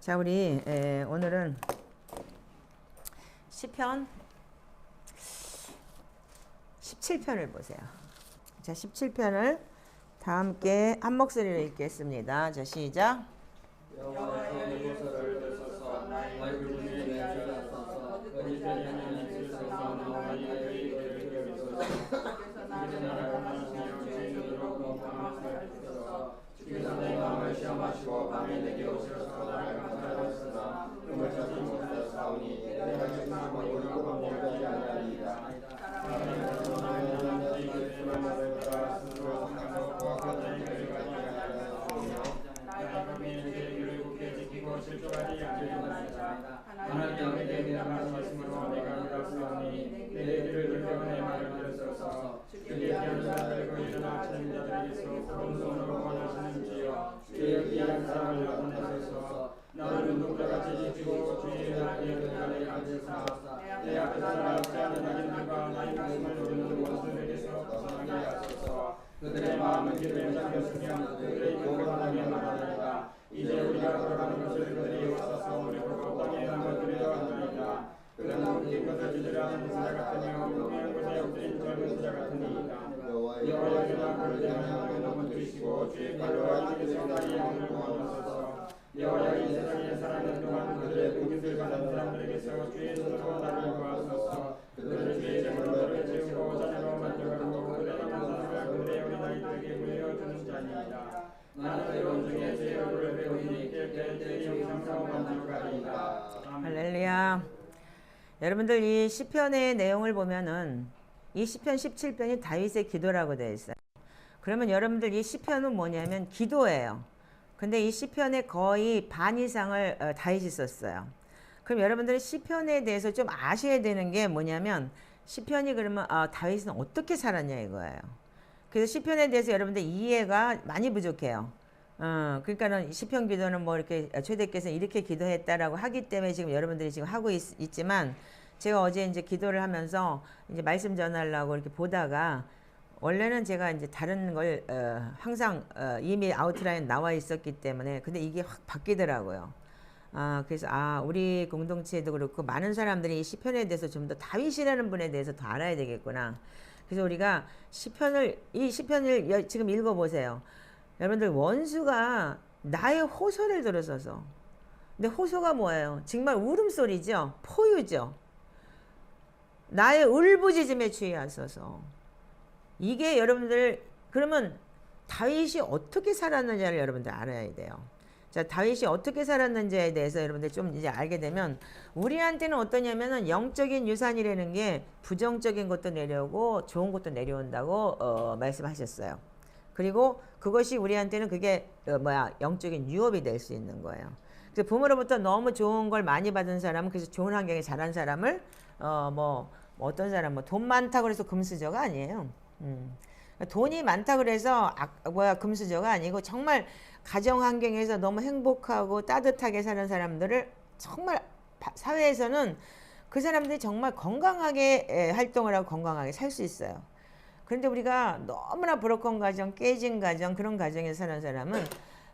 자, 우리 오늘은 시편 17편을 보세요. 자, 17편을 다 함께 한 목소리로 읽겠습니다. 자, 시작. 여호와의 요소를 들소서 나의 얼굴을 내주소서 거짓되려는 주소서 나의 의를 여기소서 주께서 나를 원하시며 주인으로 공평함을 주소서 주께서 내 마음을 시험하시고 밤에 내게 오셔서 나를 감찰하소서 꿈을 찾지 못하였사오니 내가 주님과 이루어 범죄하지 아니하리이다. 사람의 소망을 나는 주님의 말을 따라 스스로 생각하고 거짓된 일을 가지 아니하였으며 나의 마음이 내 길을 굳게 지키고 실족하지 않으리이다. 하나님의 내게 말씀하심으로 내가 믿었사오니 내 길을 들려 내 말을 들으소서. 주께 피하는 자들과 일어나 찾는 자들에게서 오른손으로 원하시는 주여 주의 귀한 사랑을 나타내소서. 나는 누구같이 지치고 주의 나의 자리에 앉으사 내 앞에서 나지 않는 악인들과 나의 말씀을 노리는 원수들에게서 벗어나게 하소서. 그들의 마음은 기도에 잠겼으며 그들의 입은 하나님의 말하나이다. 이제 우리가 걸어가는 것을 그들이 와서 우리 보고 땅에 남을 그려왔나이다. 그러나 웃긴 것을 주저려 하는 자 같으며 분명한 곳에 엎드린 젊은 자 같으니이다. 여호와께나 그를 대하여 영혼을 주시고 주의 팔로와 주께서 나의 영혼을 구원하소서. 여호와여 이 세상에 살아가는 동안 그들의 공격을 받은 사람들에게서 주의 손으로 나를 구하소서. 그들을 주의 제물로 채우고 자녀로 만들고 그들의 남은 사람을 그들의 어린아이들에게 물려주는 자니이다. 나는 여러분 중에 제 얼굴을 배우니 깰 때 영상으로 만들어가리이다. 할렐루야. 여러분들 이 시편의 내용을 보면은 이 시편 17편이 다윗의 기도라고 되어 있어요. 그러면 여러분들 이 시편은 뭐냐면 기도예요. 근데 이 시편의 거의 반 이상을 다윗이 썼어요. 그럼 여러분들이 시편에 대해서 좀 아셔야 되는 게 뭐냐면 시편이 그러면 다윗은 어떻게 살았냐 이거예요. 그래서 시편에 대해서 여러분들 이해가 많이 부족해요. 그러니까는 시편 기도는 뭐 이렇게 최대께서 이렇게 기도했다라고 하기 때문에 지금 여러분들이 지금 하고 있지만 제가 어제 이제 기도를 하면서 이제 말씀 전하려고 이렇게 보다가 원래는 제가 이제 다른 걸 항상 이미 아웃라인 나와 있었기 때문에 근데 이게 확 바뀌더라고요. 그래서 우리 공동체도 그렇고 많은 사람들이 이 시편에 대해서 좀 더 다윗이라는 분에 대해서 더 알아야 되겠구나. 그래서 우리가 이 시편을 지금 읽어보세요. 여러분들 원수가 나의 호소를 들어서서 근데 호소가 뭐예요? 정말 울음소리죠. 포유죠. 나의 울부짖음에 주의하소서. 이게 여러분들 그러면 다윗이 어떻게 살았느냐를 여러분들 알아야 돼요. 자, 다윗이 어떻게 살았는지에 대해서 여러분들 좀 이제 알게 되면 우리한테는 어떠냐면은 영적인 유산이라는 게 부정적인 것도 내려오고 좋은 것도 내려온다고 말씀하셨어요. 그리고 그것이 우리한테는 그게 영적인 유업이 될 수 있는 거예요. 그래서 부모로부터 너무 좋은 걸 많이 받은 사람은 그래서 좋은 환경에 자란 사람을 어떤 사람 돈 많다 그래서 금수저가 아니에요. 돈이 많다 그래서 금수저가 아니고 정말 가정 환경에서 너무 행복하고 따뜻하게 사는 사람들을 정말 사회에서는 그 사람들이 정말 건강하게 활동을 하고 건강하게 살 수 있어요. 그런데 우리가 너무나 브로큰 가정, 깨진 가정, 그런 가정에서 사는 사람은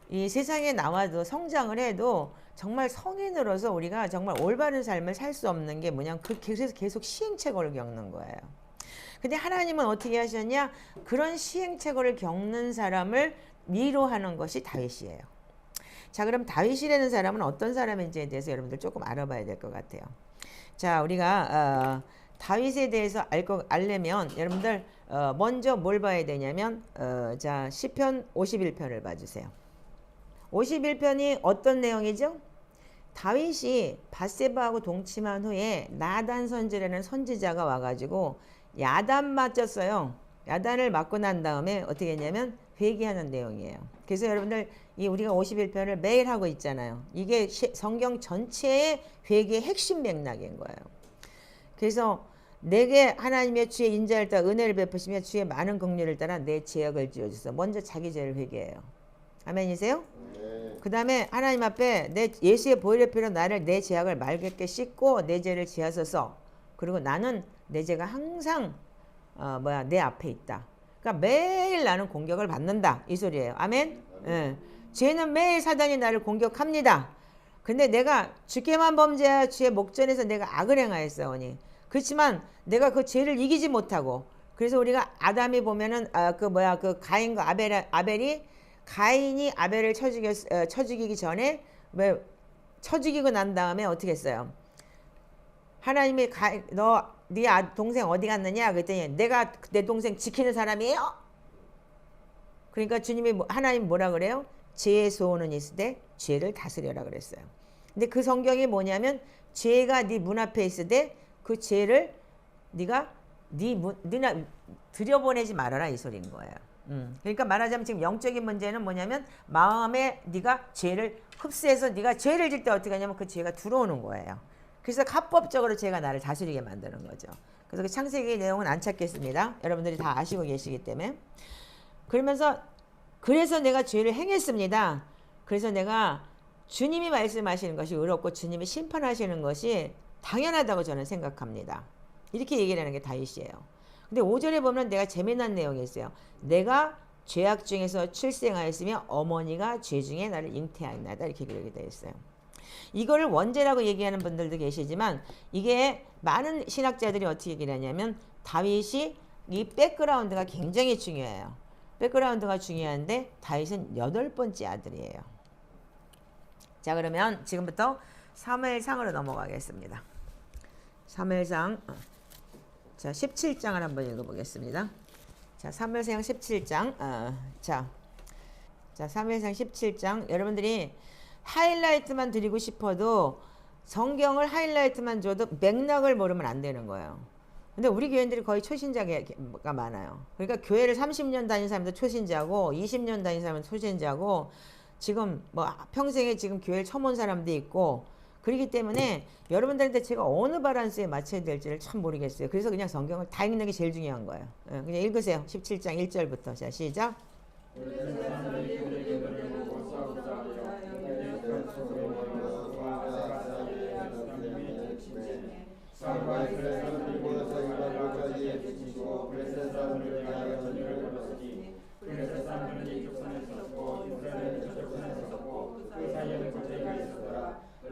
이 세상에 나와도 성장을 해도 정말 성인으로서 우리가 정말 올바른 삶을 살 수 없는 게 뭐냐면 그래서 계속 시행착오를 겪는 거예요. 근데 하나님은 어떻게 하셨냐? 그런 시행착오를 겪는 사람을 위로하는 것이 다윗이에요. 자, 그럼 다윗이라는 사람은 어떤 사람인지에 대해서 여러분들 조금 알아봐야 될 것 같아요. 자, 우리가 다윗에 대해서 알려면 여러분들 먼저 뭘 봐야 되냐면 자, 시편 51편을 봐주세요. 51편이 어떤 내용이죠? 다윗이 밧세바하고 동침한 후에 나단 선지라는 선지자가 와가지고 야단 맞았어요. 야단을 맞고 난 다음에 어떻게 했냐면 회개하는 내용이에요. 그래서 여러분들 우리가 51편을 매일 하고 있잖아요. 이게 성경 전체의 회개의 핵심 맥락인 거예요. 그래서 내게 하나님의 주의 인자를 따라 은혜를 베푸시며 주의 많은 긍휼을 따라 내 죄악을 지어주소서. 먼저 자기 죄를 회개해요. 아멘이세요? 그 다음에 하나님 앞에 예수의 보혈의 피로 나를 내 죄악을 맑게 씻고 내 죄를 지하소서. 그리고 나는 내 죄가 항상 내 앞에 있다. 그러니까 매일 나는 공격을 받는다 이 소리예요. 아멘? 예. 죄는 매일 사단이 나를 공격합니다. 근데 내가 주께만 범죄하여 주의 목전에서 내가 악을 행하였사오니 그렇지만 내가 그 죄를 이기지 못하고 그래서 우리가 아담이 보면은 그 가인과 아벨이 가인이 아벨을 쳐 죽이기 전에 왜 쳐 죽이고 난 다음에 어떻게 했어요? 하나님이 네 동생 어디 갔느냐 그랬더니 내가 내 동생 지키는 사람이에요. 그러니까 하나님 뭐라 그래요? 죄의 소원은 있으되 죄를 다스려라 그랬어요. 근데 그 성경이 뭐냐면 죄가 네 문 앞에 있으되 그 죄를 네가 들여보내지 말아라 이 소리인 거예요. 그러니까 말하자면 지금 영적인 문제는 뭐냐면 마음에 네가 죄를 흡수해서 네가 죄를 질 때 어떻게 하냐면 그 죄가 들어오는 거예요. 그래서 합법적으로 죄가 나를 다스리게 만드는 거죠. 그래서 그 창세기 내용은 안 찾겠습니다. 여러분들이 다 아시고 계시기 때문에. 그래서 내가 죄를 행했습니다. 그래서 내가 주님이 말씀하시는 것이 의롭고 주님이 심판하시는 것이 당연하다고 저는 생각합니다. 이렇게 얘기를 하는 게 다윗이에요. 근데 5절에 보면 내가 재미난 내용이 있어요. 내가 죄악 중에서 출생하였으며 어머니가 죄 중에 나를 잉태하였나이다. 이렇게 기록이 되어 있어요. 이거를 원죄라고 얘기하는 분들도 계시지만 이게 많은 신학자들이 어떻게 얘기를 하냐면 다윗이 이 백그라운드가 굉장히 중요해요. 백그라운드가 중요한데 다윗은 8번째 아들이에요. 자, 그러면 지금부터 사무엘상으로 넘어가겠습니다. 사무엘상 자 17장을 한번 읽어보겠습니다. 자 사무엘상 17장 자 사무엘상 17장 여러분들이 하이라이트만 드리고 싶어도 성경을 하이라이트만 줘도 맥락을 모르면 안 되는 거예요. 근데 우리 교인들이 거의 초신자가 많아요. 그러니까 교회를 30년 다닌 사람도 초신자고 20년 다닌 사람은 초신자고 지금 뭐 평생에 지금 교회를 처음 온 사람도 있고 그렇기 때문에 여러분들한테 제가 어느 바란스에 맞춰야 될지를 참 모르겠어요. 그래서 그냥 성경을 다 읽는 게 제일 중요한 거예요. 그냥 읽으세요. 17장 1절부터. 자, 시작.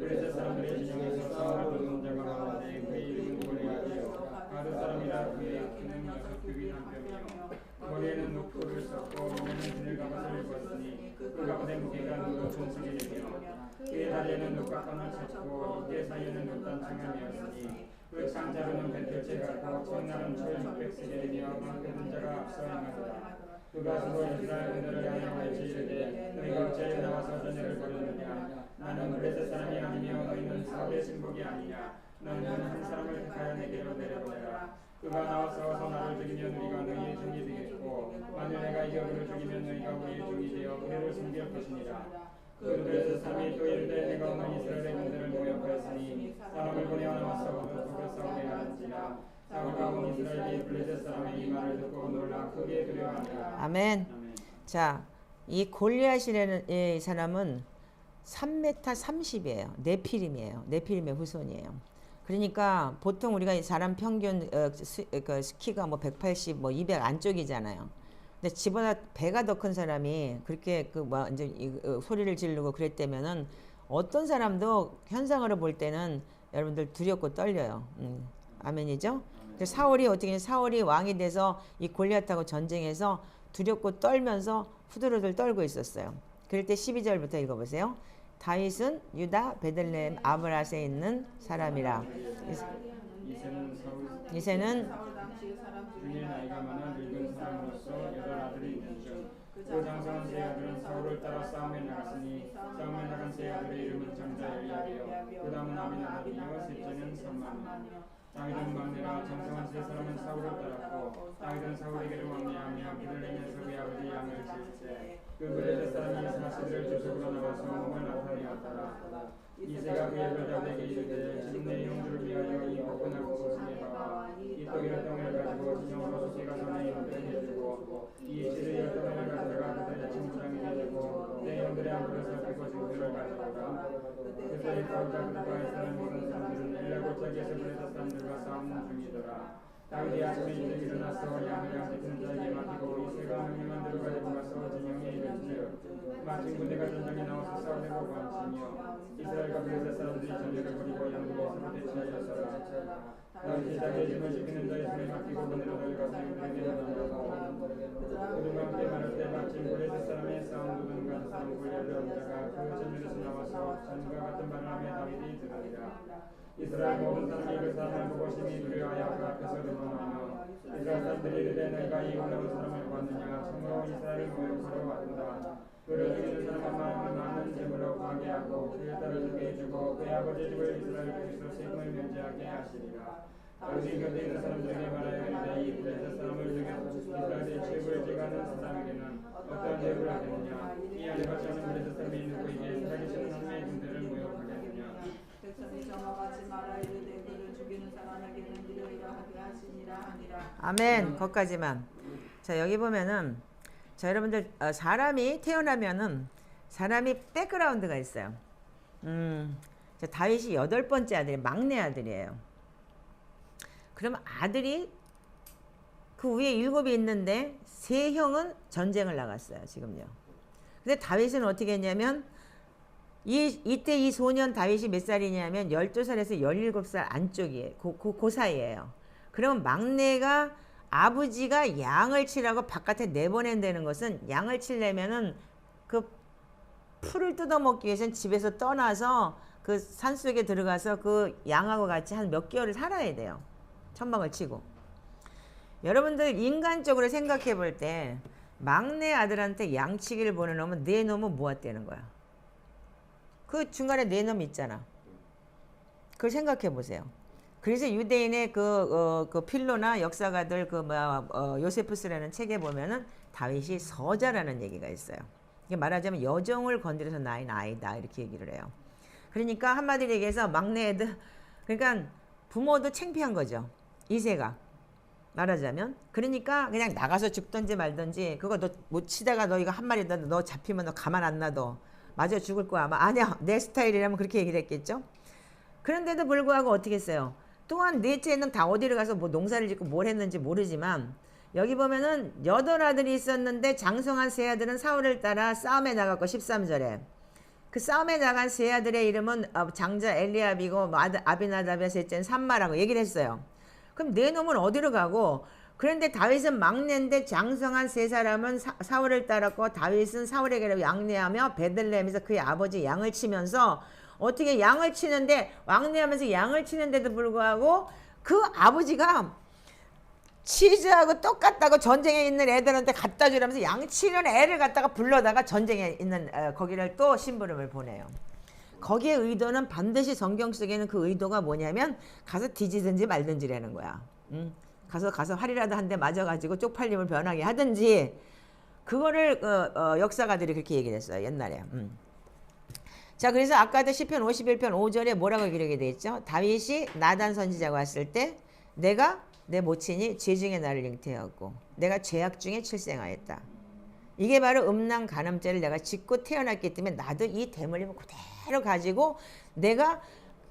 그래서 사람들의 지중에서 사울을 부르는 자가 많은데 그의 이름은 골리앗이요 가드 사람이라 그의 키는 6규빗 한 뼘이요 머리에는 녹토를 썼고 몸에는 비늘 가옷을 입었으니 그 가운데 무게가 누가 총성이며 그의 다리에는 녹각관을 쳤고 이때 사이에는 녹단 창함이었으니 그 창자루는 벤틀째 같고 청나는 철 600세겔이며 방패든 자가 앞서 행하더라. 그가 서로 이스라엘 군대를 향하여 이르되 너희가 어찌하여 나와서 전쟁을 벌였느냐 나는 블레셋 사람이 아니며 너희는 사울의 신복이 아니냐 너희는 한 사람을 택하여 내게로 내려보내라. 그가 나와서 나를 죽이면 우리가 너희의 종이 되겠고 만일 내가 이겨 그를 죽이면 너희가 우리의 종이 되어 그를 섬길 것이니라. 그 블레셋 사람이 또 이르되 내가 오늘 이스라엘의 군대를 모욕하였으니 사람을 보내어 나와서 그를 싸우게 하는지라. 사울과 온 이스라엘이 블레셋 사람의 이 말을 듣고 놀라 크게 두려워하니라. 아멘. 자, 이 골리앗이라는 이 사람은 3m 30이에요. 네피림이에요. 네피림의 후손이에요. 그러니까 보통 우리가 사람 평균 키가 뭐 180, 뭐 200 안쪽이잖아요. 근데 집보다 배가 더 큰 사람이 그렇게 이제 소리를 지르고 그랬다면은 어떤 사람도 현상으로 볼 때는 여러분들 두렵고 떨려요. 아멘이죠? 사울이 왕이 돼서 이 골리앗하고 전쟁해서 두렵고 떨면서 후들후들 떨고 있었어요. 그럴 때 12절부터 읽어보세요. 다윗은 유다 베들레헴 아브라스에 있는 사람이라. 이새는 중에 나이가 많아 늙은 사람으로서 여덟 아들이 있는 중 그 장성한 세 아들은 사울을 따라 싸움에 나갔으니 싸움에 나간 세 아들의 이름은 장자 엘리압이요 그 다음은 아비나답이요 셋째는 삼만이요. 다윗은 막내라 장성한 세 사람은 사울을 따랐고 다윗은 사울에게로 왕래하며 베들레헴에서 그의 아버지 양을 지을세 그 블레셋 사람이 사시들을 주석으로 나와서 몸을 나타내었더라. 이새가 그의 여자에게 이르되 지금 내 영주를 위하여 이 복근하고 소승에 나와 이 떡이를 떡을 가지고 지정으로 소개가 전에 영들을 해주고 이 질의 열동을 가져가 그들의 친구장에 해주고 내 영들의 안부를 살피고 증거를 가져오라. 그들의 가우자 그들과 이스라엘 모든 사람들은 엘라 골짜기에서 블레셋 사람들과 싸우는 중이더라. 다윗이 아침에 일찍 일어나서 양을 양식은 자에게 맡기고 이새가 명령한 대로 가지고 가서 진영에 이르지요. 마침 군대가 전장에 나와서 싸우려고 한지며 이스라엘과 블레셋 사람들이 전쟁을 벌이고 양국에 서로 대치하였더라. 다윗이 자기의 짐을 지키는 자의 손에 맡기고 그네로 달려가서 용들에게 나가고 그들과 함께 말할 때 마침 블레셋 사람의 싸움 도둑 가는 사람 골리앗을 얻은 자가 그 전면에서 나와서 전과 같은 말을 하며 다윗이 들으니라. 이스라엘 모든 사람이 그 사람을 보고 심히 두려워하여 그 앞에서 도망하며 이스라엘 사람들이 이르되 너희가 이 올라온 사람을 보았느냐 참으로 이스라엘을 모욕하러 왔도다. 그를 죽이는 사람은 마음을 많은 재물로 구하게 하고 그의 딸을 죽게 해주고 그의 아버지 집을 이스라엘 중에서 세금을 면제하게 하시리라. 다윗이 곁에 있는 사람들에게 말하여 이르되 이 블레셋 사람을 죽여서 이스라엘의 최고의 제가는 사람에게는 어떠한 대우를 하겠느냐. 이 안에 받지 않은 블레셋 사람이 누구에게 살기시는 하나님의 군대를 모욕하겠느냐. 백성이 저마같이 말하 이르되 그를 죽이는 사람에게는 이러이러 하게 하시니라 하니라. 아멘. 거기까지만. 자, 여기 보면은 자, 여러분들 사람이 태어나면은 사람이 백그라운드가 있어요. 자, 다윗이 8번째 아들이 막내 아들이에요. 그럼 아들이 그 위에 7이 있는데 3형은 전쟁을 나갔어요. 지금요. 근데 다윗은 어떻게 했냐면 이때 이 소년 다윗이 몇 살이냐면 12살에서 17살 안쪽이에요. 그 사이에요. 그러면 막내가 아버지가 양을 치라고 바깥에 내보낸다는 것은 양을 치려면은 그 풀을 뜯어먹기 위해서는 집에서 떠나서 그 산속에 들어가서 그 양하고 같이 한 몇 개월을 살아야 돼요. 천막을 치고. 여러분들 인간적으로 생각해 볼 때 막내 아들한테 양치기를 보내놓으면 내 놈은 뭐 했다는 거야. 그 중간에 내 놈 있잖아. 그걸 생각해 보세요. 그래서 유대인의 그 필로나 역사가들 요세푸스라는 책에 보면은 다윗이 서자라는 얘기가 있어요. 이게 말하자면 여정을 건드려서 낳은 아이다 이렇게 얘기를 해요. 그러니까 한마디로 얘기해서 막내 애들 그러니까 부모도 창피한 거죠. 이세가 말하자면 그러니까 그냥 나가서 죽든지 말든지 그거 너 못 치다가 너 이거 한 마리 너 잡히면 너 가만 안 놔둬. 맞아 죽을 거야. 아마 아니야 내 스타일이라면 그렇게 얘기를 했겠죠. 그런데도 불구하고 어떻게 했어요. 또한 넷째는 다 어디를 가서 뭐 농사를 짓고 뭘 했는지 모르지만 여기 보면은 8아들이 있었는데 장성한 3아들은 사울을 따라 싸움에 나갔고 13절에 그 싸움에 나간 3아들의 이름은 장자 엘리압이고 아비나답의 셋째는 삼마라고 얘기를 했어요. 그럼 네 놈은 어디로 가고 그런데 다윗은 막내인데 장성한 3사람은 사울을 따랐고 다윗은 사울에게 양내하며 베들레헴에서 그의 아버지 양을 치면서 어떻게 양을 치는데 왕래하면서 양을 치는데도 불구하고 그 아버지가 치즈하고 똑같다고 전쟁에 있는 애들한테 갖다 주라면서 양 치는 애를 갖다가 불러다가 전쟁에 있는 거기를 또 심부름을 보내요. 거기에 의도는 반드시 성경 속에는 그 의도가 뭐냐면 가서 뒤지든지 말든지라는 거야. 가서 활이라도 한 대 맞아가지고 쪽팔림을 변하게 하든지 그거를 역사가들이 그렇게 얘기를 했어요. 옛날에. 자, 그래서 아까도 시편 51편 5절에 뭐라고 기록이 되어 있죠? 다윗이 나단 선지자가 왔을 때 내가 내 모친이 죄 중에 나를 잉태하였고 내가 죄악 중에 출생하였다. 이게 바로 음란 간음죄를 내가 짓고 태어났기 때문에 나도 이 대물림을 그대로 가지고 내가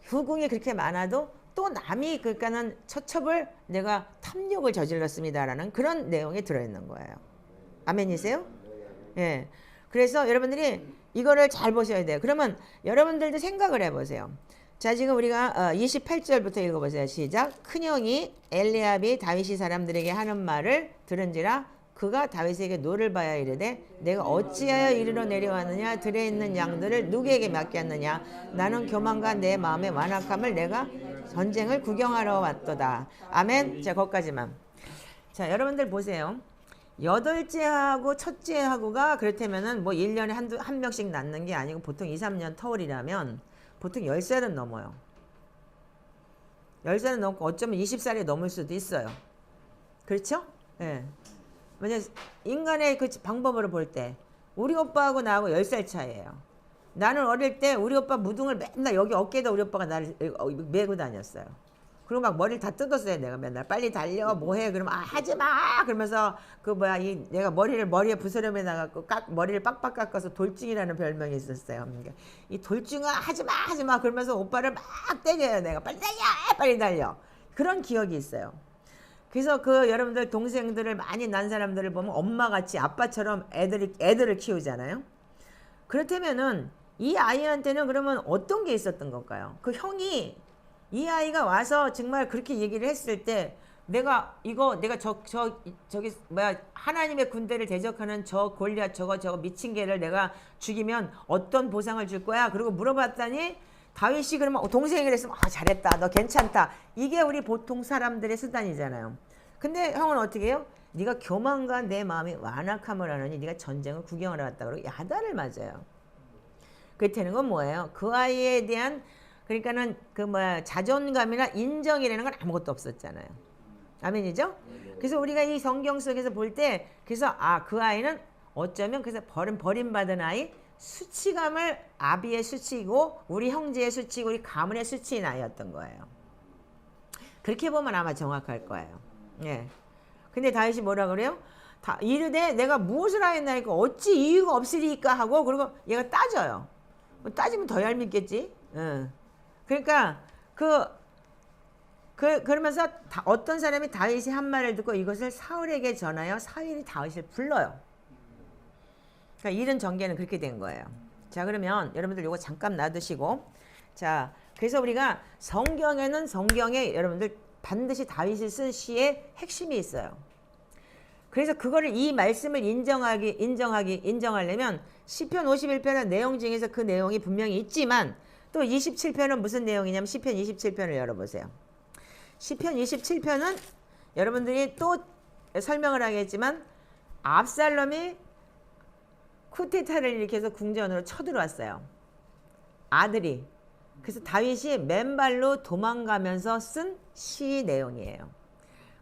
후궁이 그렇게 많아도 또 남이 그러니까는 처첩을 내가 탐욕을 저질렀습니다라는 그런 내용이 들어있는 거예요. 아멘이세요? 예. 그래서 여러분들이 이거를 잘 보셔야 돼요. 그러면 여러분들도 생각을 해보세요. 자, 지금 우리가 28절부터 읽어보세요. 시작. 큰형이 엘리압이 다윗이 사람들에게 하는 말을 들은지라 그가 다윗에게 노를 봐야 이르되 내가 어찌하여 이리로 내려왔느냐 들에 있는 양들을 누구에게 맡겼느냐 나는 교만과 내 마음의 완악함을 내가 전쟁을 구경하러 왔도다. 아멘. 자, 거기까지만. 자, 여러분들 보세요. 8째하고 첫째하고가 그렇다면은 뭐 1년에 한 명씩 낳는 게 아니고 보통 2, 3년 터울이라면 보통 10살은 넘어요. 10살은 넘고 어쩌면 20살이 넘을 수도 있어요. 그렇죠? 예. 네. 왜냐면 인간의 그 방법으로 볼 때 우리 오빠하고 나하고 10살 차이예요. 나는 어릴 때 우리 오빠 무등을 맨날 여기 어깨에다 우리 오빠가 나를 메고 다녔어요. 그리고 막 머리를 다 뜯었어요. 내가 맨날 빨리 달려 뭐해 그러면 하지마 그러면서 내가 머리에 부스럼에 나가고 머리를 빡빡 깎아서 돌증이라는 별명이 있었어요. 그러니까 이 돌증아 하지마 그러면서 오빠를 막 때려요. 내가 빨리 달려 그런 기억이 있어요. 그래서 그 여러분들 동생들을 많이 난 사람들을 보면 엄마같이 아빠처럼 애들을 키우잖아요. 그렇다면은 이 아이한테는 그러면 어떤 게 있었던 걸까요? 그 형이 이 아이가 와서 정말 그렇게 얘기를 했을 때 내가 저기 뭐야 하나님의 군대를 대적하는 저 골리앗 저거 미친 개를 내가 죽이면 어떤 보상을 줄 거야? 그리고 물어봤더니 다윗이 그러면 동생이 그랬으면 잘했다 너 괜찮다 이게 우리 보통 사람들의 수단이잖아요. 근데 형은 어떻게 해요? 네가 교만과 내 마음이 완악함을 하느니 네가 전쟁을 구경하러 왔다 그러고 야단을 맞아요. 그렇다는 건 뭐예요? 그 아이에 대한 그러니까는 그 뭐야 자존감이나 인정이라는 건 아무것도 없었잖아요. 아멘이죠? 그래서 우리가 이 성경 속에서 볼 때 그래서 그 아이는 어쩌면 그래서 버림받은 아이 수치감을 아비의 수치이고 우리 형제의 수치이고 우리 가문의 수치인 아이였던 거예요. 그렇게 보면 아마 정확할 거예요. 예. 근데 다윗이 뭐라 그래요? 이르되 내가 무엇을 하였나이까 어찌 이유가 없으리까 하고 그리고 얘가 따져요. 따지면 더 얄밉겠지. 그러니까 그러면서 어떤 사람이 다윗이 한 말을 듣고 이것을 사울에게 전하여 사울이 다윗을 불러요. 그러니까 이런 전개는 그렇게 된 거예요. 자 그러면 여러분들 이거 잠깐 놔두시고 자 그래서 우리가 성경에 여러분들 반드시 다윗이 쓴 시의 핵심이 있어요. 그래서 그거를 이 말씀을 인정하려면 시편 51편의 내용 중에서 그 내용이 분명히 있지만 또 27편은 무슨 내용이냐면 시편 27편을 열어보세요. 시편 27편은 여러분들이 또 설명을 하겠지만 압살롬이 쿠데타를 일으켜서 궁전으로 쳐들어왔어요. 아들이. 그래서 다윗이 맨발로 도망가면서 쓴 시 내용이에요.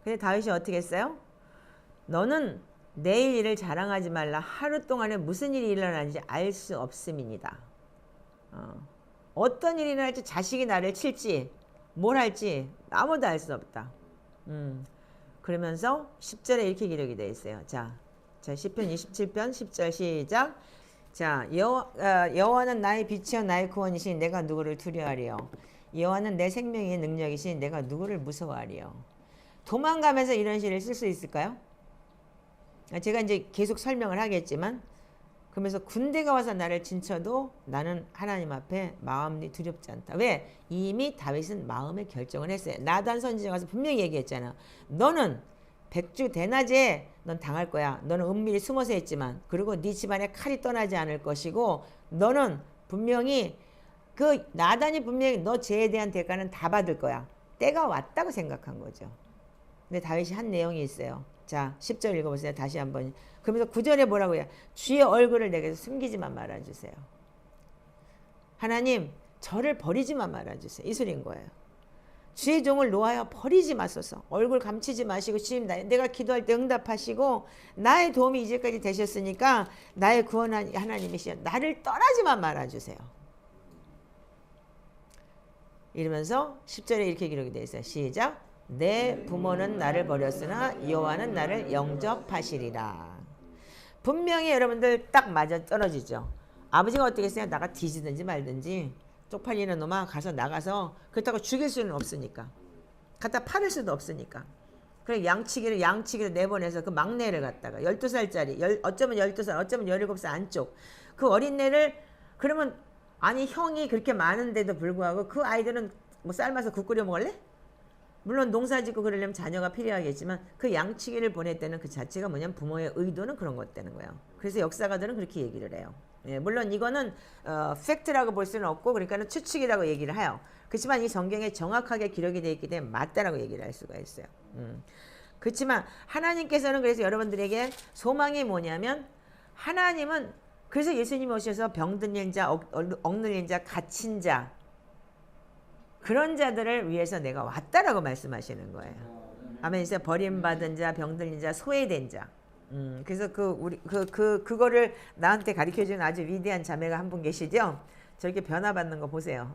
근데 다윗이 어떻게 했어요? 너는 내일 일을 자랑하지 말라. 하루 동안에 무슨 일이 일어나는지 알 수 없음이니이다. 어떤 일이 일어날지 자식이 나를 칠지 뭘 할지 아무도 알 수 없다. 그러면서 10절에 이렇게 기록이 되어 있어요. 자 시편 27편 10절 시작. 자 여호와는 나의 빛이요 나의 구원이시니 내가 누구를 두려워하리요. 여호와는 내 생명의 능력이시니 내가 누구를 무서워하리요. 도망가면서 이런 시를 쓸 수 있을까요? 제가 이제 계속 설명을 하겠지만 그러면서 군대가 와서 나를 진쳐도 나는 하나님 앞에 마음이 두렵지 않다. 왜? 이미 다윗은 마음의 결정을 했어요. 나단 선지자 가서 분명히 얘기했잖아. 너는 백주 대낮에 넌 당할 거야. 너는 은밀히 숨어서 했지만 그리고 네 집안에 칼이 떠나지 않을 것이고 너는 분명히 그 나단이 분명히 너 죄에 대한 대가는 다 받을 거야. 때가 왔다고 생각한 거죠. 근데 다윗이 한 내용이 있어요. 자 10절 읽어보세요. 다시 한번. 그러면서 9절에 뭐라고 해요? 주의 얼굴을 내게서 숨기지만 말아주세요. 하나님 저를 버리지만 말아주세요. 이 소리인 거예요. 주의 종을 놓아여 버리지 마소서. 얼굴 감추지 마시고 주님 내가 기도할 때 응답하시고 나의 도움이 이제까지 되셨으니까 나의 구원한 하나님이시여 나를 떠나지만 말아주세요. 이러면서 10절에 이렇게 기록이 되어 있어요. 시작. 내 부모는 나를 버렸으나 여호와는 나를 영접하시리라. 분명히 여러분들 딱 맞아 떨어지죠. 아버지가 어떻게 했어요? 나가 뒤지든지 말든지 쪽팔리는 놈아 가서 나가서 그렇다고 죽일 수는 없으니까 갖다 팔을 수도 없으니까 그래 양치기를 내보내서 그 막내를 갖다가 12살짜리 어쩌면 12살 어쩌면 17살 안쪽 그 어린애를 그러면 아니 형이 그렇게 많은데도 불구하고 그 아이들은 뭐 삶아서 국 끓여 먹을래? 물론 농사 짓고 그러려면 자녀가 필요하겠지만 그 양치기를 보냈다는 그 자체가 뭐냐면 부모의 의도는 그런 것 되는 거예요. 그래서 역사가들은 그렇게 얘기를 해요. 예, 물론 이거는 팩트라고 볼 수는 없고 그러니까는 추측이라고 얘기를 해요. 그렇지만 이 성경에 정확하게 기록이 되어 있기 때문에 맞다라고 얘기를 할 수가 있어요. 그렇지만 하나님께서는 그래서 여러분들에게 소망이 뭐냐면 하나님은 그래서 예수님이 오셔서 병든 자, 억눌린 자, 갇힌 자 그런 자들을 위해서 내가 왔다라고 말씀하시는 거예요. 아멘. 이제 버림받은 자, 병들린 자, 소외된 자. 그래서 그거를 나한테 가르쳐주는 아주 위대한 자매가 한 분 계시죠? 저렇게 변화받는 거 보세요.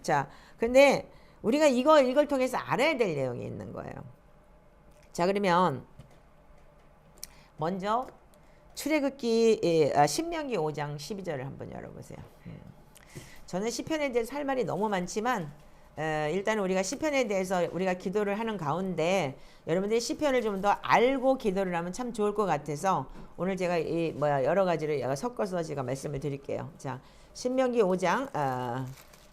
자, 근데 우리가 이걸 통해서 알아야 될 내용이 있는 거예요. 자, 그러면 먼저 출애굽기 신명기 5장 12절을 한번 열어보세요. 저는 시편에 대해서 할 말이 너무 많지만 일단 우리가 시편에 대해서 우리가 기도를 하는 가운데 여러분들이 시편을 좀 더 알고 기도를 하면 참 좋을 것 같아서 오늘 제가 여러 가지를 섞어서 제가 말씀을 드릴게요. 자, 신명기 5장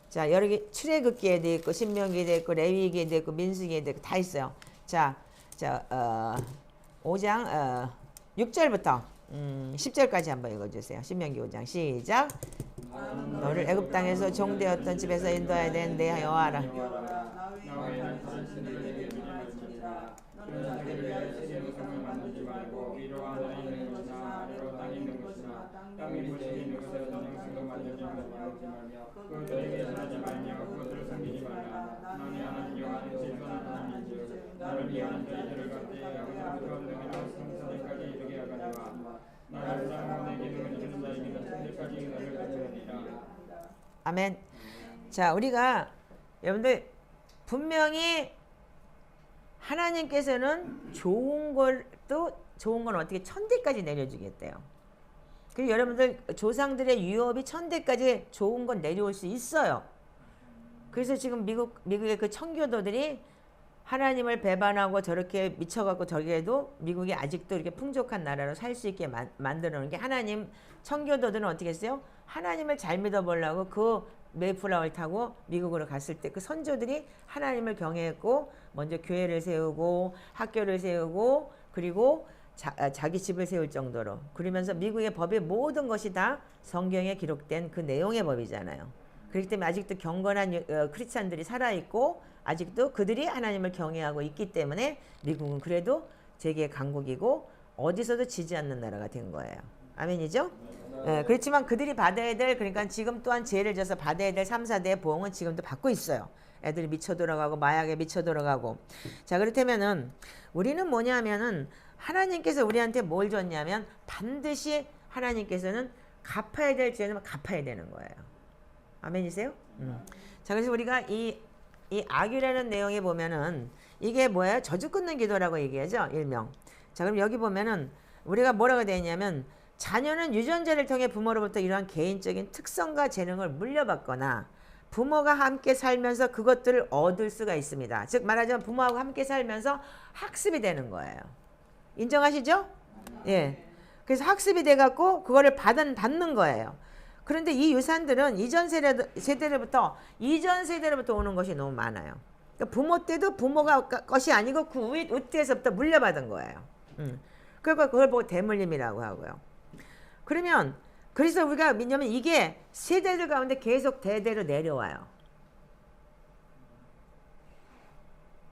자, 여러 개 출애굽기에도 있고 신명기에도 있고 레위기에도 있고 민수기에도 있고 다 있어요. 자, 5장 6절부터 10절까지 한번 읽어주세요. 신명기 5장 시작. 너를 애굽 땅에서 종되었던 집에서 인도해야 되는데 여호와라. 나와의 당신을 내게 주니라. 너는 자기를 위하여 세상의 성을 만들지 말고 위로 하늘에 있는 것이나 아래로 땅에 있는 것이나 땅 위에 있는 것을 전형상도 만들지 말며 그것들에게 전하지 말며 그것들을 섬기지 말라. 나는 하나님 여호와는 진정한 하나님인즉 나를 위하는 자들을 갖게 하고 그런 능력으로 성사대까지 이르게 하거니와 나를 사랑하고 내게 능을 주는 자에게는 천대까지 은혜를 베푸느니라. 아멘. 자, 우리가 여러분들 분명히 하나님께서는 좋은 건 어떻게 천대까지 내려주겠대요. 그리고 여러분들 조상들의 유업이 천대까지 좋은 건 내려올 수 있어요. 그래서 지금 미국의 그 청교도들이 하나님을 배반하고 저렇게 미쳐갖고 저기에도 미국이 아직도 이렇게 풍족한 나라로 살 수 있게 만들어 놓은 게 하나님. 청교도들은 어떻게 했어요? 하나님을 잘 믿어보려고 그 메이플라워를 타고 미국으로 갔을 때 그 선조들이 하나님을 경외했고 먼저 교회를 세우고 학교를 세우고 그리고 자기 집을 세울 정도로, 그러면서 미국의 법의 모든 것이 다 성경에 기록된 그 내용의 법이잖아요. 그렇기 때문에 아직도 경건한 크리스찬들이 살아있고 아직도 그들이 하나님을 경외하고 있기 때문에 미국은 그래도 세계 강국이고 어디서도 지지 않는 나라가 된 거예요. 아멘이죠? 그렇지만 그들이 받아야 될, 그러니까 지금 또한 죄를 져서 받아야 될 3, 4대의 보응은 지금도 받고 있어요. 애들이 미쳐 돌아가고 마약에 미쳐 돌아가고. 자, 그렇다면은 우리는 뭐냐면은 하나님께서 우리한테 뭘 줬냐면 반드시 하나님께서는 갚아야 될 죄는 갚아야 되는 거예요. 아멘이세요? 자, 그래서 우리가 이 악유라는 내용에 보면은 이게 뭐예요? 저주 끊는 기도라고 얘기하죠, 일명. 자, 그럼 여기 보면은 우리가 뭐라고 되어 있냐면 자녀는 유전자를 통해 부모로부터 이러한 개인적인 특성과 재능을 물려받거나 부모가 함께 살면서 그것들을 얻을 수가 있습니다. 즉 말하자면 부모하고 함께 살면서 학습이 되는 거예요. 인정하시죠? 예. 그래서 학습이 돼갖고 그거를 받는 거예요. 그런데 이 유산들은 이전 세대로부터 오는 것이 너무 많아요. 그러니까 부모 때도 부모가 것이 아니고 그 윗대에서부터 물려받은 거예요. 그러니까 그걸 보고 대물림이라고 하고요. 그러면 그래서 우리가 왜냐면 이게 세대들 가운데 계속 대대로 내려와요.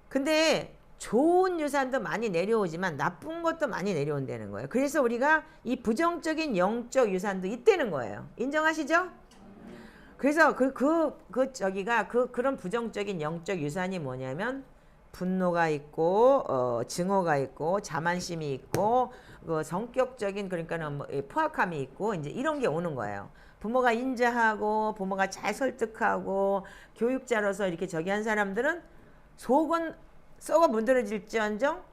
근데 좋은 유산도 많이 내려오지만 나쁜 것도 많이 내려온다는 거예요. 그래서 우리가 이 부정적인 영적 유산도 있다는 거예요. 인정하시죠? 그래서 그런 부정적인 영적 유산이 뭐냐면 분노가 있고 증오가 있고 자만심이 있고 성격적인, 그러니까는 포악함이 있고 이제 이런 게 오는 거예요. 부모가 인자하고 부모가 잘 설득하고 교육자로서 이렇게 저기 한 사람들은 속은 썩어 문드러질지언정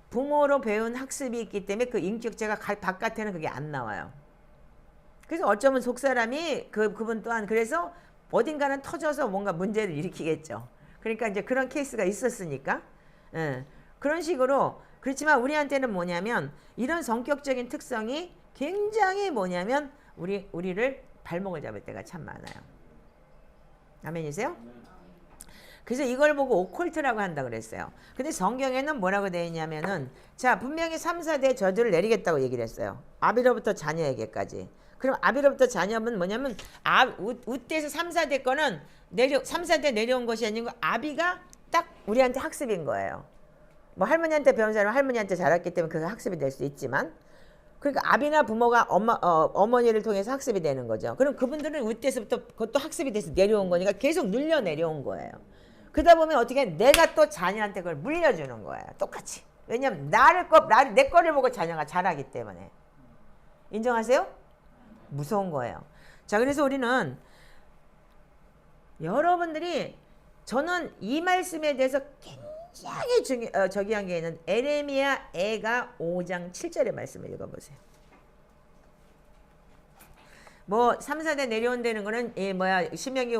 부모로 배운 학습이 있기 때문에 그 인격체가 바깥에는 그게 안 나와요. 그래서 어쩌면 속사람이 그분 또한 그래서 어딘가는 터져서 뭔가 문제를 일으키겠죠. 그러니까 이제 그런 케이스가 있었으니까. 그런 식으로. 그렇지만 우리한테는 뭐냐면 이런 성격적인 특성이 굉장히 뭐냐면 우리를 발목을 잡을 때가 참 많아요. 아멘이세요? 그래서 이걸 보고 오컬트라고 한다 그랬어요. 근데 성경에는 뭐라고 되어 있냐면은 자, 분명히 3, 4대 저주를 내리겠다고 얘기를 했어요. 아비로부터 자녀에게까지. 그럼 아비로부터 자녀는 뭐냐면 우때에서 3, 4대 거는 3, 4대 내려온 것이 아니고 아비가 딱 우리한테 학습인 거예요. 뭐 할머니한테 배운 사람은 할머니한테 자랐기 때문에 그게 학습이 될 수 있지만, 그러니까 아비나 부모가 어머니를 통해서 학습이 되는 거죠. 그럼 그분들은 우때에서부터 그것도 학습이 돼서 내려온 거니까 계속 눌려 내려온 거예요. 그러다 보면 어떻게 내가 또 자녀한테 그걸 물려주는 거예요. 똑같이. 왜냐면 내 거를 보고 자녀가 자라기 때문에. 인정하세요? 무서운 거예요. 자, 그래서 우리는 여러분들이, 저는 이 말씀에 대해서 굉장히 저기한 게 있는 에레미야 애가 5장 7절의 말씀을 읽어보세요. 뭐 3, 4대 내려온다는 거는 신명기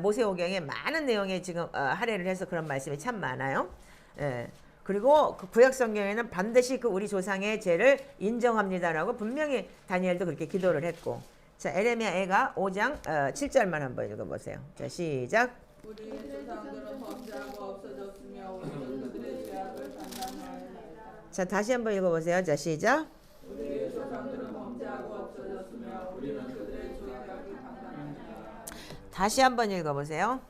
모세오경에 많은 내용에 지금 할애를 해서 그런 말씀이 참 많아요. 예. 그리고 그 구약 성경에는 반드시 그 우리 조상의 죄를 인정합니다라고 분명히 다니엘도 그렇게 기도를 했고. 자, 에레미야 애가 5장 7절만 한번 읽어보세요. 자, 시작. 우리의 조상들은 범죄하고 없어졌으며 우리는 그들의 죄악을 담당하였나이다. 자, 다시 한번 읽어보세요. 자, 시작. 우리의 조상들은 범죄하고 없어졌으며 우리는 그들의 죄악을 담당하였나이다. 다시 한번 읽어보세요.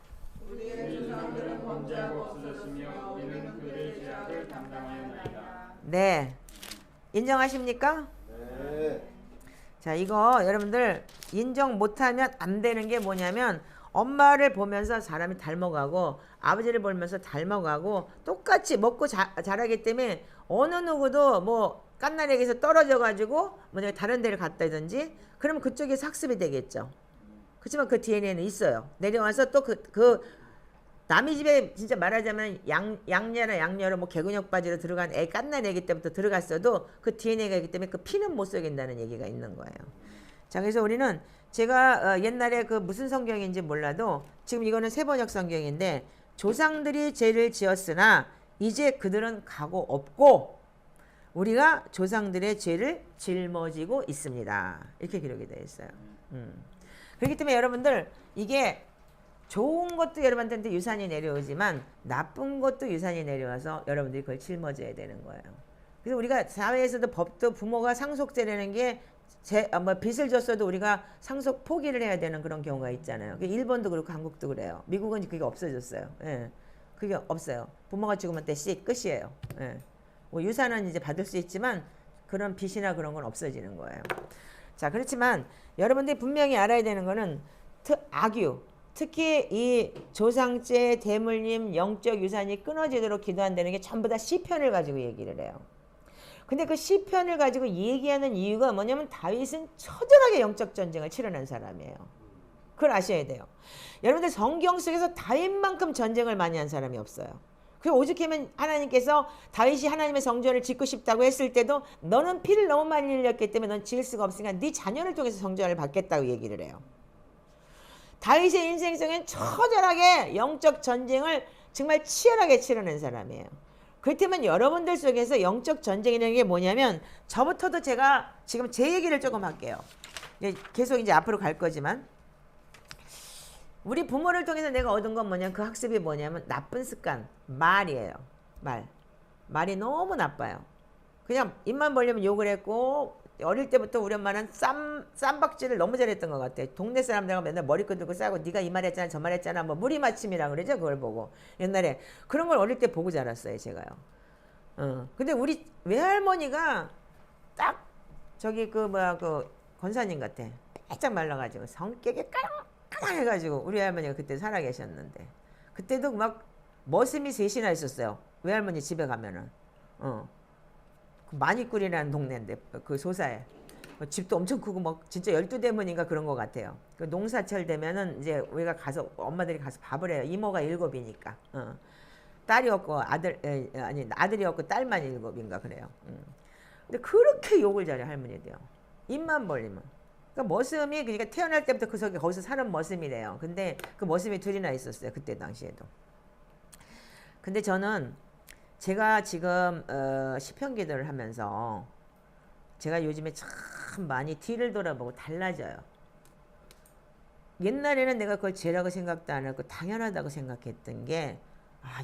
우리의 조상들은 범죄하고 없어졌으며 우리는 그들의 죄악을 담당하였나이다. 네. 인정하십니까? 네. 자, 이거 여러분들 인정 못하면 안 되는 게 뭐냐면 엄마를 보면서 사람이 닮아가고 아버지를 보면서 닮아가고 똑같이 먹고 자라기 때문에 어느 누구도 뭐 깐난에게서 떨어져가지고 뭐 다른 데를 갔다든지 그러면 그쪽에 학습이 되겠죠. 그렇지만 그 DNA는 있어요. 내려와서 또 그 남의 집에 진짜 말하자면 양녀나 양녀로 뭐 개근육 바지로 들어간 애 깐난 애기 때부터 들어갔어도 그 DNA가 있기 때문에 그 피는 못 속인다는 얘기가 있는 거예요. 자, 그래서 우리는 제가 옛날에 그 무슨 성경인지 몰라도 지금 이거는 세번역 성경인데 조상들이 죄를 지었으나 이제 그들은 가고 없고 우리가 조상들의 죄를 짊어지고 있습니다. 이렇게 기록이 되어 있어요. 그렇기 때문에 여러분들 이게 좋은 것도 여러분한테 유산이 내려오지만 나쁜 것도 유산이 내려와서 여러분들이 그걸 짊어져야 되는 거예요. 그래서 우리가 사회에서도 법도 부모가 상속제라는 게 빚을 줬어도 우리가 상속 포기를 해야 되는 그런 경우가 있잖아요. 일본도 그렇고 한국도 그래요. 미국은 그게 없어졌어요. 예. 그게 없어요. 부모가 죽으면 끝이에요. 예. 뭐 유산은 이제 받을 수 있지만 그런 빚이나 그런 건 없어지는 거예요. 자, 그렇지만 여러분들이 분명히 알아야 되는 거는 특히 이 조상죄, 대물림, 영적 유산이 끊어지도록 기도한다는 게 전부 다 시편을 가지고 얘기를 해요. 근데 그 시편을 가지고 얘기하는 이유가 뭐냐면 다윗은 처절하게 영적 전쟁을 치러낸 사람이에요. 그걸 아셔야 돼요. 여러분들 성경 속에서 다윗만큼 전쟁을 많이 한 사람이 없어요. 그리고 오죽하면 하나님께서 다윗이 하나님의 성전을 짓고 싶다고 했을 때도 너는 피를 너무 많이 흘렸기 때문에 넌 지을 수가 없으니까 네 자녀를 통해서 성전을 받겠다고 얘기를 해요. 다윗의 인생 속엔 처절하게 영적 전쟁을 정말 치열하게 치러낸 사람이에요. 그렇다면 여러분들 속에서 영적 전쟁이라는 게 뭐냐면 저부터도 제가 지금 제 얘기를 조금 할게요. 계속 이제 앞으로 갈 거지만 우리 부모를 통해서 내가 얻은 건 뭐냐면 그 학습이 뭐냐면 나쁜 습관, 말이에요. 말이 너무 나빠요. 그냥 입만 벌리면 욕을 했고 어릴 때부터 우리 엄마는 쌈박질을 너무 잘했던 것 같아. 동네 사람들하고 맨날 머리끈 들고 싸고 네가 이 말 했잖아 저 말 했잖아 뭐 무리맞춤이라 그러죠. 그걸 보고 옛날에 그런 걸 어릴 때 보고 자랐어요 제가요. 근데 우리 외할머니가 딱 저기 그 권사님 같아. 살짝 말라가지고 성격이 깡깡해가지고 우리 할머니가 그때 살아계셨는데 그때도 막 머슴이 셋이나 있었어요. 외할머니 집에 가면은 마니꿀이라는 동네인데 그 소사에 집도 엄청 크고 막 진짜 12대문인가 그런 것 같아요. 그 농사철 되면은 이제 우리가 가서 엄마들이 가서 밥을 해요. 이모가 7이니까 딸이 없고 아들이 없고 딸만 7인가 그래요. 근데 그렇게 욕을 잘해 할머니도요. 입만 벌리면. 그러니까 머슴이 그러니까 태어날 때부터 거기서 사는 머슴이래요. 근데 그 머슴이 둘이나 있었어요. 그때 당시에도. 근데 저는 제가 지금 시편 기도를 하면서 제가 요즘에 참 많이 뒤를 돌아보고 달라져요. 옛날에는 내가 그걸 죄라고 생각도 안 하고 당연하다고 생각했던 게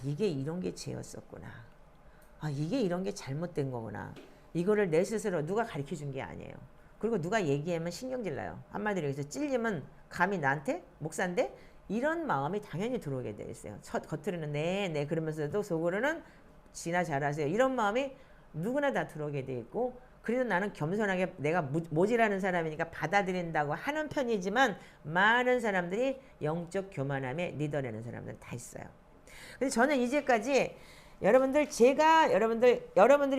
이게 이런 게 죄였었구나. 이게 이런 게 잘못된 거구나. 이거를 내 스스로 누가 가르쳐 준 게 아니에요. 그리고 누가 얘기하면 신경질 나요. 한마디로 해서 찔리면 감히 나한테 목사인데 이런 마음이 당연히 들어오게 돼 있어요. 겉으로는 네 그러면서도 속으로는 지나 잘하세요. 이런 마음이 누구나 다 들어오게 돼 있고 그래도 나는 겸손하게 내가 모질하는 사람이니까 받아들인다고 하는 편이지만 많은 사람들이 영적 교만함에 리더라는 사람들은 다 있어요. 근데 저는 이제까지 여러분들이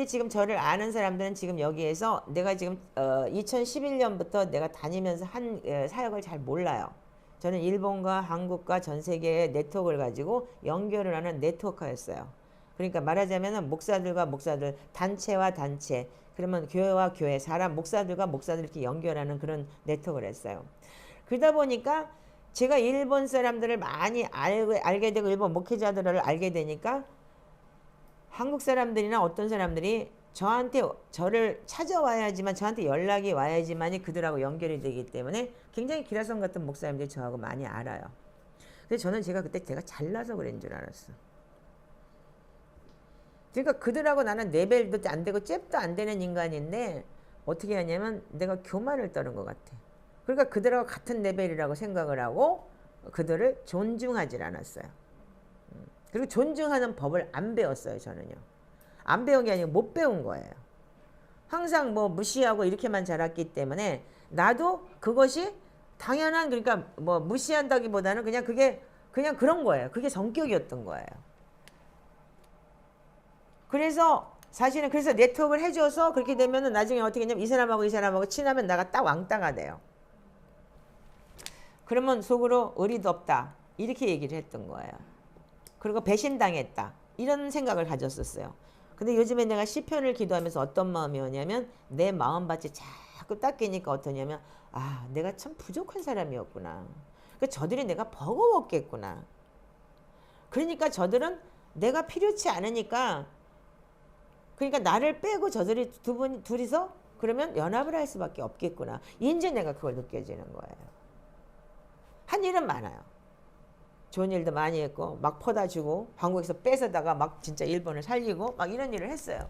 지금 저를 아는 사람들은 지금 여기에서 내가 지금 2011년부터 내가 다니면서 한 사역을 잘 몰라요. 저는 일본과 한국과 전 세계의 네트워크를 가지고 연결을 하는 네트워커였어요. 그러니까 말하자면은 목사들과 목사들, 단체와 단체, 그러면 교회와 교회, 사람, 목사들과 목사들 이렇게 연결하는 그런 네트워크를 했어요. 그러다 보니까 제가 일본 사람들을 많이 알게 되고 일본 목회자들을 알게 되니까 한국 사람들이나 어떤 사람들이 저를 찾아와야지만, 저한테 연락이 와야지만이 그들하고 연결이 되기 때문에 굉장히 기라성 같은 목사님들이 저하고 많이 알아요. 그래서 저는 그때 제가 잘나서 그런 줄 알았어. 그러니까 그들하고 나는 레벨도 안 되고 잽도 안 되는 인간인데 어떻게 하냐면 내가 교만을 떠는 것 같아. 그러니까 그들하고 같은 레벨이라고 생각을 하고 그들을 존중하지 않았어요. 그리고 존중하는 법을 안 배웠어요, 저는요. 안 배운 게 아니고 못 배운 거예요. 항상 뭐 무시하고 이렇게만 자랐기 때문에 나도 그것이 당연한, 그러니까 뭐 무시한다기보다는 그냥 그런 거예요. 그게 성격이었던 거예요. 그래서 사실은 그래서 네트워크를 해줘서 그렇게 되면은 나중에 어떻게 했냐면 이 사람하고 친하면 나가 딱 왕따가 돼요. 그러면 속으로 의리도 없다 이렇게 얘기를 했던 거예요. 그리고 배신당했다 이런 생각을 가졌었어요. 근데 요즘에 내가 시편을 기도하면서 어떤 마음이 오냐면 내 마음밭이 자꾸 닦이니까 어떠냐면 내가 참 부족한 사람이었구나. 그러니까 저들이 내가 버거웠겠구나. 그러니까 저들은 내가 필요치 않으니까, 그러니까 나를 빼고 저들이 둘이서 그러면 연합을 할 수밖에 없겠구나. 이제 내가 그걸 느껴지는 거예요. 한 일은 많아요. 좋은 일도 많이 했고 막 퍼다 주고 한국에서 뺏어다가 막 진짜 일본을 살리고 막 이런 일을 했어요.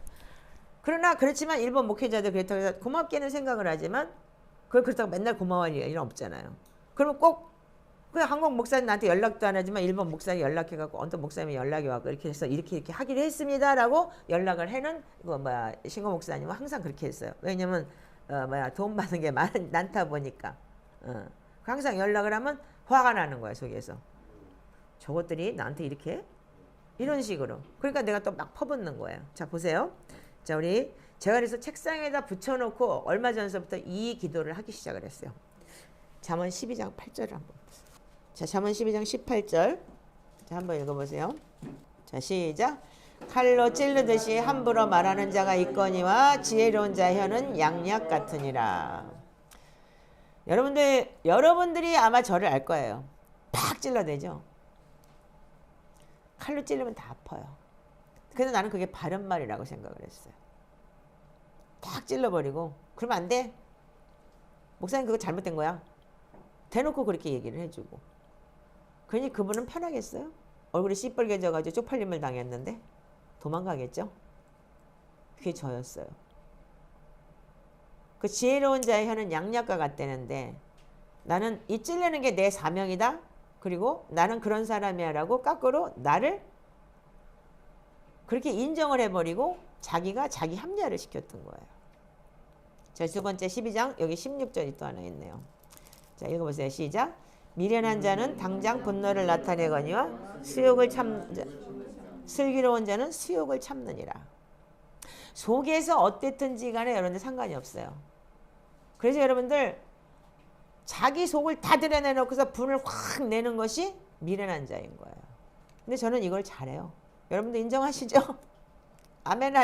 그러나 그렇지만 일본 목회자들 그렇다고 해서 고맙게는 생각을 하지만 그걸 그렇다고 맨날 고마워할 일은 없잖아요. 그러면 꼭 그냥 한국 목사님 나한테 연락도 안 하지만 일본 목사님 연락해갖고 어떤 목사님이 연락이 와서 이렇게 해서 이렇게 하기로 했습니다라고 연락을 해는 신고 목사님은 항상 그렇게 했어요. 왜냐면 돈 받는 게 많다 보니까 항상 연락을 하면 화가 나는 거야 속에서. 저것들이 나한테 이렇게 이런 식으로. 그러니까 내가 또 막 퍼붓는 거예요. 자 보세요. 자 제가 그래서 책상에다 붙여놓고 얼마 전서부터 이 기도를 하기 시작을 했어요. 잠언 12장 8절을 한번 보세요. 자 잠언 12장 18절 자 한번 읽어보세요. 자 시작. 칼로 찔르듯이 함부로 말하는 자가 있거니와 지혜로운 자의 혀는 양약 같으니라. 여러분들이 아마 저를 알 거예요. 팍 찔러대죠. 칼로 찌르면 다 아파요. 그래서 나는 그게 바른 말이라고 생각을 했어요. 딱 찔러버리고 그러면 안 돼. 목사님 그거 잘못된 거야. 대놓고 그렇게 얘기를 해주고. 그러니 그분은 편하겠어요? 얼굴이 시뻘개져가지고 쪽팔림을 당했는데 도망가겠죠? 그게 저였어요. 그 지혜로운 자의 혀는 양약과 같다는데 나는 이 찔리는 게 내 사명이다. 그리고 나는 그런 사람이야 라고 거꾸로 나를 그렇게 인정을 해버리고 자기가 자기 합리화를 시켰던 거예요. 자, 두 번째 12장 여기 16절이 또 하나 있네요. 자, 읽어보세요. 시작. 미련한 자는 당장 분노를 나타내거니와 슬기로운 자는 수욕을 참느니라. 속에서 어땠든지 간에 여러분들 상관이 없어요. 그래서 여러분들 자기 속을 다 드러내놓고서 분을 확 내는 것이 미련한 자인 거예요. 근데 저는 이걸 잘해요. 여러분들 인정하시죠? 아멘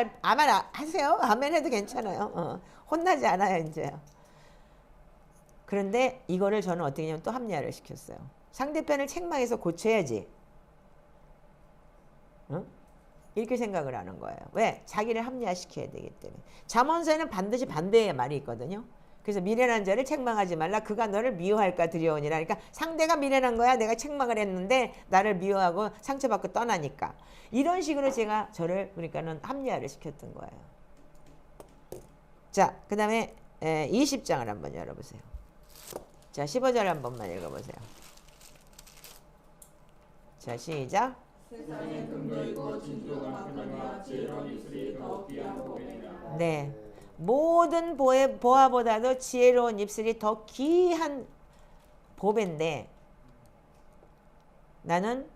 하세요. 아멘 해도 괜찮아요. 혼나지 않아요 이제요. 그런데 이거를 저는 어떻게 하냐면 또 합리화를 시켰어요. 상대편을 책망해서 고쳐야지. 이렇게 생각을 하는 거예요. 왜? 자기를 합리화시켜야 되기 때문에. 잠언서에는 반드시 반대의 말이 있거든요. 그래서 미련한 자를 책망하지 말라. 그가 너를 미워할까 두려우니라. 그러니까 상대가 미련한 거야. 내가 책망을 했는데 나를 미워하고 상처받고 떠나니까. 이런 식으로 제가 저를 그러니까는 합리화를 시켰던 거예요. 자, 그 다음에 20장을 한번 열어보세요. 자, 15절 한 번만 읽어보세요. 자, 시작. 세상에 금도 있고 진주가 많거니와 지혜로운 입술이 더 귀한 보배니라. 네. 모든 보화보다도 지혜로운 입술이 더 귀한 보배인데 나는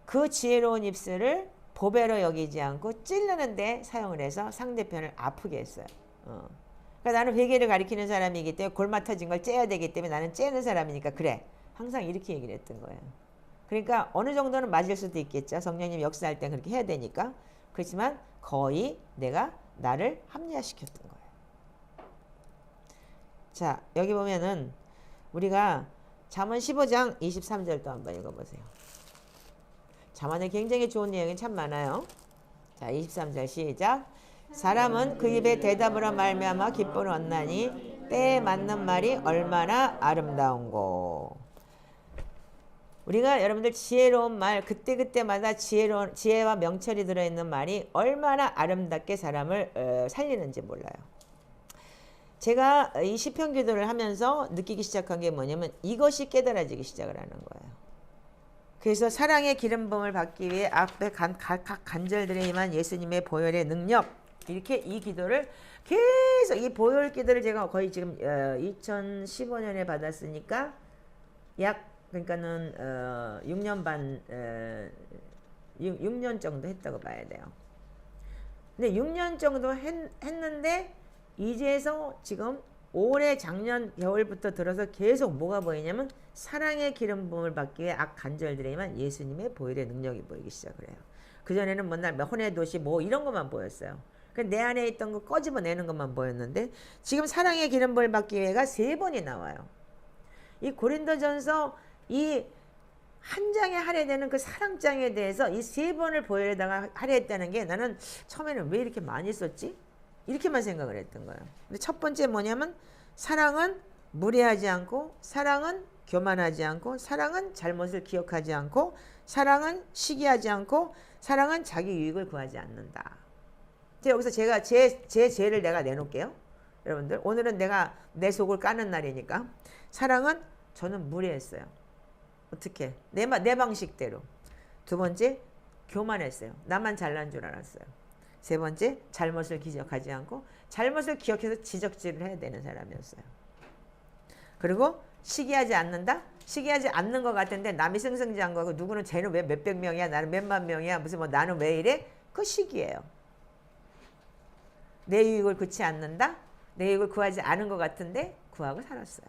그 지혜로운 입술을 보배로 여기지 않고 찌르는 데 사용을 해서 상대편을 아프게 했어요. 그러니까 나는 회개를 가리키는 사람이기 때문에 골마 터진 걸 째야 되기 때문에 나는 째는 사람이니까 그래. 항상 이렇게 얘기를 했던 거예요. 그러니까 어느 정도는 맞을 수도 있겠죠. 성령님 역사할 때 그렇게 해야 되니까. 그렇지만 거의 내가 나를 합리화시켰던 거예요. 자, 여기 보면은 우리가 잠언 15장 23절도 한번 읽어보세요. 잠언에 굉장히 좋은 내용이 참 많아요. 자, 23절 시작. 사람은 그 입에 대답으로 말미암아 기쁨을 얻나니 때에 맞는 말이 얼마나 아름다운고. 우리가 여러분들 지혜로운 말 그때그때마다 지혜와 명철이 들어있는 말이 얼마나 아름답게 사람을 살리는지 몰라요. 제가 이 시편 기도를 하면서 느끼기 시작한 게 뭐냐면 이것이 깨달아지기 시작을 하는 거예요. 그래서 사랑의 기름 부음을 받기 위해 앞에 각 간절들에 임한 예수님의 보혈의 능력, 이렇게 이 기도를 계속, 이 보혈 기도를 제가 거의 지금 2015년에 받았으니까 그러니까는 6년 반 6년 정도 했다고 봐야 돼요. 근데 6년 정도 했는데 이제서 지금 올해 작년 겨울부터 들어서 계속 뭐가 보이냐면 사랑의 기름 부음을 받기 위해 악 간절들에만 예수님의 보혈의 능력이 보이기 시작을 해요. 그전에는 맨날 혼의 도시 뭐 이런 것만 보였어요. 내 안에 있던 거 꺼집어내는 것만 보였는데 지금 사랑의 기름 부음을 받기 위해가 3번이 나와요. 이 고린도전서 이 한 장에 할애되는 그 사랑장에 대해서 이 3번을 보혈에다가 할애했다는 게 나는 처음에는 왜 이렇게 많이 썼지? 이렇게만 생각을 했던 거예요. 근데 첫 번째 뭐냐면 사랑은 무례하지 않고, 사랑은 교만하지 않고, 사랑은 잘못을 기억하지 않고, 사랑은 시기하지 않고, 사랑은 자기 유익을 구하지 않는다. 여기서 제가 제 죄를 내가 내놓을게요. 여러분들 오늘은 내가 내 속을 까는 날이니까 사랑은 저는 무례했어요. 어떻게? 내 방식대로. 두 번째 교만했어요. 나만 잘난 줄 알았어요. 세 번째 잘못을 기억하지 않고 잘못을 기억해서 지적질을 해야 되는 사람이었어요. 그리고 시기하지 않는다? 시기하지 않는 것 같은데 남이 승승장구하고 누구는 쟤는 왜 몇백 명이야 나는 몇만 명이야 무슨 뭐 나는 왜 이래? 그거 시기예요. 내 유익을 구치 않는다? 내 유익을 구하지 않은 것 같은데 구하고 살았어요.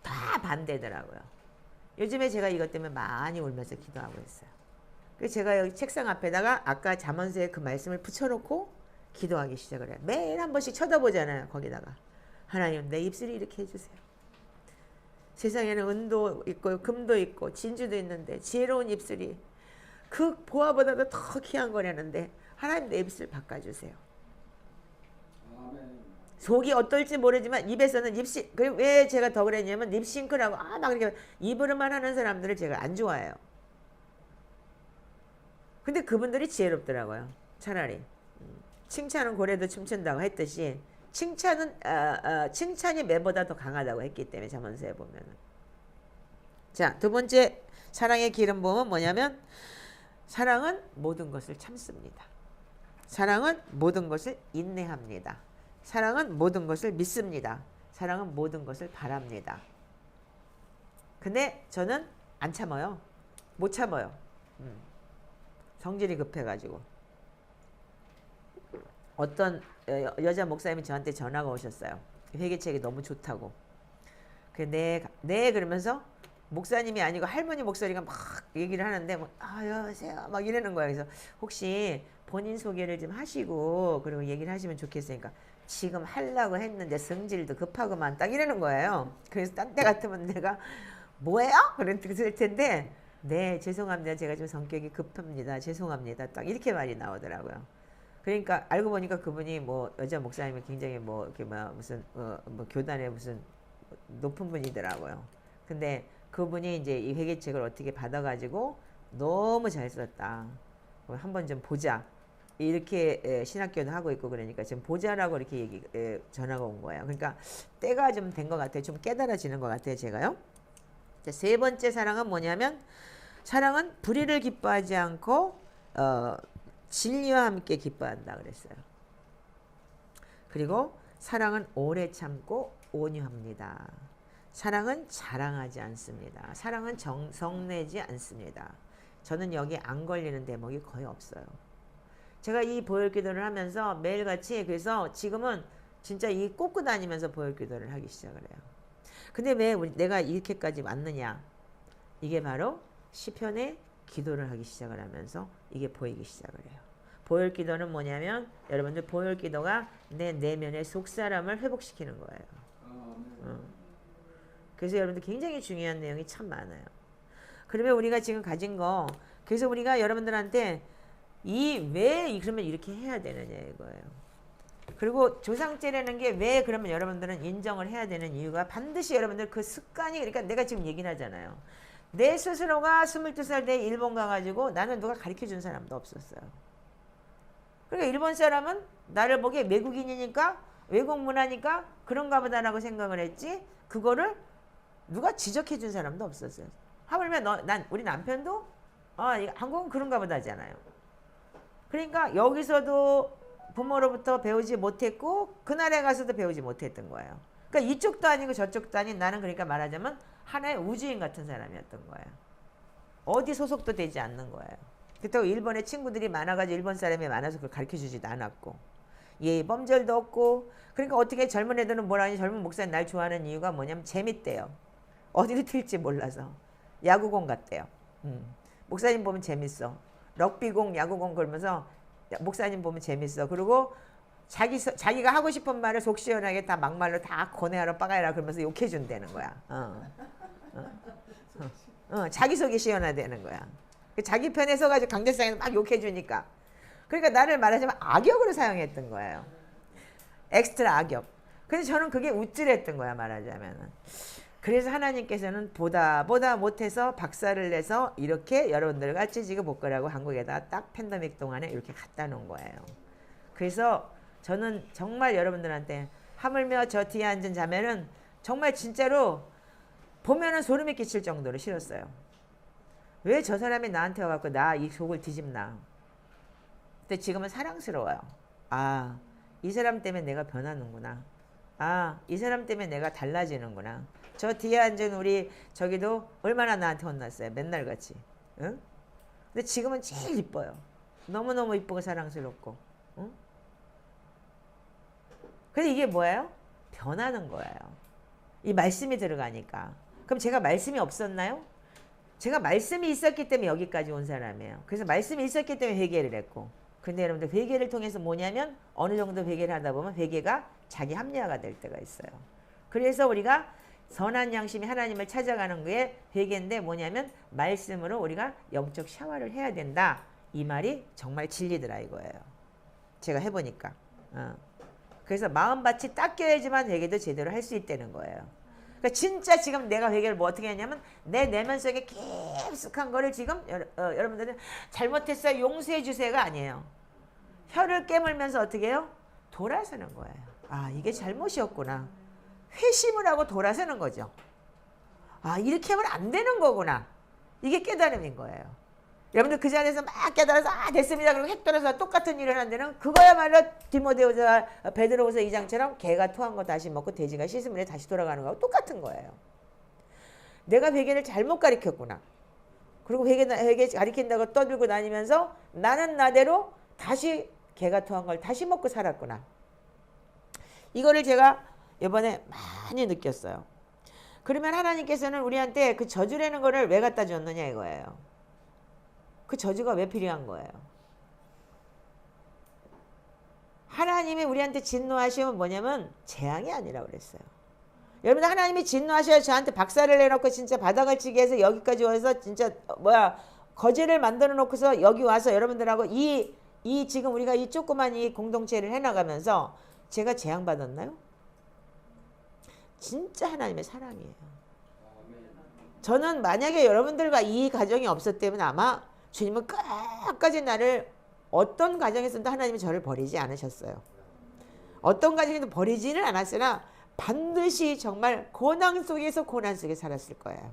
다 반대더라고요. 요즘에 제가 이것 때문에 많이 울면서 기도하고 있어요. 그래서 제가 여기 책상 앞에다가 아까 잠언서에 그 말씀을 붙여놓고 기도하기 시작을 해요. 매일 한 번씩 쳐다보잖아요. 거기다가 하나님 내 입술이 이렇게 해주세요. 세상에는 은도 있고 금도 있고 진주도 있는데 지혜로운 입술이 그 보화보다도 더 귀한 거라는데 하나님 내 입술 바꿔주세요. 아멘. 속이 어떨지 모르지만 입에서는 왜 제가 더 그랬냐면 립싱크라고 막 이렇게 입으로만 하는 사람들을 제가 안 좋아해요. 근데 그분들이 지혜롭더라고요. 차라리 칭찬은 고래도 춤춘다고 했듯이 칭찬이 매보다 더 강하다고 했기 때문에 잠언서에 보면은. 자, 두 번째 사랑의 기름 부음은 뭐냐면 사랑은 모든 것을 참습니다. 사랑은 모든 것을 인내합니다. 사랑은 모든 것을 믿습니다. 사랑은 모든 것을 바랍니다. 근데 저는 안 참아요. 못 참아요. 성질이 급해가지고. 어떤 여자 목사님이 저한테 전화가 오셨어요. 회개책이 너무 좋다고. 네 그러면서 목사님이 아니고 할머니 목소리가 막 얘기를 하는데 여보세요 막 이러는 거예요. 그래서 혹시 본인 소개를 좀 하시고 그리고 얘기를 하시면 좋겠으니까 지금 하려고 했는데 성질도 급하고만 딱 이러는 거예요. 그래서 딴 때 같으면 내가 뭐예요? 그랬을 텐데 네 죄송합니다. 제가 좀 성격이 급합니다. 죄송합니다. 딱 이렇게 말이 나오더라고요. 그러니까 알고 보니까 그분이 뭐 여자 목사님이 굉장히 뭐 이렇게 무슨 뭐 교단의 무슨 높은 분이더라고요. 근데 그분이 이제 이 회개책을 어떻게 받아가지고 너무 잘 썼다. 한번 좀 보자. 이렇게 신학교도 하고 있고 그러니까 지금 보자라고 이렇게 전화가 온 거예요. 그러니까 때가 좀 된 것 같아요. 좀 깨달아지는 것 같아요. 제가요. 자, 세 번째 사랑은 뭐냐면 사랑은 불의를 기뻐하지 않고 진리와 함께 기뻐한다 그랬어요. 그리고 사랑은 오래 참고 온유합니다. 사랑은 자랑하지 않습니다. 사랑은 성내지 않습니다. 저는 여기 안 걸리는 대목이 거의 없어요. 제가 이 보혈기도를 하면서 매일같이 그래서 지금은 진짜 이 꽂고 다니면서 보혈기도를 하기 시작을 해요. 근데 왜 내가 이렇게까지 왔느냐? 이게 바로 시편의 기도를 하기 시작을 하면서 이게 보이기 시작을 해요. 보혈 기도는 뭐냐면 여러분들 보혈 기도가 내 내면의 속사람을 회복시키는 거예요. 그래서 여러분들 굉장히 중요한 내용이 참 많아요. 그러면 우리가 지금 가진 거 그래서 우리가 여러분들한테 그러면 이렇게 해야 되느냐 이거예요. 그리고 조상죄라는 게 왜 그러면 여러분들은 인정을 해야 되는 이유가 반드시 여러분들 그 습관이 그러니까 내가 지금 얘기를 하잖아요. 내 스스로가 22살 때 일본 가가지고 나는 누가 가르쳐준 사람도 없었어요. 그러니까 일본 사람은 나를 보기에 외국인이니까 외국 문화니까 그런가 보다라고 생각을 했지 그거를 누가 지적해준 사람도 없었어요. 하물며 우리 남편도 한국은 그런가 보다 하잖아요. 그러니까 여기서도 부모로부터 배우지 못했고 그 나라에 가서도 배우지 못했던 거예요. 그러니까 이쪽도 아니고 저쪽도 아닌 나는 그러니까 말하자면 하나의 우주인 같은 사람이었던 거예요. 어디 소속도 되지 않는 거예요. 그렇다고 일본에 친구들이 많아가지고 일본 사람이 많아서 그걸 가르쳐주지도 않았고 범절도 없고 그러니까 어떻게 젊은 애들은 뭐라 하니 젊은 목사님 날 좋아하는 이유가 뭐냐면 재밌대요. 어디를 튈지 몰라서 야구공 같대요. 목사님 보면 재밌어. 럭비공 야구공 그러면서 목사님 보면 재밌어. 그리고 자기가 하고 싶은 말을 속 시원하게 다 막말로 다 고뇌하러 빠가야라 그러면서 욕해준다는 거야. 자기 속이 시원하다는 거야. 자기 편에 서가지고 강대상에서 막 욕해주니까. 그러니까 나를 말하자면 악역으로 사용했던 거예요. 엑스트라 악역. 그래서 저는 그게 우쭐했던 거야 말하자면은. 그래서 하나님께서는 보다 못해서 박살을 내서 이렇게 여러분들 같이 지금 못 거라고 한국에다 딱 팬데믹 동안에 이렇게 갖다 놓은 거예요. 그래서 저는 정말 여러분들한테 하물며 저 뒤에 앉은 자매는 정말 진짜로 보면은 소름이 끼칠 정도로 싫었어요. 왜 저 사람이 나한테 와갖고 나 이 속을 뒤집나. 근데 지금은 사랑스러워요. 이 사람 때문에 내가 변하는구나. 이 사람 때문에 내가 달라지는구나. 저 뒤에 앉은 우리 저기도 얼마나 나한테 혼났어요. 맨날 같이. 응? 근데 지금은 제일 이뻐요. 너무너무 이쁘고 사랑스럽고. 응? 근데 이게 뭐예요? 변하는 거예요. 이 말씀이 들어가니까. 그럼 제가 말씀이 없었나요? 제가 말씀이 있었기 때문에 여기까지 온 사람이에요. 그래서 말씀이 있었기 때문에 회개를 했고. 근데 여러분들 회개를 통해서 뭐냐면 어느 정도 회개를 하다 보면 회개가 자기 합리화가 될 때가 있어요. 그래서 우리가 선한 양심이 하나님을 찾아가는 게 회개인데 뭐냐면 말씀으로 우리가 영적 샤워를 해야 된다. 이 말이 정말 진리더라 이거예요. 제가 해보니까. 그래서 마음밭이 닦여야지만 회개도 제대로 할 수 있다는 거예요. 그러니까 진짜 지금 내가 회개를 뭐 어떻게 했냐면 내 내면 속에 깊숙한 거를 지금 여러분들은 잘못했어요 용서해 주세요가 아니에요. 혀를 깨물면서 어떻게 해요? 돌아서는 거예요. 이게 잘못이었구나. 회심을 하고 돌아서는 거죠. 이렇게 하면 안 되는 거구나. 이게 깨달음인 거예요. 여러분들 그 자리에서 막 깨달아서 됐습니다. 그리고 핵 떨어서 똑같은 일을 하는 데는 그거야말로 디모데후서 베드로후서 2장처럼 개가 토한 거 다시 먹고 돼지가 씻으면 다시 돌아가는 거하고 똑같은 거예요. 내가 회개를 잘못 가르쳤구나. 그리고 회개 가르친다고 떠들고 다니면서 나는 나대로 다시 개가 토한 걸 다시 먹고 살았구나. 이거를 제가 이번에 많이 느꼈어요. 그러면 하나님께서는 우리한테 그 저주라는 거를 왜 갖다 줬느냐 이거예요. 그 저주가 왜 필요한 거예요? 하나님이 우리한테 진노하시면 뭐냐면 재앙이 아니라고 그랬어요. 여러분들 하나님이 진노하셔야 저한테 박살을 내놓고 진짜 바닥을 치게 해서 여기까지 와서 진짜 거제를 만들어 놓고서 여기 와서 여러분들하고 이 지금 우리가 이 조그만 이 공동체를 해나가면서 제가 재앙 받았나요? 진짜 하나님의 사랑이에요. 저는 만약에 여러분들과 이 가정이 없었다면 아마 주님은 끝까지 나를 어떤 가정에서도 하나님이 저를 버리지 않으셨어요. 어떤 가정에도 버리지는 않았으나 반드시 정말 고난 속에서 고난 속에 살았을 거예요.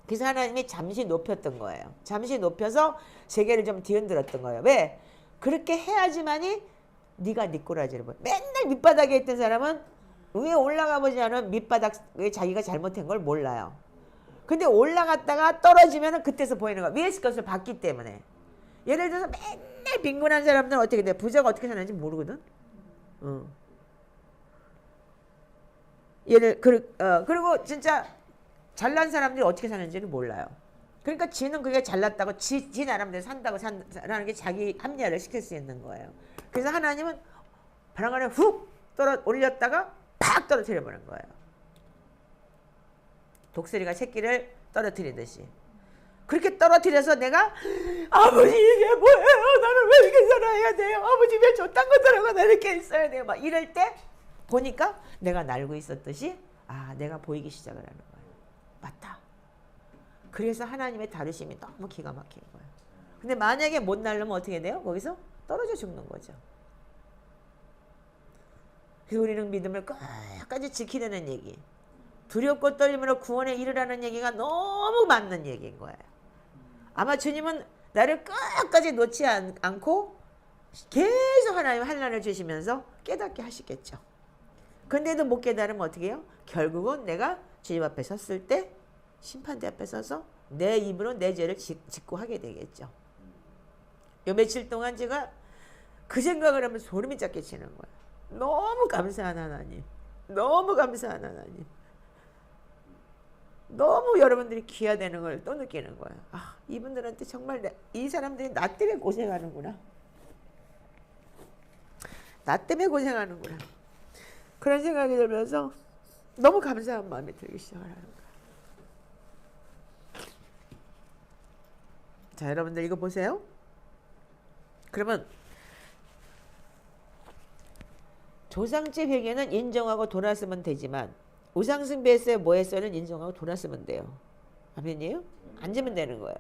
그래서 하나님이 잠시 높였던 거예요. 잠시 높여서 세계를 좀 뒤흔들었던 거예요. 왜? 그렇게 해야지만이 네가 네 꼬라지를 보여. 맨날 밑바닥에 있던 사람은 위에 올라가 보지 않으면 밑바닥에 자기가 잘못한 걸 몰라요. 근데 올라갔다가 떨어지면 그때서 보이는 거야. 위에서 것을 봤기 때문에. 예를 들어서 맨날 빈곤한 사람들은 어떻게 돼? 부자가 어떻게 사는지 모르거든. 그리고 진짜 잘난 사람들이 어떻게 사는지를 몰라요. 그러니까 지는 그게 잘났다고 지 나름대로 산다고 산다는 게 자기 합리화를 시킬 수 있는 거예요. 그래서 하나님은 바람간에 훅 올렸다가 팍 떨어뜨려 버린 거예요. 독수리가 새끼를 떨어뜨리듯이. 그렇게 떨어뜨려서 내가 아버지 이게 뭐예요? 나는 왜 이렇게 살아야 돼요? 아버지 왜 저딴 거 들어가 나 이렇게 있어야 돼요? 막 이럴 때 보니까 내가 날고 있었듯이 내가 보이기 시작을 하는 거예요. 맞다. 그래서 하나님의 다루심이 너무 기가 막힌 거예요. 근데 만약에 못 날르면 어떻게 돼요? 거기서 떨어져 죽는 거죠. 그래서 우리는 믿음을 끝까지 지키려는 얘기. 두렵고 떨림으로 구원에 이르라는 얘기가 너무 맞는 얘기인 거예요. 아마 주님은 나를 끝까지 놓지 않고 계속 하나님 환난을 주시면서 깨닫게 하시겠죠. 근데도 못 깨달으면 어떻게 해요? 결국은 내가 주님 앞에 섰을 때 심판대 앞에 서서 내 입으로 내 죄를 짓고 하게 되겠죠. 요 며칠 동안 제가 그 생각을 하면 소름이 쫙 끼치는 거예요. 너무 감사한 하나님. 너무 감사한 하나님. 너무 여러분들이 귀하다는 걸 또 느끼는 거예요. 이분들한테 정말 이 사람들이 나 때문에 고생하는구나. 나 때문에 고생하는구나. 그런 생각이 들면서 너무 감사한 마음이 들기 시작하는 거예요. 자, 여러분들 이거 보세요. 그러면 조상집 회개는 인정하고 돌아서면 되지만 우상숭배했어요 뭐했어요는 인정하고 돌아서면 돼요. 아멘이에요? 앉으면 되는 거예요.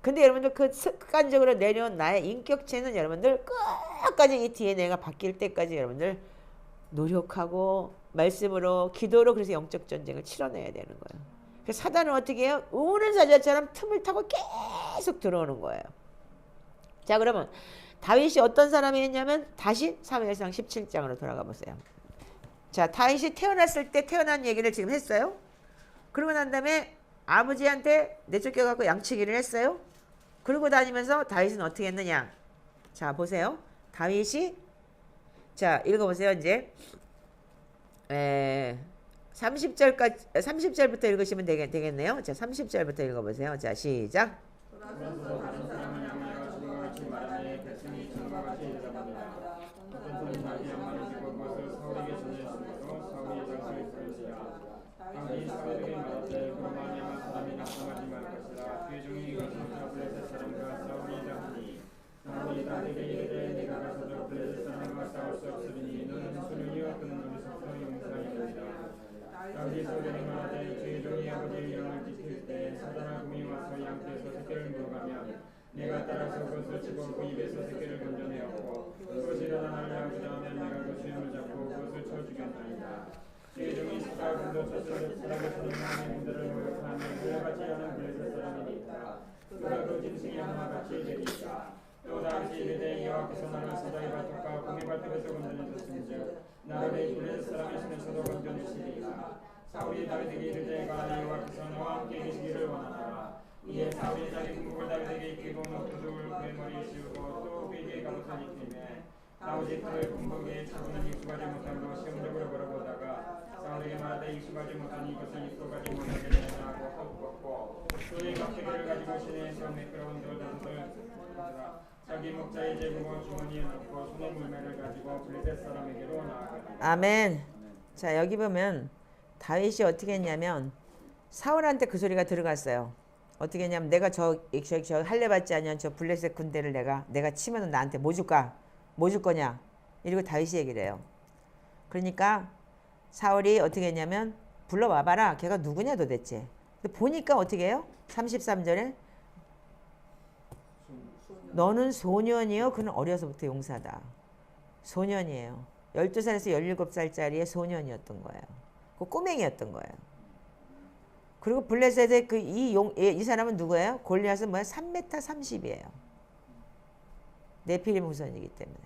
근데 여러분들 그 습관적으로 내려온 나의 인격체는 여러분들 끝까지 이 DNA가 바뀔 때까지 여러분들 노력하고 말씀으로 기도로 그래서 영적 전쟁을 치러내야 되는 거예요. 그래서 사단은 어떻게 해요? 우는 사자처럼 틈을 타고 계속 들어오는 거예요. 자, 그러면 다윗이 어떤 사람이었냐면 다시 사무엘상 17장으로 돌아가 보세요. 자, 다윗이 태어났을 때 태어난 얘기를 지금 했어요. 그러고 난 다음에 아버지한테 내쫓겨갖고 양치기를 했어요. 그러고 다니면서 다윗은 어떻게 했느냐. 자, 보세요. 다윗이 자, 읽어보세요. 이제 30절부터 읽으시면 되겠네요. 자, 30절부터 읽어보세요. 자, 시작. 돌아서서 다른 사람을 향하여 주와 같이 말하니 백성이 전과 같이 대답합니다. 어떤 사람이 자기 양말을 짚고 그것을 사울에게 전했으므로 사울이 장소에 있을지라. 다윗이 사울에게 말하되 그로 말미암아 사람이 낙성하지 말 것이라. 그의 종이 이것을 블레셋 사람과 싸우리라 하니 사울이 다윗에게 이르되 네가 가서도 블레셋 사람과 싸울 수 없으리니 너는 소년이요 그는 어리석어 용사이니라. 다윗이 사울에게 말하되 그의 종이 아버지의 영을 지킬 때 사단아 금이 와서 양떼에서 새끼를 물어가면 내가 따라서 그것을 집어 그 입에서 새끼를 건져내었고 그것이 일어나 나를 향하면 내가 그 주인을 잡고 그것을 쳐 죽였나이다. 그의 종이 스가 군도 쳤을 사람에서는 하나님의 군대를 모욕하며 그와 같이 하는 블레셋 사람이니까 그가 그 짐승이 하나와 같이 되리이다. 또 다윗이 이르되 여호와께서 나를 사자의 발톱과 곰의 발톱에서 건져내셨은즉 나를 이 블레셋 사람의 손에서도 건져내시리이다. 사울이 다윗에게 이르되 가라 여호와께서 너와 함께 계시기를 원하노라. 이에 사울이 자기 군복을 다윗에게 입히고 노두줄 그의 머리에 씌우고 또 그에게 갑옷을 입히매 다윗이 그의 군복 위에 차고는 익숙하지 못함으로 시험적으로 걸어보다가 사울에게 말하되 익숙하지 못하니 이것을 입고 가지 못하게 되라 하고 헛벗고 그의 각대기를 가지고 시내에서 매끄러운 돌다섯을 자기 목자의 제목을 주머니에 넣고 손에 물매를 가지고 블레셋 사람에게로 나아가니라. 아멘. 자, 여기 보면 다윗이 어떻게 했냐면 사울한테 그 소리가 들어갔어요. 어떻게 했냐면 내가 저 할례 받지 않으면 저 블레셋 군대를 내가 치면은 나한테 뭐 줄까? 뭐 줄 거냐? 이러고 다윗이 얘기를 해요. 그러니까 사울이 어떻게 했냐면 불러와봐라. 걔가 누구냐 도대체. 근데 보니까 어떻게 해요? 33절에 너는 소년이요. 그는 어려서부터 용사다. 소년이에요. 12살에서 17살짜리의 소년이었던 거예요. 그 꼬맹이였던 거예요. 그리고 블레셋의 이 사람은 누구예요? 골리앗은 뭐야? 3m 30이에요. 네피림 후손이기 때문에.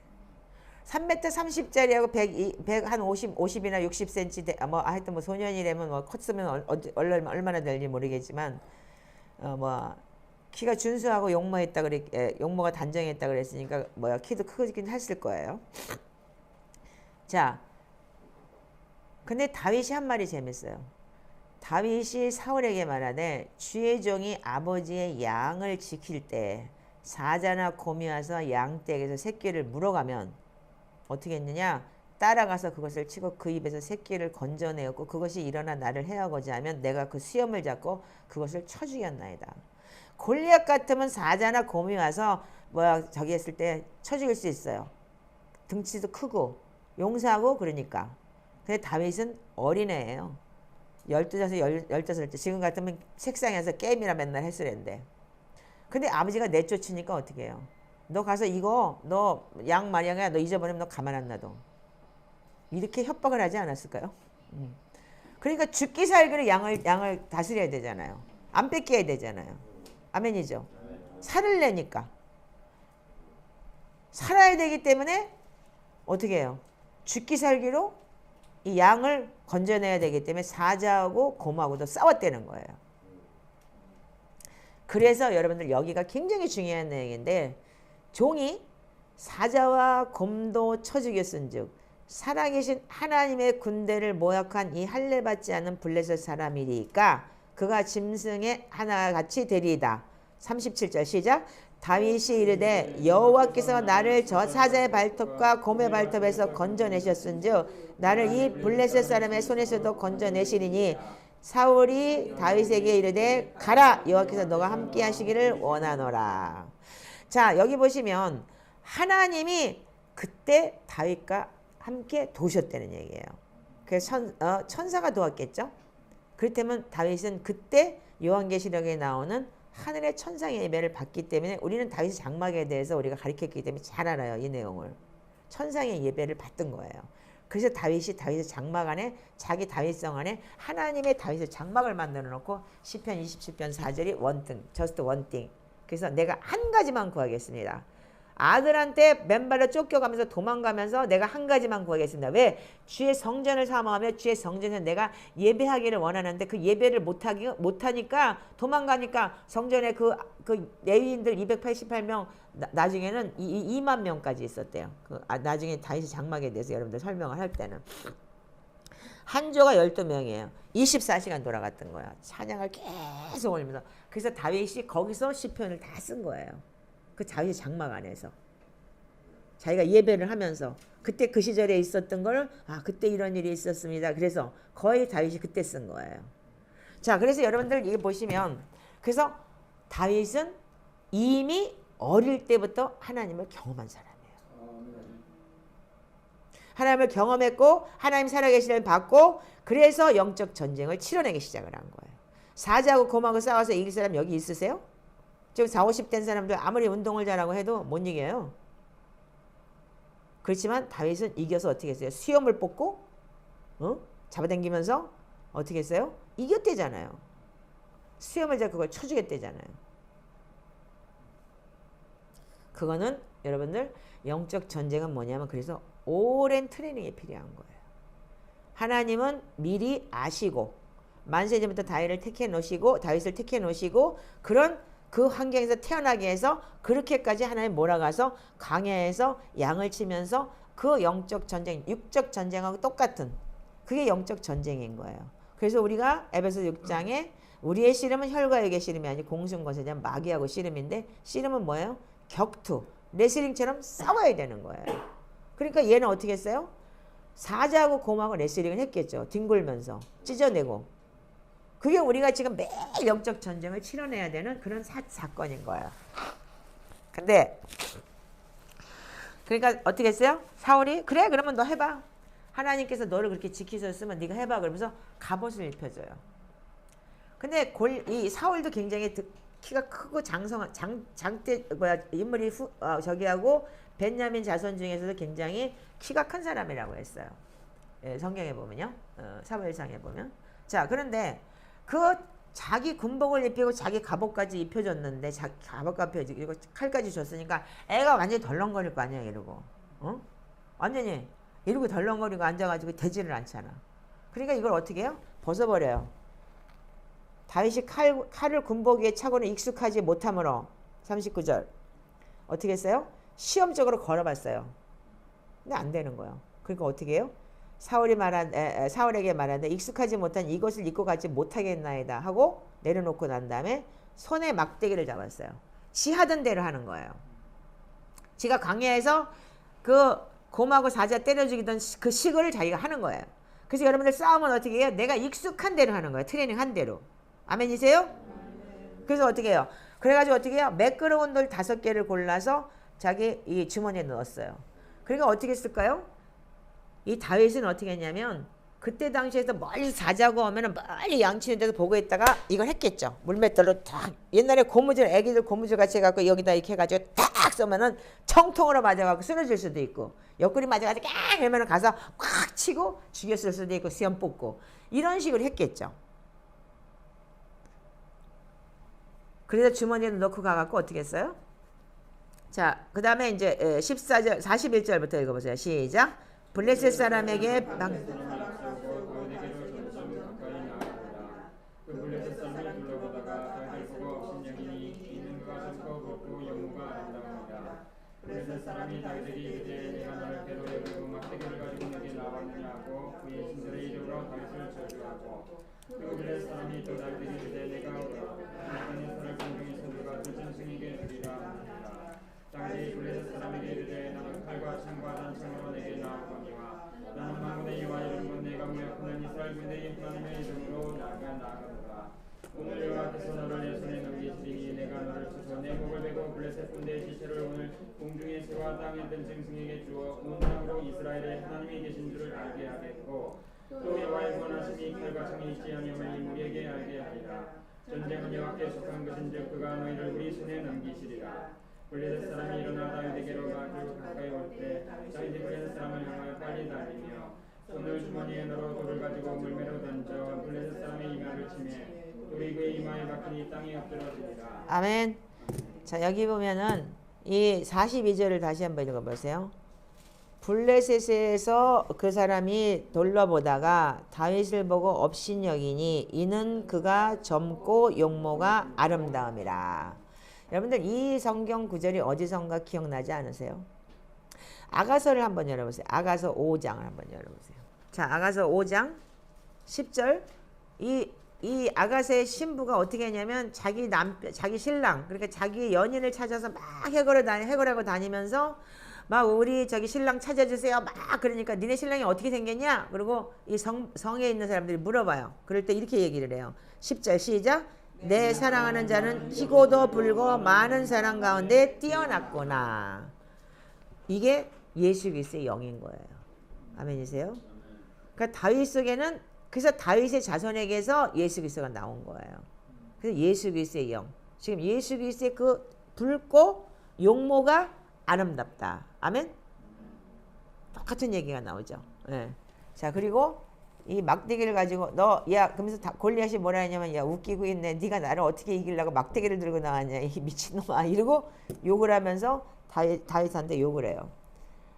3m 30짜리하고 50이나 60cm, 하여튼 뭐 소년이라면 뭐 컸으면 얼마나 될지 모르겠지만, 키가 준수하고 용모가 단정했다 그랬으니까, 키도 크긴 했을 거예요. 자, 근데 다윗이 한 말이 재밌어요. 다윗이 사울에게 말하되 주의 종이 아버지의 양을 지킬 때 사자나 곰이 와서 양떼에게서 새끼를 물어가면 어떻게 했느냐? 따라가서 그것을 치고 그 입에서 새끼를 건져내었고 그것이 일어나 나를 해하고자 하면 내가 그 수염을 잡고 그것을 쳐 죽였나이다. 골리앗 같으면 사자나 곰이 와서 저기 했을 때 쳐 죽일 수 있어요. 등치도 크고 용사하고 그러니까. 근데 다윗은 어린애예요. 12살, 15살 때 지금 같으면 책상에서 게임이나 맨날 했으랬는데. 근데 아버지가 내쫓으니까 어떻게 해요? 너 가서 이거 너 양 마리아가 너 잊어버리면 너 가만 안 놔둬. 이렇게 협박을 하지 않았을까요? 그러니까 죽기 살기로 양을 다스려야 되잖아요. 안 뺏겨야 되잖아요. 아멘이죠. 살을 내니까. 살아야 되기 때문에 어떻게 해요? 죽기 살기로 이 양을 건져내야 되기 때문에 사자하고 곰하고도 싸웠다는 거예요. 그래서 여러분들 여기가 굉장히 중요한 내용인데 종이 사자와 곰도 쳐 죽였은즉 살아계신 하나님의 군대를 모욕한 이 할례받지 않은 블레셋 사람이니까 그가 짐승의 하나와 같이 되리이다. 37절 시작. 다윗이 이르되 여호와께서 나를 저 사자의 발톱과 곰의 발톱에서 건져내셨은즉 나를 이 블레셋 사람의 손에서도 건져내시리니 사울이 다윗에게 이르되 가라 여호와께서 너가 함께 하시기를 원하노라. 자 여기 보시면 하나님이 그때 다윗과 함께 도우셨다는 얘기예요. 그래서 천사가 도왔겠죠. 그렇다면 다윗은 그때 요한계시록에 나오는 하늘의 천상의 예배를 받기 때문에 우리는 다윗의 장막에 대해서 우리가 가르쳤기 때문에 잘 알아요. 이 내용을. 천상의 예배를 받던 거예요. 그래서 다윗이 다윗의 장막 안에 자기 다윗성 안에 하나님의 다윗의 장막을 만들어 놓고 시편 27편 4절이 원등 just one thing. 그래서 내가 한 가지만 구하겠습니다. 아들한테 맨발로 쫓겨가면서 도망가면서 내가 한 가지만 구하겠습니다. 왜? 주의 성전을 사모하며 주의 성전에서 내가 예배하기를 원하는데 그 예배를 못하니까 도망가니까 성전에 그 레위인들 288명 나중에는 2만 명까지 있었대요. 나중에 다윗의 장막에 대해서 여러분들 설명을 할 때는 한 조가 12명이에요. 24시간 돌아갔던 거야. 찬양을 계속 올리면서. 그래서 다윗이 거기서 시편을 다 쓴 거예요. 그 다윗의 장막 안에서 자기가 예배를 하면서 그때 그 시절에 있었던 걸 그때 이런 일이 있었습니다. 그래서 거의 다윗이 그때 쓴 거예요. 자, 그래서 여러분들 이게 보시면 그래서 다윗은 이미 어릴 때부터 하나님을 경험한 사람이에요. 하나님을 경험했고 하나님 살아계시는 받고 그래서 영적 전쟁을 치러내기 시작을 한 거예요. 사자하고 곰하고 싸워서 이길 사람 여기 있으세요? 지금 40, 50 된 사람들 아무리 운동을 잘하고 해도 못 이겨요. 그렇지만 다윗은 이겨서 어떻게 했어요? 수염을 뽑고 잡아당기면서 어떻게 했어요? 이겼대잖아요. 수염을 잡고 그걸 쳐주겠대잖아요. 그거는 여러분들 영적 전쟁은 뭐냐면 그래서 오랜 트레이닝이 필요한 거예요. 하나님은 미리 아시고 만세전부터 다윗을 택해 놓으시고 그런 그 환경에서 태어나게 해서 그렇게까지 하나님 몰아가서 광야에서 양을 치면서 그 영적 전쟁, 육적 전쟁하고 똑같은 그게 영적 전쟁인 거예요. 그래서 우리가 에베소 6장에 우리의 씨름은 혈과 육의 씨름이 아니고 공승권세에 대한 마귀하고 씨름인데 씨름은 뭐예요? 격투, 레슬링처럼 싸워야 되는 거예요. 그러니까 얘는 어떻게 했어요? 사자하고 곰하고 레슬링을 했겠죠. 뒹굴면서 찢어내고. 그게 우리가 지금 매일 영적 전쟁을 치러내야 되는 그런 사건인 거예요. 근데 그러니까 어떻게 했어요? 사울이 그래 그러면 너 해봐. 하나님께서 너를 그렇게 지키셨으면 네가 해봐. 그러면서 갑옷을 입혀줘요. 근데 이 사울도 굉장히 키가 크고 인물이 저기하고 벤야민 자손 중에서도 굉장히 키가 큰 사람이라고 했어요. 예, 성경에 보면요. 사무엘상에 보면. 자, 그런데 그 자기 군복을 입히고 자기 갑옷까지 입혀줬는데 갑옷까지 입히고 칼까지 줬으니까 애가 완전히 덜렁거릴 거 아니야 이러고 완전히 이러고 덜렁거리고 앉아가지고 되지를 않잖아. 그러니까 이걸 어떻게 해요? 벗어버려요. 다윗이 칼을 군복 위에 차고는 익숙하지 못하므로 39절 어떻게 했어요? 시험적으로 걸어봤어요. 근데 안 되는 거예요. 그러니까 어떻게 해요? 사울에게 말하는데 익숙하지 못한 이것을 입고 가지 못하겠나이다 하고 내려놓고 난 다음에 손에 막대기를 잡았어요. 지 하던 대로 하는 거예요. 지가 광야에서 그 곰하고 사자 때려 죽이던 그 식을 자기가 하는 거예요. 그래서 여러분들 싸움은 어떻게 해요? 내가 익숙한 대로 하는 거예요. 트레이닝 한 대로. 아멘이세요? 그래서 어떻게 해요? 그래가지고 어떻게 해요? 매끄러운 돌 5개를 골라서 자기 이 주머니에 넣었어요. 그러니까 어떻게 했을까요? 이 다윗은 어떻게 했냐면 그때 당시에서 멀리 사자고 오면은 멀리 양치는 데서 보고 있다가 이걸 했겠죠. 물맷돌로 탁 옛날에 고무줄 애기들 고무줄 같이 해갖고 여기다 이렇게 해가지고 탁 쏘면은 청통으로 맞아갖고 쓰러질 수도 있고 옆구리 맞아가지고 깍 하면은 가서 꽉 치고 죽였을 수도 있고 수염 뽑고 이런 식으로 했겠죠. 그래서 주머니에 넣고 가갖고 어떻게 했어요? 자, 그 다음에 이제 14절, 41절부터 읽어보세요. 시작. 블레셋 사람에게 그 블레셋 사람이 둘러보다가 다윗을 보고 업신여기니 이는 그가 젊고 굵고 영모가 아름다우니라. 블레셋 사람이 다윗에게 이르되 내가 너를 배로 여기고 막대기를 가지고 내게 나왔느냐 하고 그의 신들의 이름으로 다윗을 저주하고 그 블레셋 사람이 또 다윗에게 이르되 내가 오라 나는 서를 공중에 선두가 두 짐승에게 주리라 하니라. 다윗이 블레셋 사람에게 이르되 나는 칼과 창과 단창으로 내게 나아오거니와 나는 만군의 여호와 이름은 내가 무역하는 이스라엘 군대의 하나님의 이름으로 나아가노라. 오늘 여호와께서 너를 내 손에 넘기시리니 내가 너를 쳐서 내 목을 베고 블레셋 군대의 지체를 오늘 공중의 새와 땅에 든 짐승에게 주어 온 땅으로 이스라엘의 하나님이 계신 줄을 알게 하겠고 또 여호와의 권하심이 칼과 창이 있지 아니함을 이 무리에게 알게 하리라. 전쟁은 여호와께 속한 것인즉 그가 너희를 우리 손에 넘기시리라. 블레셋 사람이 일어나 다윗에게로 가기로 가까이 올 때 다윗이 블레셋 사람을 향하여 빨리 달리며 손을 주머니에 넣어 돌을 가지고 물매로 던져 블레셋 사람의 이마를 치매 돌이 그의 이마에 박히니 땅에 엎드러지니라. 아멘. 자, 여기 보면은 이 42절을 다시 한번 읽어보세요. 블레셋에서 그 사람이 돌려보다가 다윗을 보고 업신여기니 이는 그가 젊고 용모가 아름다움이라. 여러분들 이 성경 구절이 어디선가 기억나지 않으세요? 아가서를 한번 열어보세요. 아가서 5장을 한번 열어보세요. 자, 아가서 5장 10절. 이 아가서의 신부가 어떻게 했냐면 자기 신랑, 그러니까 자기 연인을 찾아서 막 해골하고 다니면서 막 우리 저기 신랑 찾아주세요. 막 그러니까 니네 신랑이 어떻게 생겼냐? 그리고 이 성에 있는 사람들이 물어봐요. 그럴 때 이렇게 얘기를 해요. 10절 시작. 내 사랑하는 자는 희고도 불고 많은 사랑 가운데 뛰어났구나. 이게 예수 그리스도의 영인 거예요. 아멘이세요? 그러니까 다윗 속에는 그래서 다윗의 자손에게서 예수 그리스도가 나온 거예요. 그래서 예수 그리스도의 영. 지금 예수 그리스도의 그 붉고 용모가 아름답다. 아멘? 똑같은 얘기가 나오죠. 네. 자, 그리고 이 막대기를 가지고 그러면서 골리앗이 뭐라 했냐면 야 웃기고 있네. 네가 나를 어떻게 이기려고 막대기를 들고 나왔냐 이 미친놈아 이러고 욕을 하면서 다윗한테 욕을 해요.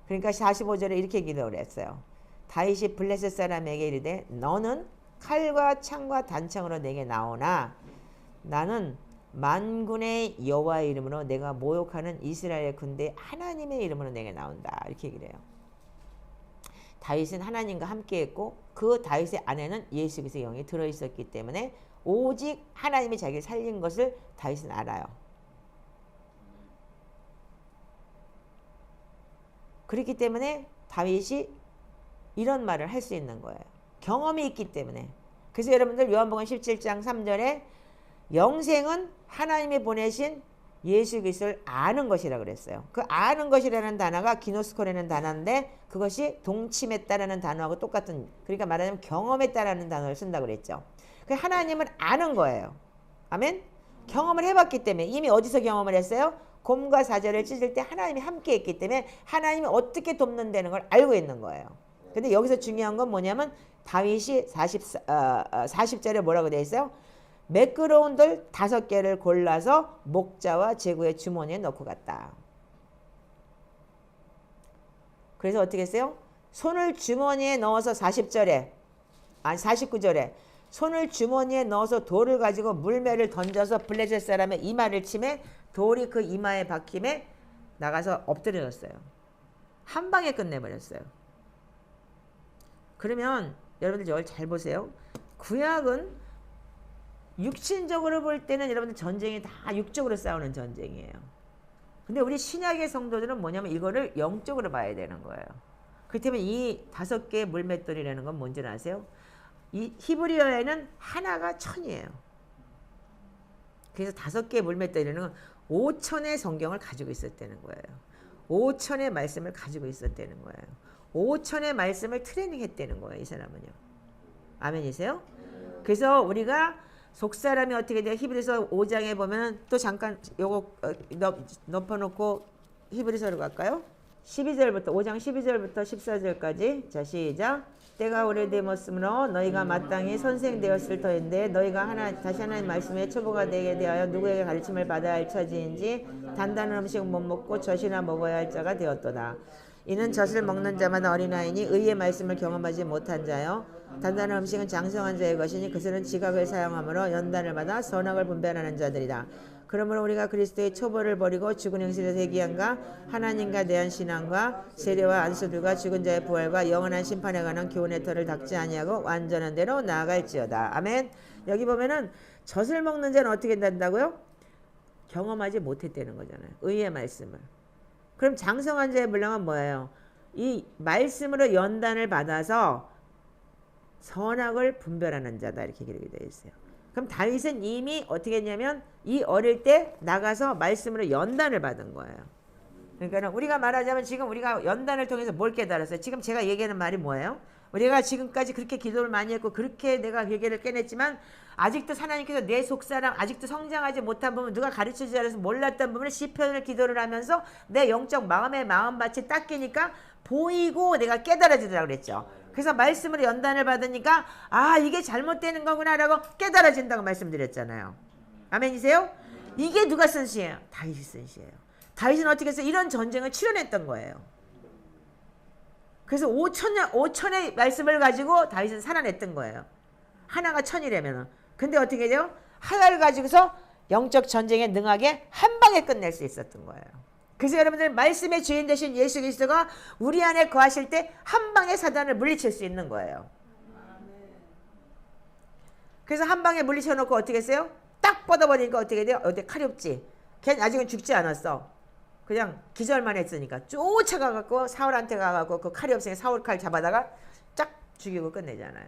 그러니까 45절에 이렇게 기도를 했어요. 다윗이 블레셋 사람에게 이르되 너는 칼과 창과 단창으로 내게 나오나 나는 만군의 여호와의 이름으로 내가 모욕하는 이스라엘 군대 하나님의 이름으로 내게 나온다. 이렇게 얘기를 해요. 다윗은 하나님과 함께했고 그 다윗의 안에는 예수 그리스도의 영이 들어있었기 때문에 오직 하나님이 자기를 살린 것을 다윗은 알아요. 그렇기 때문에 다윗이 이런 말을 할 수 있는 거예요. 경험이 있기 때문에. 그래서 여러분들 요한복음 17장 3절에 영생은 하나님이 보내신 예수 그리스도를 아는 것이라고 그랬어요. 그 아는 것이라는 단어가 기노스코라는 단어인데 그것이 동침했다라는 단어하고 똑같은, 그러니까 말하자면 경험했다라는 단어를 쓴다고 그랬죠. 그 하나님을 아는 거예요. 아멘? 경험을 해봤기 때문에. 이미 어디서 경험을 했어요? 곰과 사자를 찢을 때 하나님이 함께 했기 때문에 하나님이 어떻게 돕는다는 걸 알고 있는 거예요. 근데 여기서 중요한 건 뭐냐면 다윗이 40절에 뭐라고 되어 있어요? 매끄러운 돌 5개를 골라서 목자와 제구의 주머니에 넣고 갔다. 그래서 어떻게 했어요? 손을 주머니에 넣어서 49절에 손을 주머니에 넣어서 돌을 가지고 물매를 던져서 블레셋 사람의 이마를 치매 돌이 그 이마에 박힘에 나가서 엎드려졌어요. 한 방에 끝내버렸어요. 그러면 여러분들 저걸 잘 보세요. 구약은 육신적으로 볼 때는 여러분들 전쟁이 다 육적으로 싸우는 전쟁이에요. 근데 우리 신약의 성도들은 뭐냐면 이거를 영적으로 봐야 되는 거예요. 그렇기 때문에 이 5개의 물맷돌이라는 건 뭔지 아세요? 이 히브리어에는 하나가 1000이에요. 그래서 5개의 물맷돌이라는 건 5000의 성경을 가지고 있었다는 거예요. 5000의 말씀을 가지고 있었다는 거예요. 5000의 말씀을 트레이닝 했다는 거예요. 이 사람은요. 아멘이세요? 그래서 우리가 속사람이 어떻게 돼요? 히브리서 5장에 보면 또 잠깐 요거 덮어놓고 히브리서로 갈까요? 12절부터 5장 12절부터 14절까지 자 시작. 때가 오래됨었으므로 너희가 마땅히 선생되었을 터인데 너희가 다시 하나님 말씀에 초보가 되게 대하여 누구에게 가르침을 받아야 할 처지인지 단단한 음식 못 먹고 젖이나 먹어야 할 자가 되었도다. 이는 젖을 먹는 자마다 어린아이니 의의 말씀을 경험하지 못한 자요. 단단한 음식은 장성한 자의 것이니 그들은 지각을 사용하므로 연단을 받아 선악을 분별하는 자들이다. 그러므로 우리가 그리스도의 초보를 버리고 죽은 행실에서 회개함과 하나님과 대한 신앙과 세례와 안수들과 죽은 자의 부활과 영원한 심판에 관한 교훈의 터를 닦지 아니하고 완전한 대로 나아갈지어다. 아멘. 여기 보면은 젖을 먹는 자는 어떻게 된다고요? 경험하지 못했다는 거잖아요. 의의 말씀을. 그럼 장성한 자의 분량은 뭐예요? 이 말씀으로 연단을 받아서 선악을 분별하는 자다 이렇게 기록이 되어 있어요. 그럼 다윗은 이미 어떻게 했냐면 이 어릴 때 나가서 말씀으로 연단을 받은 거예요. 그러니까 우리가 말하자면 지금 우리가 연단을 통해서 뭘 깨달았어요? 지금 제가 얘기하는 말이 뭐예요? 우리가 지금까지 그렇게 기도를 많이 했고 그렇게 내가 회개를 깨냈지만 아직도 하나님께서 내 속사람 아직도 성장하지 못한 부분 누가 가르쳐주지 않아서 몰랐던 부분을 시편을 기도를 하면서 내 영적 마음의 마음밭이 닦이니까 보이고 내가 깨달아지더라고 그랬죠. 그래서 말씀으로 연단을 받으니까 아 이게 잘못되는 거구나라고 깨달아진다고 말씀드렸잖아요. 아멘이세요? 이게 누가 쓴 시예요? 다윗이 쓴 시예요. 다윗은 어떻게 해서 이런 전쟁을 치러냈던 거예요. 그래서 5천의 말씀을 가지고 다윗은 살아냈던 거예요. 하나가 1000이라면. 근데 어떻게 돼요? 하나를 가지고서 영적 전쟁에 능하게 한 방에 끝낼 수 있었던 거예요. 그래서 여러분들 말씀의 주인 되신 예수 그리스도가 우리 안에 거하실 때 한 방에 사단을 물리칠 수 있는 거예요. 그래서 한 방에 물리쳐 놓고 어떻게 했어요? 딱 뻗어버리니까 어떻게 돼요? 어디 칼이 없지? 걔는 아직은 죽지 않았어. 그냥 기절만 했으니까 쫓아가갖고 사울한테 가갖고 그 칼이 없으니까 사울 칼 잡아다가 쫙 죽이고 끝내잖아요.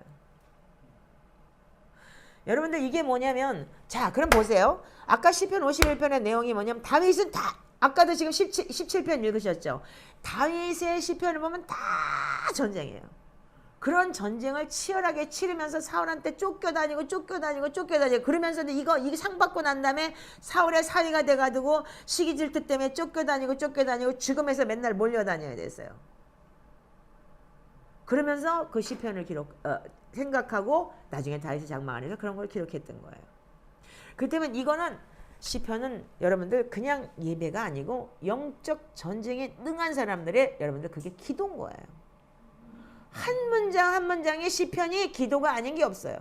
여러분들 이게 뭐냐면 자 그럼 보세요. 아까 시편 51편의 내용이 뭐냐면 다윗은 다 아까도 지금 17편 읽으셨죠. 다윗의 시편을 보면 다 전쟁이에요. 그런 전쟁을 치열하게 치르면서 사울한테 쫓겨다니고 그러면서도 이게 상 받고 난 다음에 사울의 사위가 돼가지고 시기 질투 때문에 쫓겨다니고 죽음에서 맨날 몰려다녀야 됐어요. 그러면서 그 시편을 생각하고 나중에 다윗의 장막 안에서 그런 걸 기록했던 거예요. 그렇기 때문에 이거는 시편은 여러분들 그냥 예배가 아니고 영적 전쟁에 능한 사람들의 여러분들 그게 기도인 거예요. 한 문장 한 문장의 시편이 기도가 아닌 게 없어요.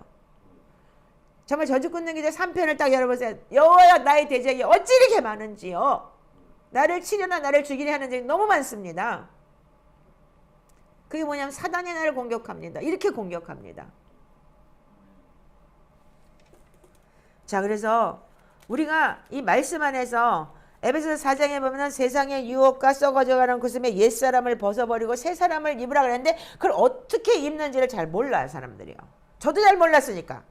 정말 저주 끊는 기도 3편을 딱 열어보세요. 여호와여 나의 대적이 어찌 이렇게 많은지요. 나를 치려나 나를 죽이려 하는 적이 너무 많습니다. 그게 뭐냐면 사단이 나를 공격합니다. 이렇게 공격합니다. 자 그래서 우리가 이 말씀 안에서 에베소서 4장에 보면 세상의 유혹과 썩어져가는 구슴에 옛사람을 벗어버리고 새 사람을 입으라 그랬는데 그걸 어떻게 입는지를 잘 몰라요 사람들이요. 저도 잘 몰랐으니까.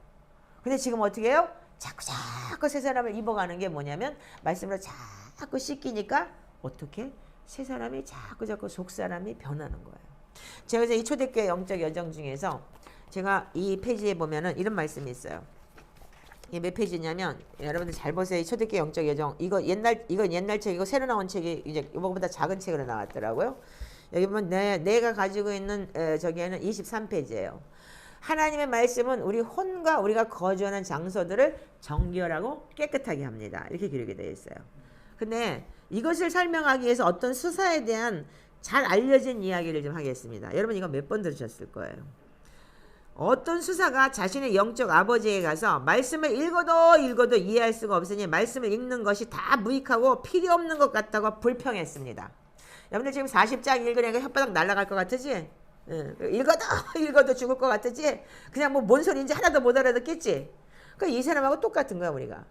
근데 지금 어떻게 해요? 자꾸 새 사람을 입어가는 게 뭐냐면 말씀으로 자꾸 씻기니까 어떻게? 새 사람이 자꾸 속 사람이 변하는 거예요. 제가 이제 이 초대교회 영적 여정 중에서 제가 이 페이지에 보면은 이런 말씀이 있어요. 이게 몇 페이지냐면 여러분들 잘 보세요. 이 초대교회 영적 여정 이건 옛날 책이고 새로 나온 책이 이제 이거보다 작은 책으로 나왔더라고요. 여기 보면 내가 가지고 있는 저기에는 23페이지예요. 하나님의 말씀은 우리 혼과 우리가 거주하는 장소들을 정결하고 깨끗하게 합니다. 이렇게 기록이 되어 있어요. 근데 이것을 설명하기 위해서 어떤 수사에 대한 잘 알려진 이야기를 좀 하겠습니다. 여러분 이거 몇 번 들으셨을 거예요. 어떤 수사가 자신의 영적 아버지에 가서 말씀을 읽어도 이해할 수가 없으니 말씀을 읽는 것이 다 무익하고 필요 없는 것 같다고 불평했습니다. 여러분들 지금 40장 읽으니까 혓바닥 날아갈 것 같으지? 읽어도 읽어도 죽을 것 같았지. 그냥 뭐 뭔 소리인지 하나도 못 알아듣겠지. 그러니까 이 사람하고 똑같은 거야 우리가.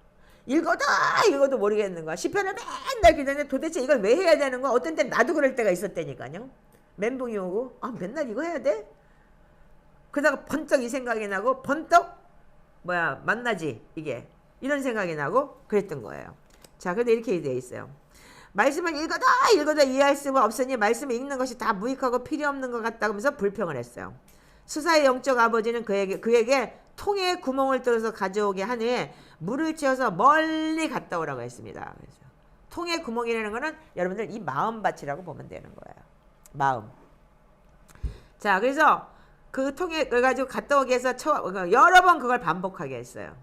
읽어도 읽어도 모르겠는 거야. 시편을 맨날 기도하는데 도대체 이걸 왜 해야 되는 거야. 어떤 때는 나도 그럴 때가 있었다니까요. 멘붕이 오고 맨날 이거 해야 돼? 그러다가 번쩍 이 생각이 나고 번쩍 만나지 이게 이런 생각이 나고 그랬던 거예요. 자, 근데 이렇게 되어 있어요. 말씀을 읽어도 이해할 수가 없으니 말씀을 읽는 것이 다 무익하고 필요 없는 것 같다고 하면서 불평을 했어요. 수사의 영적 아버지는 그에게 통에 구멍을 뚫어서 가져오게 한 후에 물을 채워서 멀리 갔다 오라고 했습니다. 그래서 통에 구멍이라는 거는 여러분들 이 마음밭이라고 보면 되는 거예요. 마음. 자, 그래서 그 통에 가지고 갔다 오게 해서 여러 번 그걸 반복하게 했어요.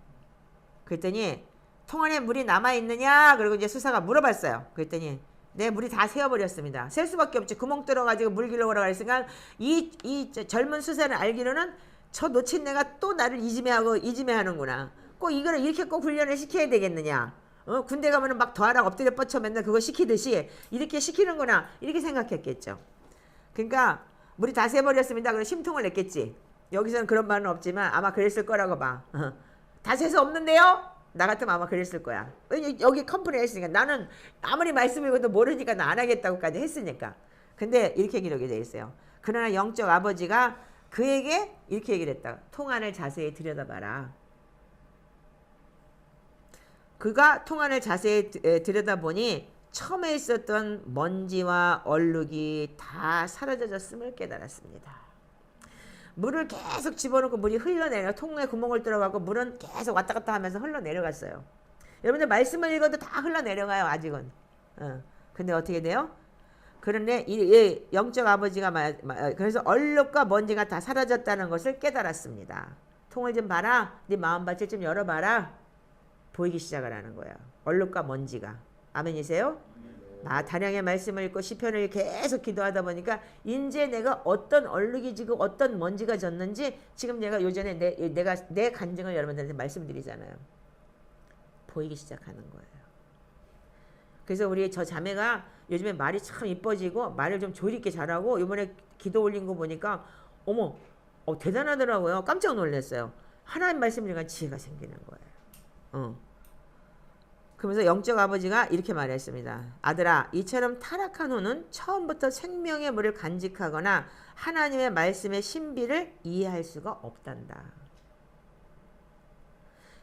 그랬더니 통 안에 물이 남아있느냐? 그리고 이제 수사가 물어봤어요. 그랬더니 네, 물이 다 새어버렸습니다. 셀 수밖에 없지. 구멍 뚫어가지고 물 길러 오라고 했으니까 이 젊은 수사는 알기로는 저 놓친 내가 또 나를 이지매하는구나. 꼭 이거를 이렇게 꼭 훈련을 시켜야 되겠느냐. 군대 가면은 막 더하라 엎드려 뻗쳐 맨날 그거 시키듯이 이렇게 시키는구나. 이렇게 생각했겠죠. 그러니까 물이 다 새버렸습니다. 그래서 심통을 냈겠지. 여기서는 그런 말은 없지만 아마 그랬을 거라고 봐. 다 새서 없는데요? 나 같으면 아마 그랬을 거야. 여기 컴플레인 했으니까. 나는 아무리 말씀 읽어도 모르니까 나 안 하겠다고까지 했으니까. 근데 이렇게 기록이 되어 있어요. 그러나 영적 아버지가 그에게 이렇게 얘기를 했다. 통 안을 자세히 들여다봐라. 그가 통 안을 자세히 들여다보니 처음에 있었던 먼지와 얼룩이 다 사라져졌음을 깨달았습니다. 물을 계속 집어넣고 물이 흘러내려 통에 구멍을 뚫어가고 물은 계속 왔다 갔다 하면서 흘러내려갔어요. 여러분들 말씀을 읽어도 다 흘러내려가요. 아직은. 근데 어떻게 돼요? 그런데 이 영적 아버지가 그래서 얼룩과 먼지가 다 사라졌다는 것을 깨달았습니다. 통을 좀 봐라. 네 마음밭을 좀 열어봐라. 보이기 시작을 하는 거예요. 얼룩과 먼지가. 아멘이세요? 다량의 말씀을 읽고 시편을 계속 기도하다 보니까 이제 내가 어떤 얼룩이 지고 어떤 먼지가 졌는지 지금 내가 요전에 내가 내 간증을 여러분들한테 말씀드리잖아요. 보이기 시작하는 거예요. 그래서 우리 저 자매가 요즘에 말이 참 이뻐지고 말을 좀 조리 있게 잘하고 이번에 기도 올린 거 보니까 어머 대단하더라고요. 깜짝 놀랐어요. 하나님 말씀을 읽으니까 지혜가 생기는 거예요. 그러면서 영적 아버지가 이렇게 말했습니다. 아들아, 이처럼 타락한 후는 처음부터 생명의 물을 간직하거나 하나님의 말씀의 신비를 이해할 수가 없단다.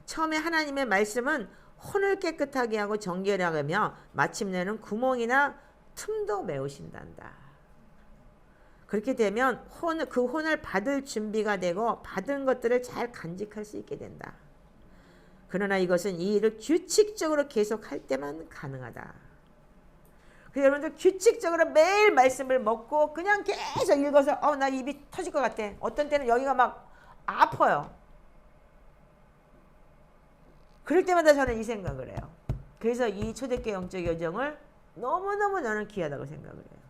처음에 하나님의 말씀은 혼을 깨끗하게 하고 정결하게 하며 마침내는 구멍이나 틈도 메우신단다. 그렇게 되면 그 혼을 받을 준비가 되고 받은 것들을 잘 간직할 수 있게 된다. 그러나 이것은 이 일을 규칙적으로 계속할 때만 가능하다. 그래서 여러분들 규칙적으로 매일 말씀을 먹고 그냥 계속 읽어서 나 입이 터질 것 같아. 어떤 때는 여기가 막 아파요. 그럴 때마다 저는 이 생각을 해요. 그래서 이 초대교회 영적 여정을 너무너무 저는 귀하다고 생각을 해요.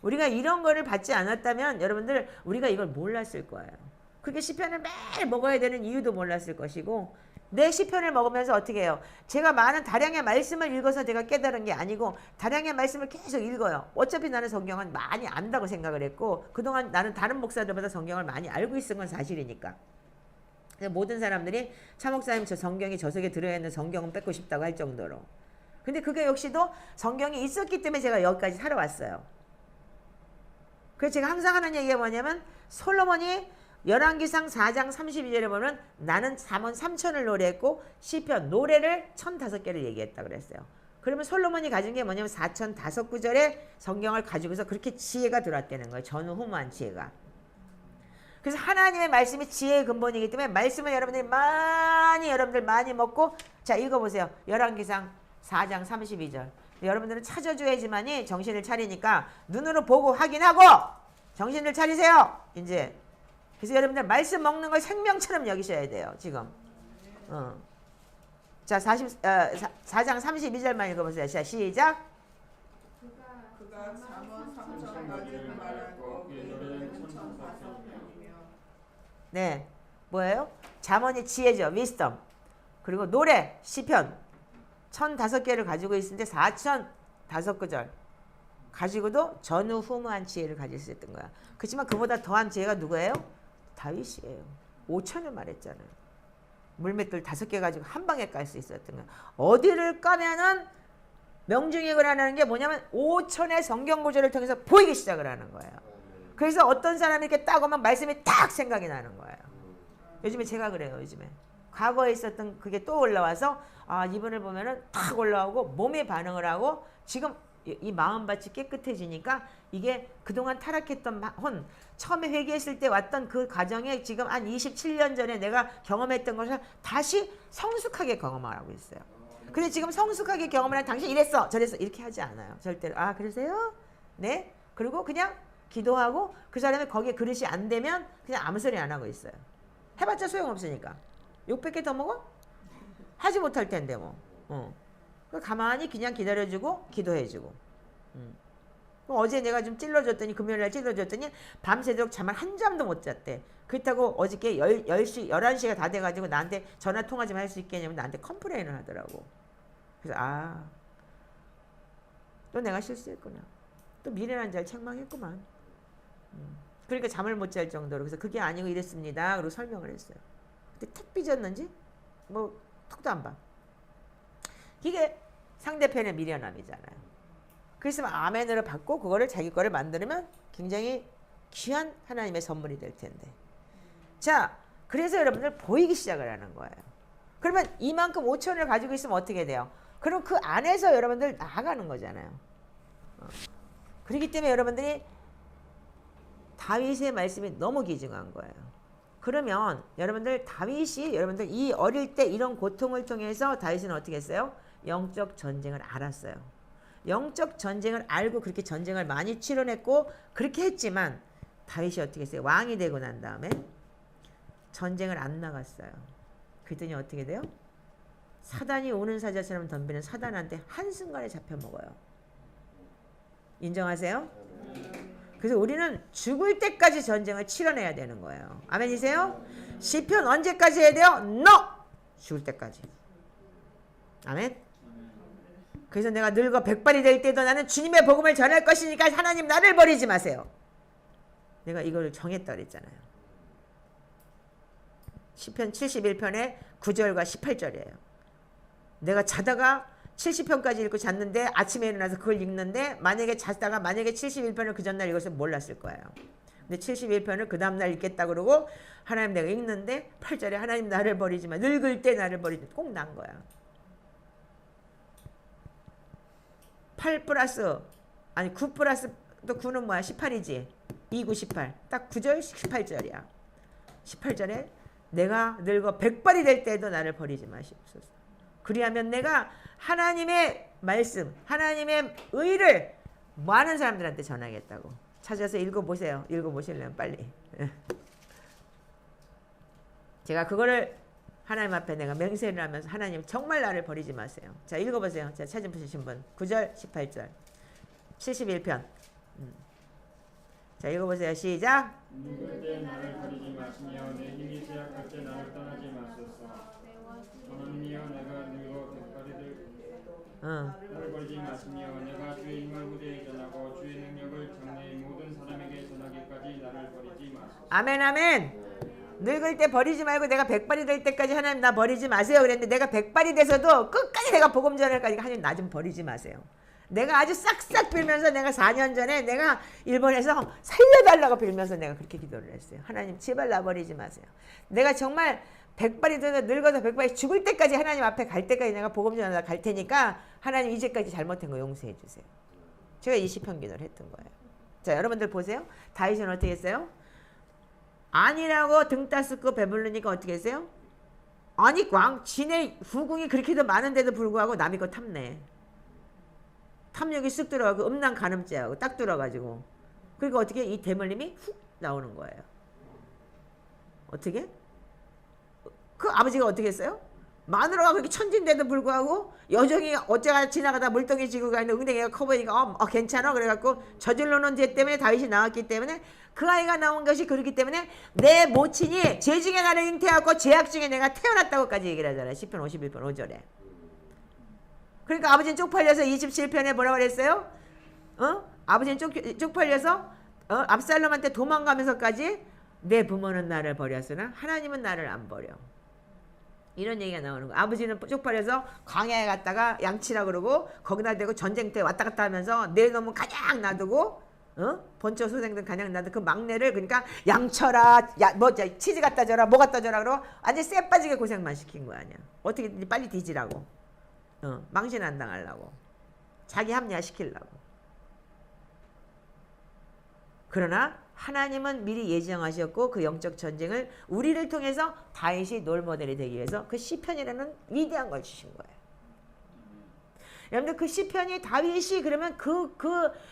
우리가 이런 거를 받지 않았다면 여러분들 우리가 이걸 몰랐을 거예요. 그렇게 시편을 매일 먹어야 되는 이유도 몰랐을 것이고 내 시편을 먹으면서 어떻게 해요? 제가 많은 다량의 말씀을 읽어서 제가 깨달은 게 아니고 다량의 말씀을 계속 읽어요. 어차피 나는 성경은 많이 안다고 생각을 했고 그동안 나는 다른 목사들보다 성경을 많이 알고 있은 건 사실이니까. 모든 사람들이 차 목사님 저 성경이 저 속에 들어있는 성경은 뺏고 싶다고 할 정도로. 근데 그게 역시도 성경이 있었기 때문에 제가 여기까지 살아왔어요. 그래서 제가 항상 하는 얘기가 뭐냐면 솔로몬이 열왕기상 4장 32절에 보면 나는 잠언 3천을 노래했고 시편 노래를 1005개를 얘기했다 그랬어요. 그러면 솔로몬이 가진 게 뭐냐면 4005구절의 성경을 가지고서 그렇게 지혜가 들어왔다는 거예요. 전후무한 지혜가. 그래서 하나님의 말씀이 지혜의 근본이기 때문에 말씀을 여러분들 많이 먹고 자 읽어보세요. 열왕기상 4장 32절. 여러분들은 찾아줘야지만이 정신을 차리니까 눈으로 보고 확인하고 정신을 차리세요. 이제 그래서 여러분들 말씀 먹는 걸 생명처럼 여기셔야 돼요. 지금. 자 4장 32절만 읽어보세요. 자 시작. 그가 잠언 3천가지를 말하고 그 노래는 1004편이며 네. 뭐예요? 잠언이 지혜죠. 위스덤. 그리고 노래 시편 1005개를 가지고 있는데 4005구절. 가지고도 전후후무한 지혜를 가질 수 있던 거야. 그렇지만 그보다 더한 지혜가 누구예요? 다윗이에요. 5천을 말했잖아요. 물맷돌 5개 가지고 한 방에 깔 수 있었던 거야. 어디를 까면은 명중익을 하는 게 뭐냐면 5천의 성경 구절을 통해서 보이기 시작을 하는 거예요. 그래서 어떤 사람이 이렇게 딱 오면 말씀이 딱 생각이 나는 거예요. 요즘에 제가 그래요. 요즘에 과거에 있었던 그게 또 올라와서 아 이분을 보면은 탁 올라오고 몸에 반응을 하고 지금 이 마음밭이 깨끗해지니까 이게 그동안 타락했던 혼 처음에 회개했을 때 왔던 그 과정에 지금 한 27년 전에 내가 경험했던 것을 다시 성숙하게 경험을 하고 있어요. 근데 지금 성숙하게 경험을 한 당신 이랬어 저랬어 이렇게 하지 않아요. 절대로. 아 그러세요? 네. 그리고 그냥 기도하고 그 사람이 거기에 그릇이 안 되면 그냥 아무 소리 안 하고 있어요. 해봤자 소용없으니까. 욕 100개 더 먹어? 하지 못할 텐데 뭐. 가만히 그냥 기다려주고 기도해주고. 어제 내가 좀 찔러줬더니 금요일날 찔러줬더니 밤새도록 잠을 한 잠도 못 잤대. 그렇다고 어저께 10시 11시가 다 돼가지고 나한테 전화 통화 좀 할 수 있겠냐면 나한테 컴플레인을 하더라고. 그래서 또 내가 실수했구나. 또 미련한 자를 책망했구만. 그러니까 잠을 못 잘 정도로. 그래서 그게 아니고 이랬습니다. 그리고 설명을 했어요. 근데 툭 삐졌는지 뭐 툭도 안 봐. 이게 상대편의 미련함이잖아요. 그래서 아멘으로 받고 그거를 자기 거를 만들면 굉장히 귀한 하나님의 선물이 될 텐데. 자, 그래서 여러분들 보이기 시작을 하는 거예요. 그러면 이만큼 5천을 가지고 있으면 어떻게 돼요? 그럼 그 안에서 여러분들 나아가는 거잖아요. 그렇기 때문에 여러분들이 다윗의 말씀이 너무 귀중한 거예요. 그러면 여러분들 다윗이 여러분들 이 어릴 때 이런 고통을 통해서 다윗은 어떻게 했어요? 영적 전쟁을 알았어요. 영적 전쟁을 알고 그렇게 전쟁을 많이 치러냈고 그렇게 했지만 다윗이 어떻게 했어요? 왕이 되고 난 다음에 전쟁을 안 나갔어요. 그랬더니 어떻게 돼요? 사단이 오는 사자처럼 덤비는 사단한테 한순간에 잡혀먹어요. 인정하세요? 그래서 우리는 죽을 때까지 전쟁을 치러내야 되는 거예요. 아멘이세요? 시편 언제까지 해야 돼요? NO! 죽을 때까지. 아멘? 그래서 내가 늙어 백발이 될 때도 나는 주님의 복음을 전할 것이니까 하나님 나를 버리지 마세요. 내가 이걸 정했다 그랬잖아요. 시편 71편의 9절과 18절이에요. 내가 자다가 70편까지 읽고 잤는데 아침에 일어나서 그걸 읽는데 만약에 71편을 그 전날 읽었으면 몰랐을 거예요. 근데 71편을 그 다음날 읽겠다 그러고 하나님 내가 읽는데 8절에 하나님 나를 버리지 마. 늙을 때 나를 버리지 마. 꼭 난 거야. 9 플러스 또 9는 뭐야? 18이지. 2, 9, 18. 딱 9절 18절이야. 18절에 내가 늙어 백발이 될 때도 나를 버리지 마시옵소서. 그리하면 내가 하나님의 말씀, 하나님의 의를 많은 사람들한테 전하겠다고. 찾아서 읽어보세요. 읽어보시려면 빨리. 제가 그거를 하나님 앞에 내가 맹세를 하면서 하나님 정말 나를 버리지 마세요. 자 읽어보세요. 자 찾으신 분 9절 18절 71편 자 읽어보세요. 시작. 늙을 때 나를 버리지 마시며 내 힘이 쇠약할 때 나를 떠나지 마소서. 하나님이여 내가 늙어 백발이 될 나를 버리지 마시며 내가 주의 힘을 후대에 전하고 주의 능력을 장래의 모든 사람에게 전하기까지 나를 버리지 마소서. 아멘 아멘. 늙을 때 버리지 말고 내가 백발이 될 때까지 하나님 나 버리지 마세요 그랬는데 내가 백발이 돼서도 끝까지 내가 복음 전할 까지 하나님 나 좀 버리지 마세요. 내가 아주 싹싹 빌면서 내가 4년 전에 내가 일본에서 살려달라고 빌면서 내가 그렇게 기도를 했어요. 하나님 제발 나 버리지 마세요. 내가 정말 백발이 돼서 늙어서 백발이 죽을 때까지 하나님 앞에 갈 때까지 내가 복음 전하다 갈 테니까 하나님 이제까지 잘못한 거 용서해 주세요. 제가 20편 기도를 했던 거예요. 자 여러분들 보세요. 다윗은 어떻게 했어요? 아니라고 등 따스고 배부르니까 어떻게 했어요? 아니 지네 후궁이 그렇게도 많은데도 불구하고 남의 거 탐내. 탐욕이 쓱 들어가고 음란 간음죄하고 딱 들어가지고 그러니까 어떻게 이 대물림이 훅 나오는 거예요. 어떻게? 그 아버지가 어떻게 했어요? 마누라가 그렇게 천진데도 불구하고 여정이 어째가 지나가다 물동이 지고 가는데 웅덩이가 커 보이니까 괜찮아 그래갖고 저질러 놓은 죄 때문에 다윗이 나왔기 때문에 그 아이가 나온 것이 그렇기 때문에 내 모친이 죄 중에 나를 잉태하고 죄악 중에 내가 태어났다고까지 얘기를 하잖아요. 시편 51편 5절에. 그러니까 아버지는 쪽팔려서 27편에 뭐라고 그랬어요? 아버지는 쪽팔려서 압살롬한테 도망가면서까지 내 부모는 나를 버렸으나 하나님은 나를 안 버려. 이런 얘기가 나오는 거야. 아버지는 쪽팔려서 광야에 갔다가 양치라 그러고 거기다 대고 전쟁터에 왔다 갔다 하면서 내 놈은 가냥 놔두고 번쩍 소생된 가냥 놔두고 그 막내를 그러니까 양쳐라 치즈 갖다 줘라 뭐 갖다 줘라 그러고 완전 쎄 빠지게 고생만 시킨 거 아니야. 어떻게 빨리 뒤지라고. 망신 안 당하려고. 자기 합리화 시키려고. 그러나 하나님은 미리 예정하셨고 그 영적 전쟁을 우리를 통해서 다윗이 롤모델이 되기 위해서 그 시편이라는 위대한 걸 주신 거예요. 여러분들 그 시편이 다윗이 그러면 그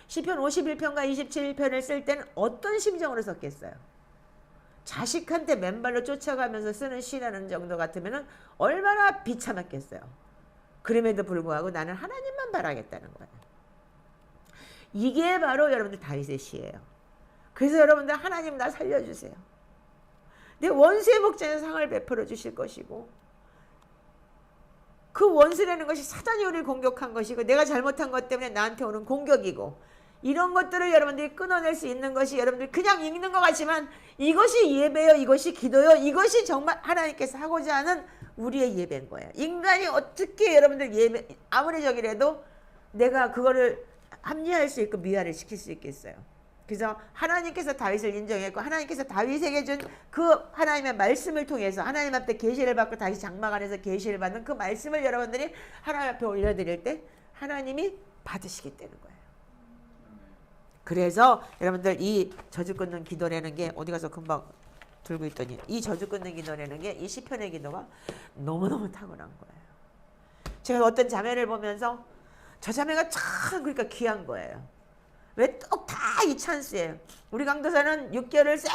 시편 51편과 27편을 쓸 때는 어떤 심정으로 썼겠어요? 자식한테 맨발로 쫓아가면서 쓰는 시라는 정도 같으면 얼마나 비참했겠어요. 그럼에도 불구하고 나는 하나님만 바라겠다는 거예요. 이게 바로 여러분들 다윗의 시예요. 그래서 여러분들 하나님 나 살려주세요. 내 원수의 목전에 상을 베풀어 주실 것이고 그 원수라는 것이 사단이 우리를 공격한 것이고 내가 잘못한 것 때문에 나한테 오는 공격이고 이런 것들을 여러분들이 끊어낼 수 있는 것이 여러분들 그냥 읽는 것 같지만 이것이 예배요, 이것이 기도요, 이것이 정말 하나님께서 하고자 하는 우리의 예배인 거예요. 인간이 어떻게 여러분들 예배 아무리 저기라도 내가 그거를 합리화할 수 있고 미화를 시킬 수 있겠어요. 그래서 하나님께서 다윗을 인정했고 하나님께서 다윗에게 준 그 하나님의 말씀을 통해서 하나님 앞에 계시를 받고 다시 장막 안에서 계시를 받는 그 말씀을 여러분들이 하나님 앞에 올려드릴 때 하나님이 받으시게 되는 거예요. 그래서 여러분들 이 저주 끊는 기도라는 게 어디 가서 금방 들고 있더니 이 저주 끊는 기도라는 게 이 시편의 기도가 너무너무 탁월한 거예요. 제가 어떤 자매를 보면서 저 자매가 참 그러니까 귀한 거예요. 왜 또 다 이 찬스예요. 우리 강도사는 6개월을 쎄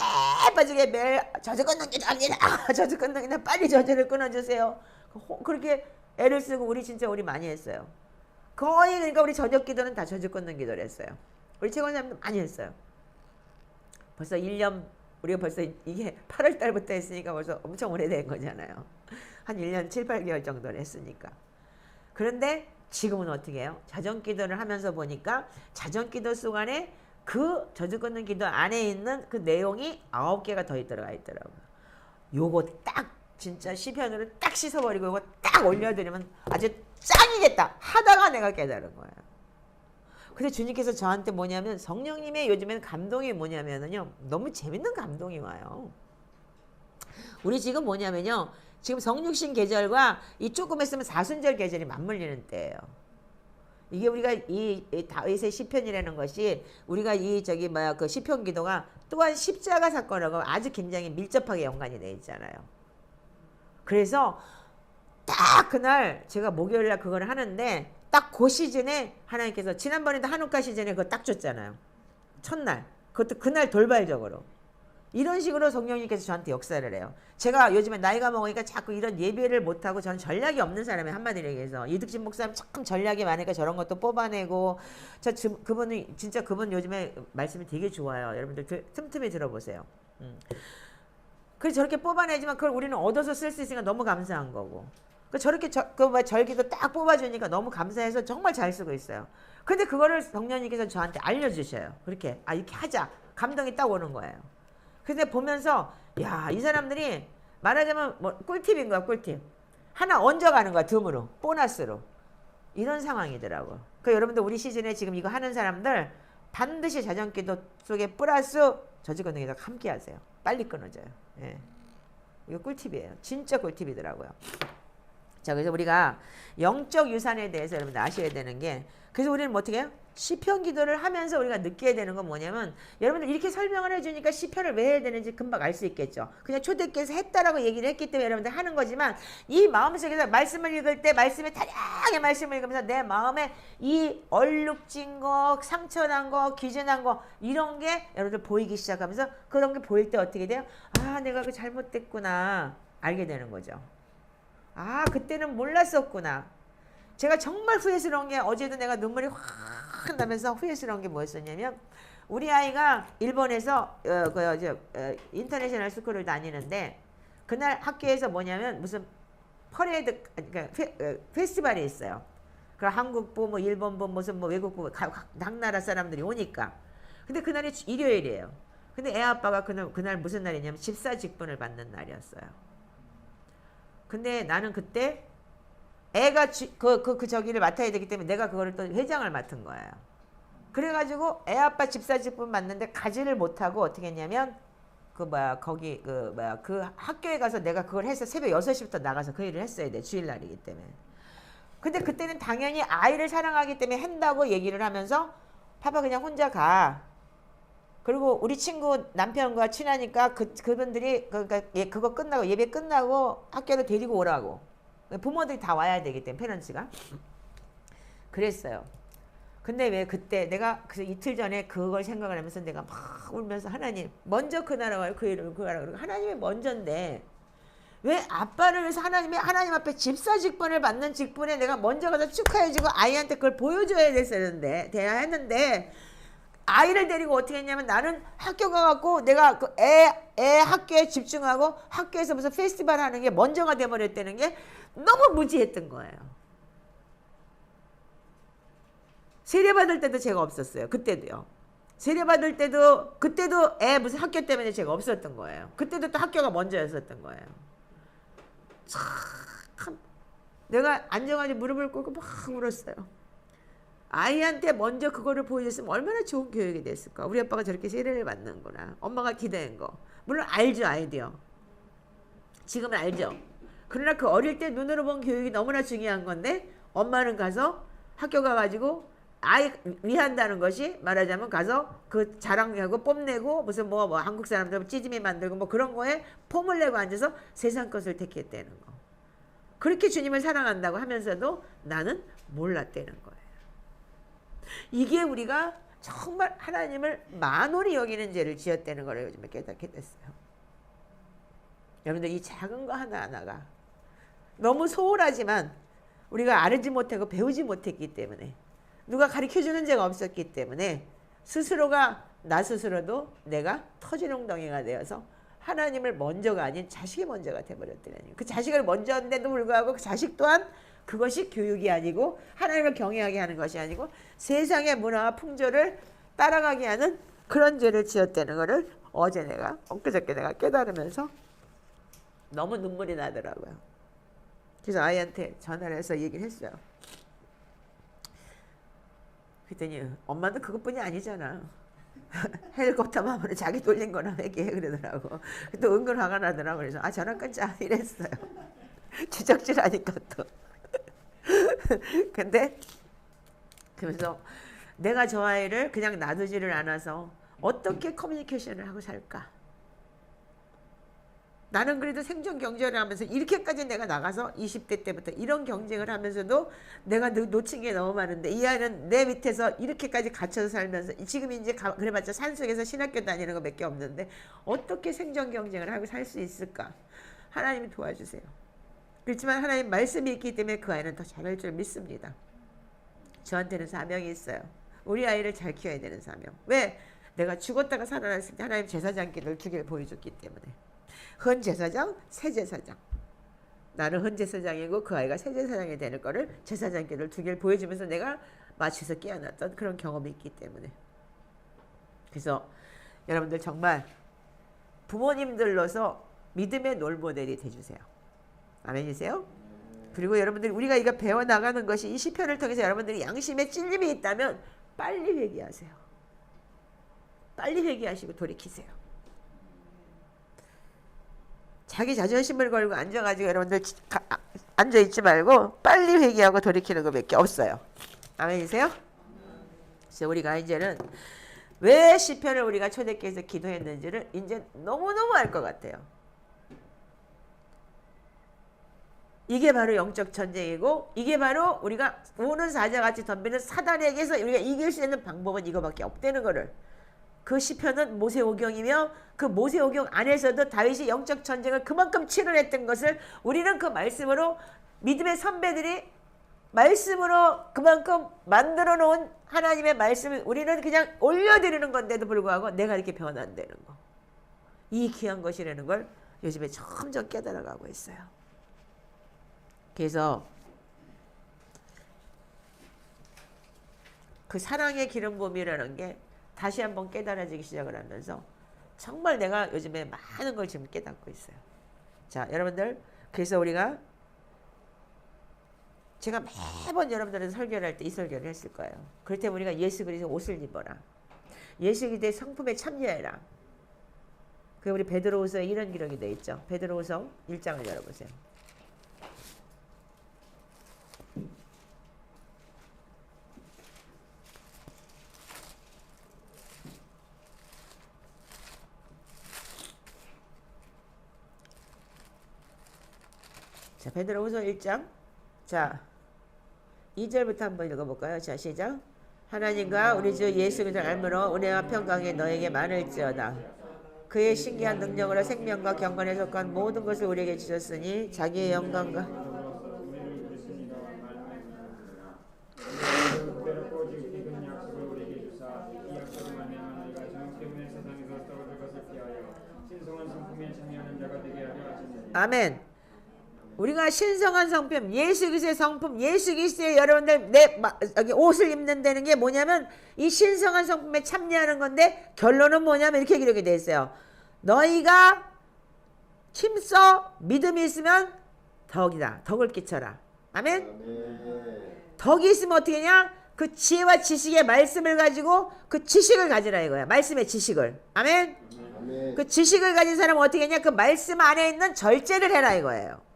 빠지게 매일 저주 끊는 기도합니다. 저주 끊는 기도 빨리 저주를 끊어주세요. 그렇게 애를 쓰고 우리 많이 했어요. 거의 그러니까 우리 저녁 기도는 다 저주 끊는 기도를 했어요. 우리 최권사님도 많이 했어요. 벌써 1년 우리가 벌써 이게 8월 달부터 했으니까 벌써 엄청 오래된 거잖아요. 한 1년 7, 8개월 정도를 했으니까. 그런데 지금은 어떻게 해요? 자전기도를 하면서 보니까 자전기도 속안에 그 저주 끊는 기도 안에 있는 그 내용이 9개가 더 들어가 있더라고요. 요거 딱 진짜 시편으로 딱 씻어버리고 요거 딱 올려드리면 아주 짱이겠다 하다가 내가 깨달은 거예요. 근데 주님께서 저한테 뭐냐면 성령님의 요즘에는 감동이 뭐냐면요 너무 재밌는 감동이 와요. 우리 지금 뭐냐면요 지금 성육신 계절과 이 조금 있으면 사순절 계절이 맞물리는 때예요. 이게 우리가 이 다윗의 시편이라는 것이 우리가 그 시편 기도가 또한 십자가 사건하고 아주 굉장히 밀접하게 연관이 돼 있잖아요. 그래서 딱 그날 제가 목요일날 그걸 하는데 딱 그 시즌에 하나님께서 지난번에도 한우카 시즌에 그거 딱 줬잖아요. 첫날 그것도 그날 돌발적으로 이런 식으로 성령님께서 저한테 역사를 해요. 제가 요즘에 나이가 먹으니까 자꾸 이런 예배를 못하고 저는 전략이 없는 사람이 한마디로 얘기해서 이득진 목사님 참 전략이 많으니까 저런 것도 뽑아내고 그분 요즘에 말씀이 되게 좋아요. 여러분들 틈틈이 들어보세요. 그래서 저렇게 뽑아내지만 그걸 우리는 얻어서 쓸 수 있으니까 너무 감사한 거고 저렇게 절기도 딱 뽑아주니까 너무 감사해서 정말 잘 쓰고 있어요. 근데 그거를 성령님께서 저한테 알려주셔요. 그렇게 이렇게 하자 감동이 딱 오는 거예요. 근데 보면서 야, 이 사람들이 말하자면 뭐 꿀팁인 거야. 꿀팁 하나 얹어가는 거야. 듬으로 보너스로 이런 상황이더라고. 그 여러분들 우리 시즌에 지금 이거 하는 사람들 반드시 자전기도 속에 플러스 저주 끊는 기도 함께 하세요. 빨리 끊어져요. 예. 이거 꿀팁이에요. 진짜 꿀팁이더라고요. 자, 그래서 우리가 영적 유산에 대해서 여러분들 아셔야 되는 게 그래서 우리는 뭐 어떻게 해요? 시편 기도를 하면서 우리가 느껴야 되는 건 뭐냐면 여러분들 이렇게 설명을 해주니까 시편을 왜 해야 되는지 금방 알 수 있겠죠. 그냥 초대교회에서 했다라고 얘기를 했기 때문에 여러분들 하는 거지만 이 마음속에서 말씀을 읽을 때 말씀에 다양하게 말씀을 읽으면서 내 마음에 이 얼룩진 거, 상처난 거, 기준한 거 이런 게 여러분들 보이기 시작하면서 그런 게 보일 때 어떻게 돼요? 아, 내가 그 잘못됐구나 알게 되는 거죠. 아, 그때는 몰랐었구나. 제가 정말 후회스러운 게 어제도 내가 눈물이 확 나면서 후회스러운 게 뭐였었냐면 우리 아이가 일본에서 인터내셔널 스쿨을 다니는데 그날 학교에서 뭐냐면 무슨 퍼레이드 그러니까 페스티벌이 있어요. 그 한국부 뭐 일본부 무슨 뭐 외국부 각 나라 사람들이 오니까. 근데 그날이 일요일이에요. 근데 애 아빠가 그날 무슨 날이냐면 집사직분을 받는 날이었어요. 근데 나는 그때 애가 그 저기를 맡아야 되기 때문에 내가 그거를 또 회장을 맡은 거예요. 그래가지고 애 아빠 집사직분 맡는데 가지를 못하고 어떻게 했냐면 그 학교에 가서 내가 그걸 해서 새벽 6시부터 나가서 그 일을 했어야 돼. 주일날이기 때문에. 근데 그때는 당연히 아이를 사랑하기 때문에 한다고 얘기를 하면서 파파 그냥 혼자 가. 그리고 우리 친구 남편과 친하니까 그분들이 그러니까 그거 끝나고 예배 끝나고 학교로 데리고 오라고. 부모들이 다 와야 되기 때문에 페런츠가. 그랬어요. 근데 왜 그때 내가 그 이틀 전에 그걸 생각을 하면서 내가 막 울면서 하나님 먼저 그 나라 와요 그 일을 그거라 그러고 하나님이 먼저인데 왜 아빠를 위해서 하나님 앞에 집사직분을 받는 직분에 내가 먼저 가서 축하해주고 아이한테 그걸 보여줘야 됐었는데 돼야 했는데 아이를 데리고 어떻게 했냐면 나는 학교 가갖고 내가 그 애 학교에 집중하고 학교에서 무슨 페스티벌 하는 게 먼저가 돼버렸다는 게 너무 무지했던 거예요. 세례 받을 때도 제가 없었어요. 그때도요. 세례 받을 때도 그때도 애 무슨 학교 때문에 제가 없었던 거예요. 그때도 또 학교가 먼저였었던 거예요. 참 내가 앉아가지고 무릎을 꿇고 막 울었어요. 아이한테 먼저 그거를 보여줬으면 얼마나 좋은 교육이 됐을까. 우리 아빠가 저렇게 세례를 받는구나. 엄마가 기대한 거. 물론 알죠. 아이디어. 지금은 알죠. 그러나 그 어릴 때 눈으로 본 교육이 너무나 중요한 건데 엄마는 가서 학교 가가지고 아이 위한다는 것이 말하자면 가서 그 자랑하고 뽐내고 무슨 뭐 한국 사람들 찌짐이 만들고 뭐 그런 거에 폼을 내고 앉아서 세상 것을 택했다는 거. 그렇게 주님을 사랑한다고 하면서도 나는 몰랐다는 거예요. 이게 우리가 정말 하나님을 만홀히 여기는 죄를 지었다는 걸 요즘에 깨닫게 됐어요. 여러분들 이 작은 거 하나하나가 너무 소홀하지만 우리가 알지 못하고 배우지 못했기 때문에 누가 가르쳐주는 죄가 없었기 때문에 스스로가 나 스스로도 내가 터지농덩이가 되어서 하나님을 먼저가 아닌 자식이 먼저가 돼버렸더라니. 그 자식을 먼저 한데도 불구하고 그 자식 또한 그것이 교육이 아니고 하나님을 경외하게 하는 것이 아니고 세상의 문화와 풍조를 따라가게 하는 그런 죄를 지었다는 것을 엊그저께 내가 깨달으면서 너무 눈물이 나더라고요. 그래서 아이한테 전화를 해서 얘기를 했어요. 그랬더니 엄마도 그것뿐이 아니잖아. 헬리콥터 마음으로 자기 돌린 거나 얘기해 그러더라고. 또 은근 화가 나더라고. 그래서 전화 끊자 이랬어요. 주적질 하니까 또. 근데 그래서 내가 저 아이를 그냥 놔두지를 않아서 어떻게 커뮤니케이션을 하고 살까? 나는 그래도 생존 경쟁을 하면서 이렇게까지 내가 나가서 20대 때부터 이런 경쟁을 하면서도 내가 놓친 게 너무 많은데 이 아이는 내 밑에서 이렇게까지 갇혀서 살면서 지금 이제 그래봤자 산속에서 신학교 다니는 거 몇 개 없는데 어떻게 생존 경쟁을 하고 살 수 있을까? 하나님이 도와주세요. 그렇지만 하나님 말씀이 있기 때문에 그 아이는 더 잘할 줄 믿습니다. 저한테는 사명이 있어요. 우리 아이를 잘 키워야 되는 사명. 왜? 내가 죽었다가 살아났을 때 하나님 제사장기를 2개를 보여줬기 때문에. 헌 제사장, 새 제사장. 나는 헌 제사장이고 그 아이가 새 제사장이 되는 거를 제사장기를 2개를 보여주면서 내가 마치서 깨어났던 그런 경험이 있기 때문에. 그래서 여러분들 정말 부모님들로서 믿음의 롤모델이 돼주세요. 아멘이세요? 그리고 여러분들 우리가 이거 배워나가는 것이 이 시편을 통해서 여러분들이 양심에 찔림이 있다면 빨리 회개하세요. 빨리 회개하시고 돌이키세요. 자기 자존심을 걸고 앉아가지고 여러분들 앉아있지 말고 빨리 회개하고 돌이키는 것밖에 없어요. 아멘이세요? 그래서 우리가 이제는 왜 시편을 우리가 초대교회에서 기도했는지를 이제 너무너무 알 것 같아요. 이게 바로 영적 전쟁이고 이게 바로 우리가 우는 사자같이 덤비는 사단에게서 우리가 이길 수 있는 방법은 이거밖에 없다는 거를 그 시편은 모세오경이며 그 모세오경 안에서도 다윗이 영적 전쟁을 그만큼 치열했던 것을 우리는 그 말씀으로 믿음의 선배들이 말씀으로 그만큼 만들어 놓은 하나님의 말씀을 우리는 그냥 올려드리는 건데도 불구하고 내가 이렇게 변한다는 거. 이 귀한 것이라는 걸 요즘에 점점 깨달아가고 있어요. 그래서 그 사랑의 기름 부음이라는 게 다시 한번 깨달아지기 시작을 하면서 정말 내가 요즘에 많은 걸 지금 깨닫고 있어요. 자, 여러분들, 그래서 우리가 제가 매번 여러분들은 설교를 할 때 이 설교를 했을 거예요. 그럴 때 우리가 예수 그리스도 옷을 입어라. 예수 그리스도의 성품에 참여해라. 그 우리 베드로후서에 이런 기록이 돼 있죠. 베드로후서 1장을 열어보세요. 자, 베드로후서 1장. 자, 2절부터 한번 읽어볼까요? 자, 시작. 하나님과 우리 주 예수 그리스도를 알므로 은혜와 평강이 너에게 많을지어다. 그의 신기한 능력으로 생명과 경건에 속한 모든 것을 우리에게 주셨으니 자기의 영광과 우리를 그리스도가 말하였느니라. 지금 기쁜 약속을 우리에게 주사 이 약속을 말미암아 너희가 정 때문에 세상에서 떠오를 것을 피하여 신성한 성품에 참여하는 자가 되게 하려 하시느니라. 아멘. 우리가 신성한 성품, 예수 그리스도의 성품, 예수 그리스도의 여러분들 여기 옷을 입는다는 게 뭐냐면 이 신성한 성품에 참여하는 건데 결론은 뭐냐면 이렇게 기록이 되어 있어요. 너희가 힘써 믿음이 있으면 덕이다. 덕을 끼쳐라. 아멘. 덕이 있으면 어떻게 하냐? 그 지혜와 지식의 말씀을 가지고 그 지식을 가지라 이거야. 말씀의 지식을. 아멘. 그 지식을 가진 사람은 어떻게 하냐? 그 말씀 안에 있는 절제를 해라 이거예요.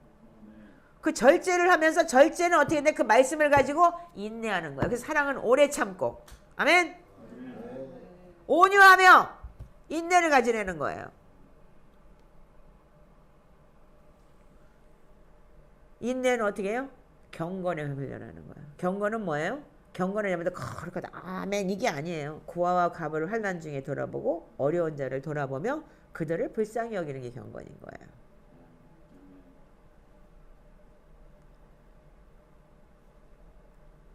그 절제를 하면서 절제는 어떻게 했냐? 그 말씀을 가지고 인내하는 거예요. 그래서 사랑은 오래 참고. 아멘. 온유하며 인내를 가지려는 거예요. 인내는 어떻게 해요? 경건에 훈련하는 거예요. 경건은 뭐예요? 경건은 여러분들 거룩하다. 아멘. 이게 아니에요. 고아와 과부를 환난 중에 돌아보고 어려운 자를 돌아보며 그들을 불쌍히 여기는 게 경건인 거예요.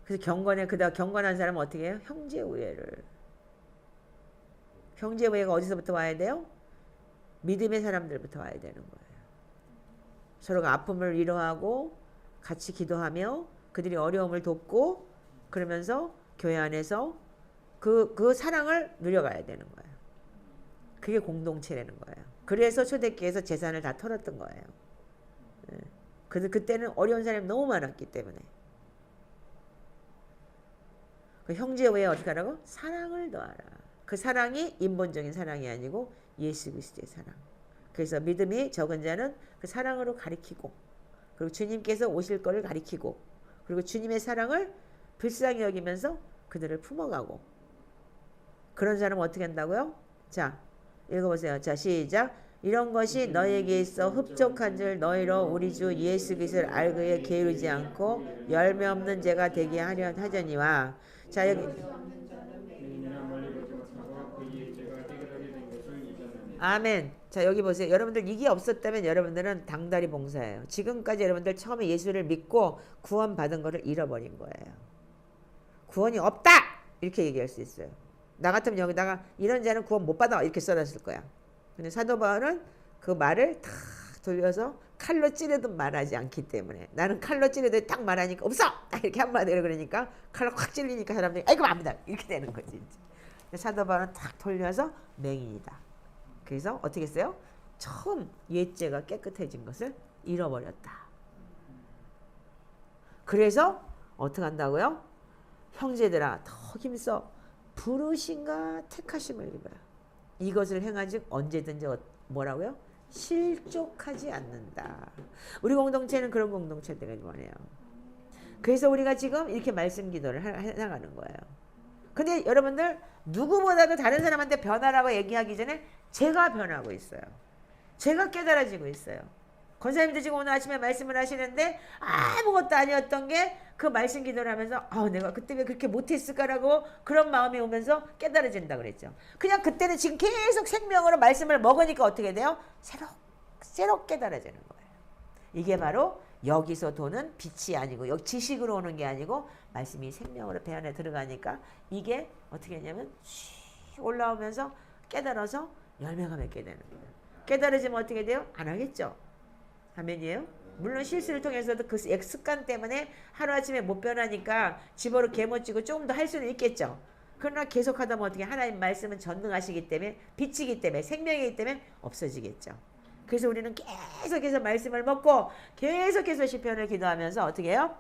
그래서 경건한 사람은 어떻게 해요? 형제 우애를. 형제 우애가 어디서부터 와야 돼요? 믿음의 사람들부터 와야 되는 거예요. 서로가 아픔을 위로하고 같이 기도하며 그들이 어려움을 돕고 그러면서 교회 안에서 그 사랑을 누려가야 되는 거예요. 그게 공동체라는 거예요. 그래서 초대교회에서 재산을 다 털었던 거예요. 그때는 어려운 사람이 너무 많았기 때문에. 그 형제 외에 어떻게 하라고? 사랑을 더하라. 그 사랑이 인본적인 사랑이 아니고 예수 그리스도의 사랑. 그래서 믿음이 적은 자는 그 사랑으로 가리키고 그리고 주님께서 오실 거를 가리키고 그리고 주님의 사랑을 불쌍히 여기면서 그들을 품어가고 그런 사람은 어떻게 한다고요? 자, 읽어보세요. 자, 시작. 이런 것이 너에게 있어 흡족한 줄 너희로 우리 주 예수 그리스도를 알고에 게으르지 않고 열매 없는 죄가 되게 하려니와. 자, 여기 아멘. 자, 여기 보세요. 여러분들 이게 없었다면 여러분들은 당다리 봉사예요. 지금까지 여러분들 처음에 예수를 믿고 구원받은 거를 잃어버린 거예요. 구원이 없다! 이렇게 얘기할 수 있어요. 나 같으면 여기다가 이런 자는 구원 못 받아 이렇게 써놨을 거야. 근데 사도 바울은 그 말을 탁 돌려서 칼로 찌르듯 말하지 않기 때문에 나는 칼로 찌르듯 딱 말하니까 없어! 딱 이렇게 한마디로 그러니까 칼로 확 찔리니까 사람들이 아이고 압니다 이렇게 되는 거지. 이제. 사도 바울은 탁 돌려서 맹인이다. 그래서 어떻게 했어요? 처음 옛죄가 깨끗해진 것을 잃어버렸다. 그래서 어떻게 한다고요? 형제들아 더 힘써 부르심과 택하심을 입어요. 이것을 행한즉 언제든지 뭐라고요? 실족하지 않는다. 우리 공동체는 그런 공동체들을 원해요. 그래서 우리가 지금 이렇게 말씀 기도를 해나가는 거예요. 근데 여러분들 누구보다도 다른 사람한테 변하라고 얘기하기 전에 제가 변하고 있어요. 제가 깨달아지고 있어요. 권사님도 지금 오늘 아침에 말씀을 하시는데 아무것도 아니었던 게 그 말씀 기도를 하면서 내가 그때 왜 그렇게 못했을까라고 그런 마음이 오면서 깨달아진다 그랬죠. 그냥 그때는 지금 계속 생명으로 말씀을 먹으니까 어떻게 돼요? 새로 깨달아지는 거예요. 이게 바로 여기서 도는 빛이 아니고 여기 지식으로 오는 게 아니고 말씀이 생명으로 배 안에 들어가니까 이게 어떻게 했냐면 올라오면서 깨달아서 열매가 맺게 되는 거예요. 깨달아지면 어떻게 돼요? 안 하겠죠. 아멘이에요? 물론 실수를 통해서도 그 습관 때문에 하루아침에 못 변하니까 집어로 개못지고 조금 더 할 수는 있겠죠. 그러나 계속하다 보면 어떻게 하나님 말씀은 전능하시기 때문에 빛이기 때문에 생명이기 때문에 없어지겠죠. 그래서 우리는 계속해서 말씀을 먹고 계속해서 시편을 기도하면서 어떻게 해요?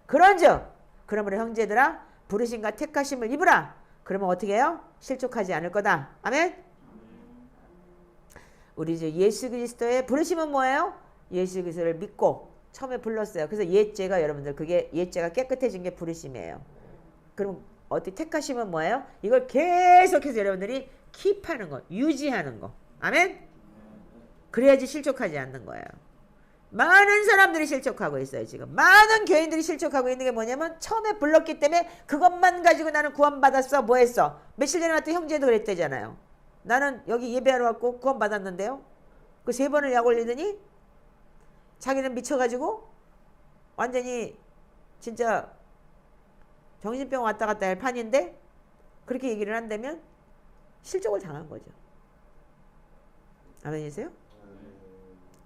그런즉 그러므로 형제들아 부르심과 택하심을 입으라. 그러면 어떻게 해요? 실족하지 않을 거다. 아멘. 우리 주 예수 그리스도의 부르심은 뭐예요? 예수 그리스도를 믿고 처음에 불렀어요. 그래서 옛죄가 여러분들 그게 옛죄가 깨끗해진 게 부르심이에요. 그럼 어떻게 택하심은 뭐예요? 이걸 계속해서 여러분들이 킵하는 거, 유지하는 거. 아멘. 그래야지 실족하지 않는 거예요. 많은 사람들이 실족하고 있어요. 지금 많은 교인들이 실족하고 있는 게 뭐냐면 처음에 불렀기 때문에 그것만 가지고 나는 구원받았어. 뭐 했어? 며칠 전에 왔던 형제도 그랬대잖아요. 나는 여기 예배하러 왔고 구원받았는데요. 그 3번을 약 올리더니 자기는 미쳐가지고 완전히 진짜 정신병 왔다 갔다 할 판인데 그렇게 얘기를 한다면 실족을 당한 거죠. 아멘이세요?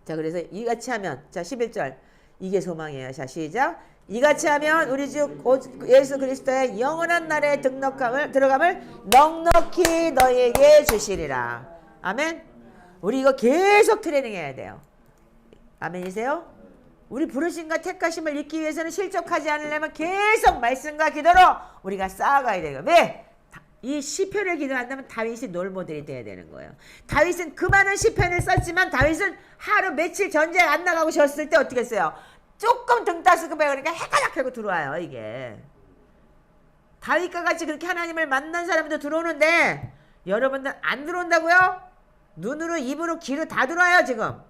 자, 그래서 이같이 하면, 자, 11절. 이게 소망이에요. 자, 시작. 이같이 하면 우리 주 예수 그리스도의 영원한 날에 들어감을 넉넉히 너희에게 주시리라. 아멘. 우리 이거 계속 트레이닝 해야 돼요. 아멘이세요? 우리 부르심과 택하심을 잊기 위해서는 실족하지 않으려면 계속 말씀과 기도로 우리가 쌓아가야 돼요. 왜? 이 시편을 기도한다면 다윗이 롤모델이 돼야 되는 거예요. 다윗은 그 많은 시편을 썼지만 다윗은 하루 며칠 전쟁 안 나가고 쉬었을 때 어떻게 했어요? 조금 등 따스고 그러니까 해가닥 하고 들어와요. 이게 다윗과 같이 그렇게 하나님을 만난 사람도 들어오는데 여러분들 안 들어온다고요? 눈으로 입으로 귀로 다 들어와요 지금.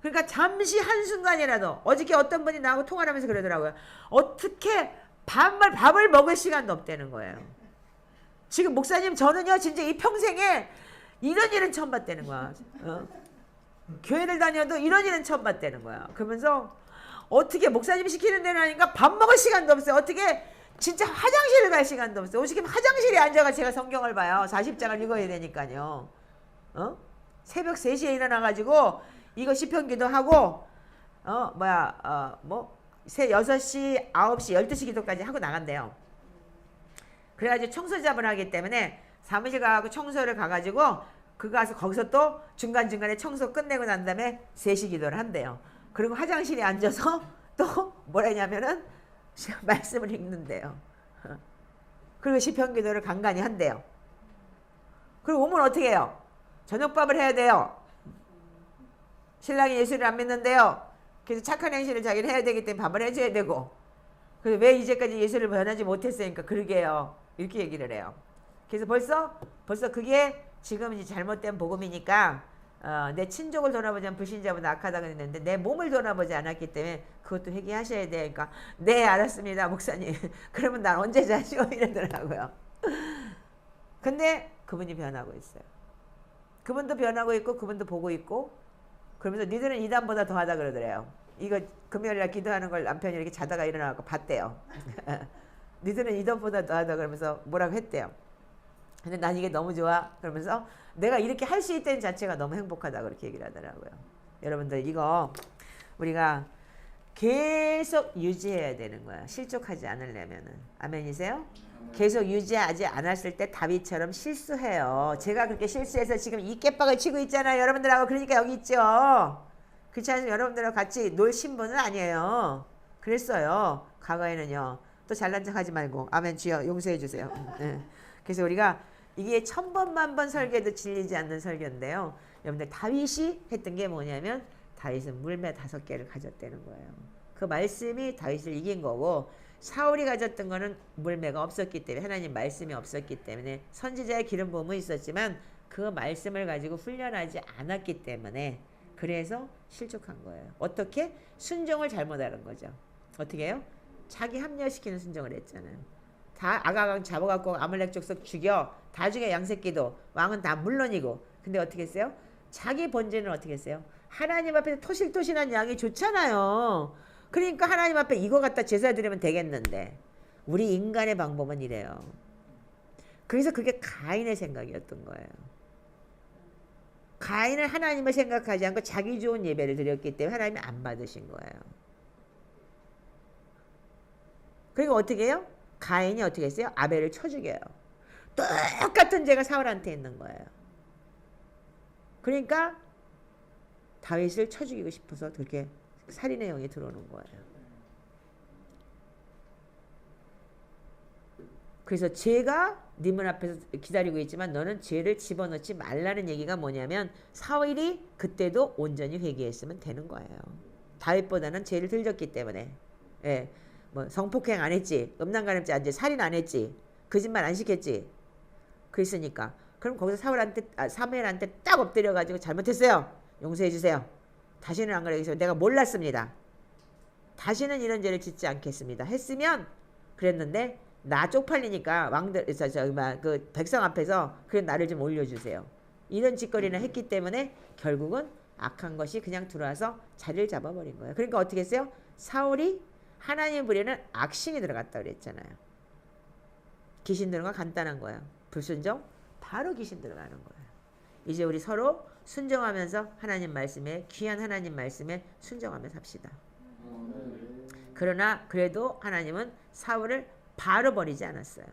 그러니까 잠시 한순간이라도 어저께 어떤 분이 나하고 통화를 하면서 그러더라고요. 어떻게 밥을 먹을 시간도 없다는 거예요. 지금 목사님 저는요 진짜 이 평생에 이런 일은 처음 봤다는 거야. 교회를 다녀도 이런 일은 처음 봤다는 거야. 그러면서 어떻게 목사님 시키는 대로 하니까 밥 먹을 시간도 없어요. 어떻게 진짜 화장실을 갈 시간도 없어요. 어떻게 화장실에 앉아가 제가 성경을 봐요. 40장을 읽어야 되니까요. 새벽 3시에 일어나가지고 이거 시편 기도하고 6시, 9시, 12시 기도까지 하고 나간대요. 그래가지고 청소 잡을 하기 때문에 사무실 가고 청소를 가가지고 그거 가서 거기서 또 중간중간에 청소 끝내고 난 다음에 3시 기도를 한대요. 그리고 화장실에 앉아서 또 뭐라냐면은 말씀을 읽는데요. 그리고 시편 기도를 간간히 한대요. 그리고 오면 어떻게 해요? 저녁밥을 해야 돼요. 신랑이 예수를 안 믿는데요. 그래서 착한 행실을 자기는 해야 되기 때문에 밥을 해줘야 되고. 그래서 왜 이제까지 예수를 변하지 못했으니까 그러게요. 이렇게 얘기를 해요. 그래서 벌써 그게 지금 이제 잘못된 복음이니까 내 친족을 돌아보지 않은 불신자보다 악하다고 했는데 내 몸을 돌아보지 않았기 때문에 그것도 회개하셔야 돼. 그러니까 네 알았습니다 목사님. 그러면 난 언제 자시오 이러더라고요. 근데 그분이 변하고 있어요. 그분도 변하고 있고 그분도 보고 있고 그러면서 니들은 이단보다 더하다 그러더래요. 이거 금요일날 기도하는 걸 남편이 이렇게 자다가 일어나고 봤대요. 니들은 이단보다 더하다 그러면서 뭐라고 했대요. 근데 난 이게 너무 좋아. 그러면서 내가 이렇게 할 수 있다는 자체가 너무 행복하다 그렇게 얘기를 하더라고요. 여러분들 이거 우리가 계속 유지해야 되는 거야. 실족하지 않으려면은. 아멘이세요? 계속 유지하지 않았을 때 다윗처럼 실수해요. 제가 그렇게 실수해서 지금 이 깨박을 치고 있잖아요. 여러분들하고 그러니까 여기 있죠. 그렇지 않으면 여러분들하고 같이 놀 신분은 아니에요. 그랬어요. 과거에는요. 또 잘난 척 하지 말고 아멘 주여 용서해 주세요. 네. 그래서 우리가 이게 1000번 설교도 질리지 않는 설교인데요. 여러분들 다윗이 했던 게 뭐냐면 다윗은 물매 5개를 가졌다는 거예요. 그 말씀이 다윗을 이긴 거고 사울이 가졌던 거는 물매가 없었기 때문에 하나님 말씀이 없었기 때문에 선지자의 기름 부음은 있었지만 그 말씀을 가지고 훈련하지 않았기 때문에 그래서 실족한 거예요. 어떻게? 순종을 잘못하는 거죠. 어떻게 해요? 자기 합리화시키는 순종을 했잖아요. 다 아가강 잡아갖고 아말렉 족속 죽여 다 죽여 양새끼도 왕은 다 물론이고 근데 어떻게 했어요? 자기 본질은 어떻게 했어요? 하나님 앞에서 토실토실한 양이 좋잖아요. 그러니까 하나님 앞에 이거 갖다 제사 드리면 되겠는데 우리 인간의 방법은 이래요. 그래서 그게 가인의 생각이었던 거예요. 가인은 하나님을 생각하지 않고 자기 좋은 예배를 드렸기 때문에 하나님이 안 받으신 거예요. 그리고 어떻게 해요? 가인이 어떻게 했어요? 아벨을 쳐 죽여요. 똑같은 죄가 사울한테 있는 거예요. 그러니까 다윗을 쳐 죽이고 싶어서 그렇게 살인의 영이 들어오는 거예요. 그래서 죄가 네 문 앞에서 기다리고 있지만 너는 죄를 집어넣지 말라는 얘기가 뭐냐면 사울이 그때도 온전히 회개했으면 되는 거예요. 다윗보다는 죄를 덜 졌기 때문에. 예. 뭐 성폭행 안 했지, 음란가름죄 안 했지, 살인 안 했지, 거짓말 안 시켰지. 그랬으니까 그럼 거기서 사무엘한테 딱 엎드려가지고 잘못했어요. 용서해 주세요. 다시는 안 그러겠어요. 내가 몰랐습니다. 다시는 이런 죄를 짓지 않겠습니다. 했으면 그랬는데 나 쪽팔리니까 왕들 그 백성 앞에서 그래 나를 좀 올려주세요. 이런 짓거리를 했기 때문에 결국은 악한 것이 그냥 들어와서 자리를 잡아버린 거예요. 그러니까 어떻게 했어요? 사울이 하나님 부리는 악신이 들어갔다 그랬잖아요. 귀신 들어가 간단한 거예요. 불순종 바로 귀신 들어가는 거예요. 이제 우리 서로 순종하면서 하나님 말씀에 귀한 하나님 말씀에 순종하면서 합시다. 그러나 그래도 하나님은 사울을 바로 버리지 않았어요.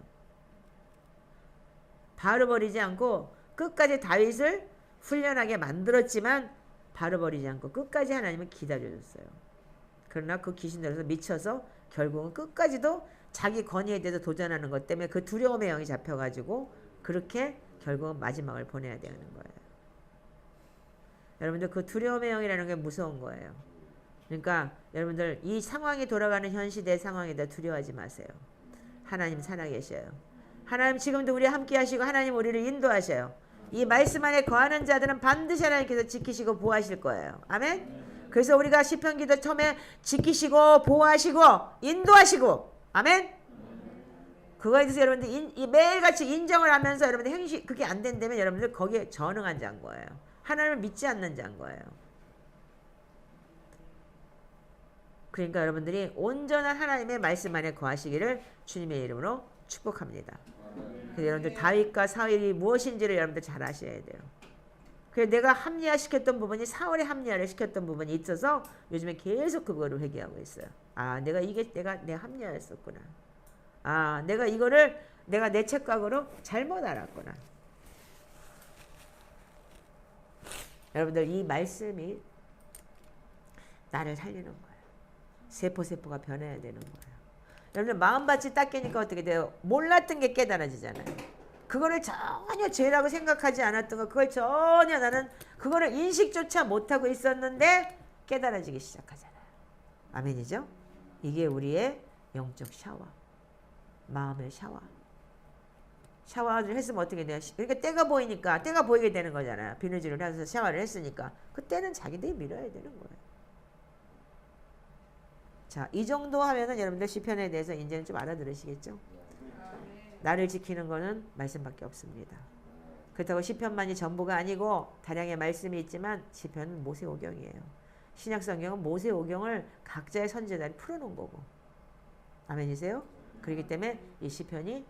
바로 버리지 않고 끝까지 다윗을 훈련하게 만들었지만 바로 버리지 않고 끝까지 하나님은 기다려줬어요. 그러나 그 귀신들에서 미쳐서 결국은 끝까지도 자기 권위에 대해서 도전하는 것 때문에 그 두려움의 영이 잡혀가지고 그렇게 결국은 마지막을 보내야 되는 거예요. 여러분들 그 두려움의 영이라는 게 무서운 거예요. 그러니까 여러분들 이 상황이 돌아가는 현 시대의 상황에 대해 두려워하지 마세요. 하나님 살아계셔요. 하나님 지금도 우리 함께 하시고 하나님 우리를 인도하셔요. 이 말씀 안에 거하는 자들은 반드시 하나님께서 지키시고 보호하실 거예요. 아멘. 그래서 우리가 시편 기도 처음에 지키시고 보호하시고 인도하시고 아멘. 그거에 대해서 여러분들 매일같이 인정을 하면서 여러분들 행실 그게 안 된다면 여러분들 거기에 전응한 자인 거예요. 하나님을 믿지 않는 자인 거예요. 그러니까 여러분들이 온전한 하나님의 말씀 안에 거하시기를 주님의 이름으로 축복합니다. 여러분들 다윗과 사울이 무엇인지를 여러분들 잘 아셔야 돼요. 그래서 내가 합리화시켰던 부분이 사울의 합리화를 시켰던 부분이 있어서 요즘에 계속 그거를 회개하고 있어요. 아, 내가 합리화했었구나. 아, 내가 이거를 내가 내 착각으로 잘못 알았구나. 여러분들 이 말씀이 나를 살리는 거예요. 세포가 변해야 되는 거예요. 여러분들 마음밭이 딱 깨니까 어떻게 돼요? 몰랐던 게 깨달아지잖아요. 그거를 전혀 죄라고 생각하지 않았던 거 그걸 전혀 나는 그거를 인식조차 못하고 있었는데 깨달아지기 시작하잖아요. 아멘이죠? 이게 우리의 영적 샤워. 마음의 샤워. 샤워를 했으면 어떻게 돼요? 그러니까 때가 보이니까 때가 보이게 되는 거잖아요. 비누질을 해서 샤워를 했으니까 그때는 자기들이 밀어야 되는 거예요. 자, 이 정도 하면은 여러분들 시편에 대해서 이제는 좀 알아들으시겠죠? 나를 지키는 거는 말씀밖에 없습니다. 그렇다고 시편만이 전부가 아니고 다량의 말씀이 있지만 시편은 모세오경이에요. 신약성경은 모세오경을 각자의 선지자들이 풀어놓은 거고. 아멘이세요? 그렇기 때문에 이 시편이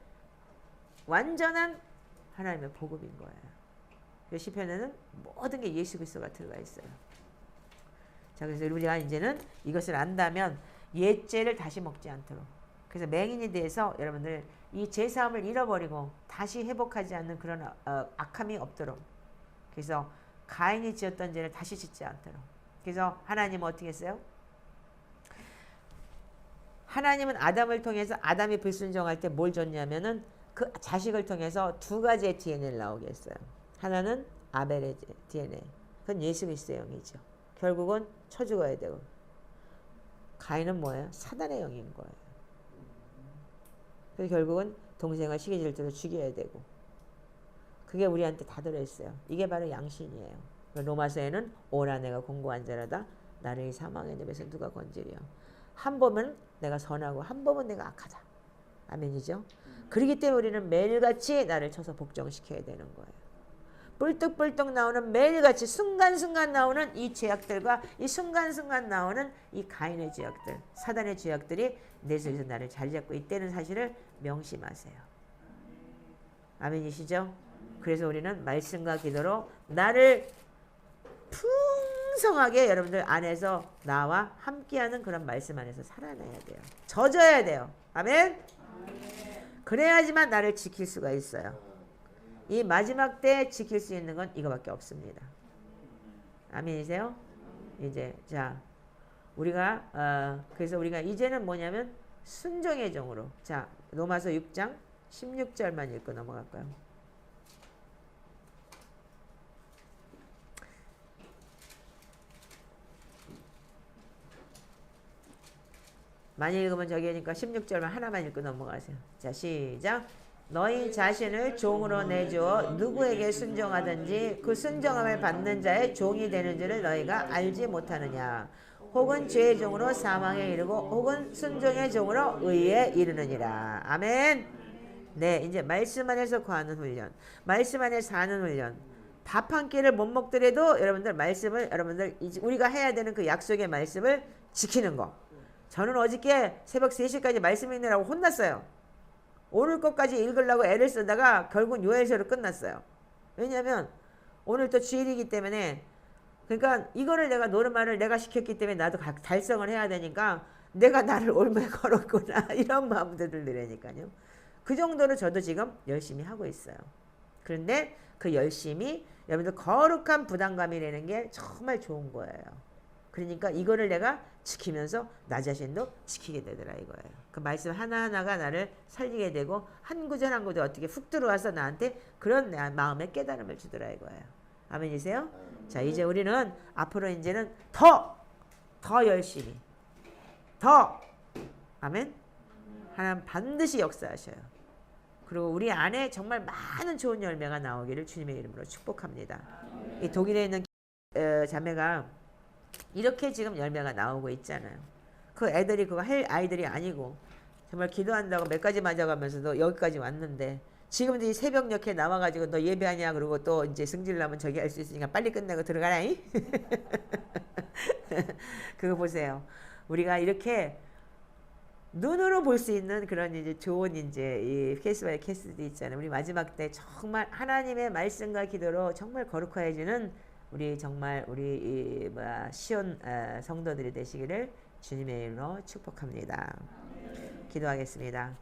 완전한 하나님의 복음인 거예요. 이 시편에는 모든 게 예수 그리스도가 들어가 있어요. 자, 그래서 우리가 이제는 이것을 안다면 옛죄를 다시 먹지 않도록. 그래서 맹인에 대해서 여러분들 이 제사함을 잃어버리고 다시 회복하지 않는 그런 악함이 없도록. 그래서 가인이 지었던 죄를 다시 짓지 않도록. 그래서 하나님은 어떻게 했어요? 하나님은 아담을 통해서 아담이 불순종할 때 뭘 줬냐면은 그 자식을 통해서 두 가지의 DNA를 나오게 했어요. 하나는 아벨의 DNA. 그건 예수 그리스도의 영이죠. 결국은 쳐 죽어야 되고. 가인은 뭐예요? 사단의 영인 거예요. 그래서 결국은 동생을 시기질투로 죽여야 되고. 그게 우리한테 다 들어있어요. 이게 바로 양신이에요. 로마서에는 오라 내가 공고한 자라다 나를 이 사망의 늪에서 누가 건지려. 한 번은 내가 선하고 한 번은 내가 악하다. 아멘이죠? 그렇기 때문에 우리는 매일같이 나를 쳐서 복종시켜야 되는 거예요. 뿔뚝뿔뚝 나오는 매일같이 순간순간 나오는 이 죄악들과 이 순간순간 나오는 이 가인의 죄악들, 사단의 죄악들이 내 속에서 나를 자리 잡고 있다는 사실을 명심하세요. 아멘이시죠? 그래서 우리는 말씀과 기도로 나를 풍성하게 여러분들 안에서 나와 함께하는 그런 말씀 안에서 살아내야 돼요. 젖어야 돼요. 아멘. 그래야지만 나를 지킬 수가 있어요. 이 마지막 때 지킬 수 있는 건 이거밖에 없습니다. 아멘이세요? 이제 자 우리가 그래서 우리가 이제는 뭐냐면 순종의 종으로 자 로마서 6장 16절만 읽고 넘어갈까요? 많이 읽으면 저기니까 16절만 하나만 읽고 넘어가세요. 자 시작. 너희 자신을 종으로 내주어 누구에게 순종하든지 그 순종함을 받는 자의 종이 되는 줄을 너희가 알지 못하느냐. 혹은 죄의 종으로 사망에 이르고 혹은 순종의 종으로 의에 이르느니라. 아멘. 네, 이제 말씀 안에서 구하는 훈련, 말씀 안에 사는 훈련. 밥 한 끼를 못 먹더라도 여러분들 말씀을 여러분들 우리가 해야 되는 그 약속의 말씀을 지키는 거. 저는 어저께 새벽 3시까지 말씀 읽느라고 혼났어요. 오늘 것까지 읽으려고 애를 쓰다가 결국은 요엘서로 끝났어요. 왜냐하면 오늘 또 주일이기 때문에 그러니까 이거를 내가 노르마를 내가 시켰기 때문에 나도 달성을 해야 되니까 내가 나를 올무에 걸었구나 이런 마음도 들으려니까요. 그 정도로 저도 지금 열심히 하고 있어요. 그런데 그 열심히 여러분들 거룩한 부담감이라는 게 정말 좋은 거예요. 그러니까 이거를 내가 지키면서 나 자신도 지키게 되더라 이거예요. 그 말씀 하나하나가 나를 살리게 되고 한 구절 한 구절 어떻게 훅 들어와서 나한테 그런 마음의 깨달음을 주더라 이거예요. 아멘이세요? 자 이제 우리는 앞으로 이제는 더 열심히 더 아멘. 하나님 반드시 역사하셔요. 그리고 우리 안에 정말 많은 좋은 열매가 나오기를 주님의 이름으로 축복합니다. 이 독일에 있는 자매가 이렇게 지금 열매가 나오고 있잖아요. 그 애들이 그거 할 아이들이 아니고 정말 기도한다고 몇 가지 맞아가면서도 여기까지 왔는데 지금 이제 새벽녘에 나와가지고 너 예배하냐 그러고 또 이제 승질나면 저기 할 수 있으니까 빨리 끝내고 들어가라잉. 그거 보세요. 우리가 이렇게 눈으로 볼 수 있는 그런 이제 좋은 이제 이 케이스 바이 케이스도 있잖아요. 우리 마지막 때 정말 하나님의 말씀과 기도로 정말 거룩해지는 우리 정말 우리 시온 성도들이 되시기를 주님의 이름으로 축복합니다. 기도하겠습니다.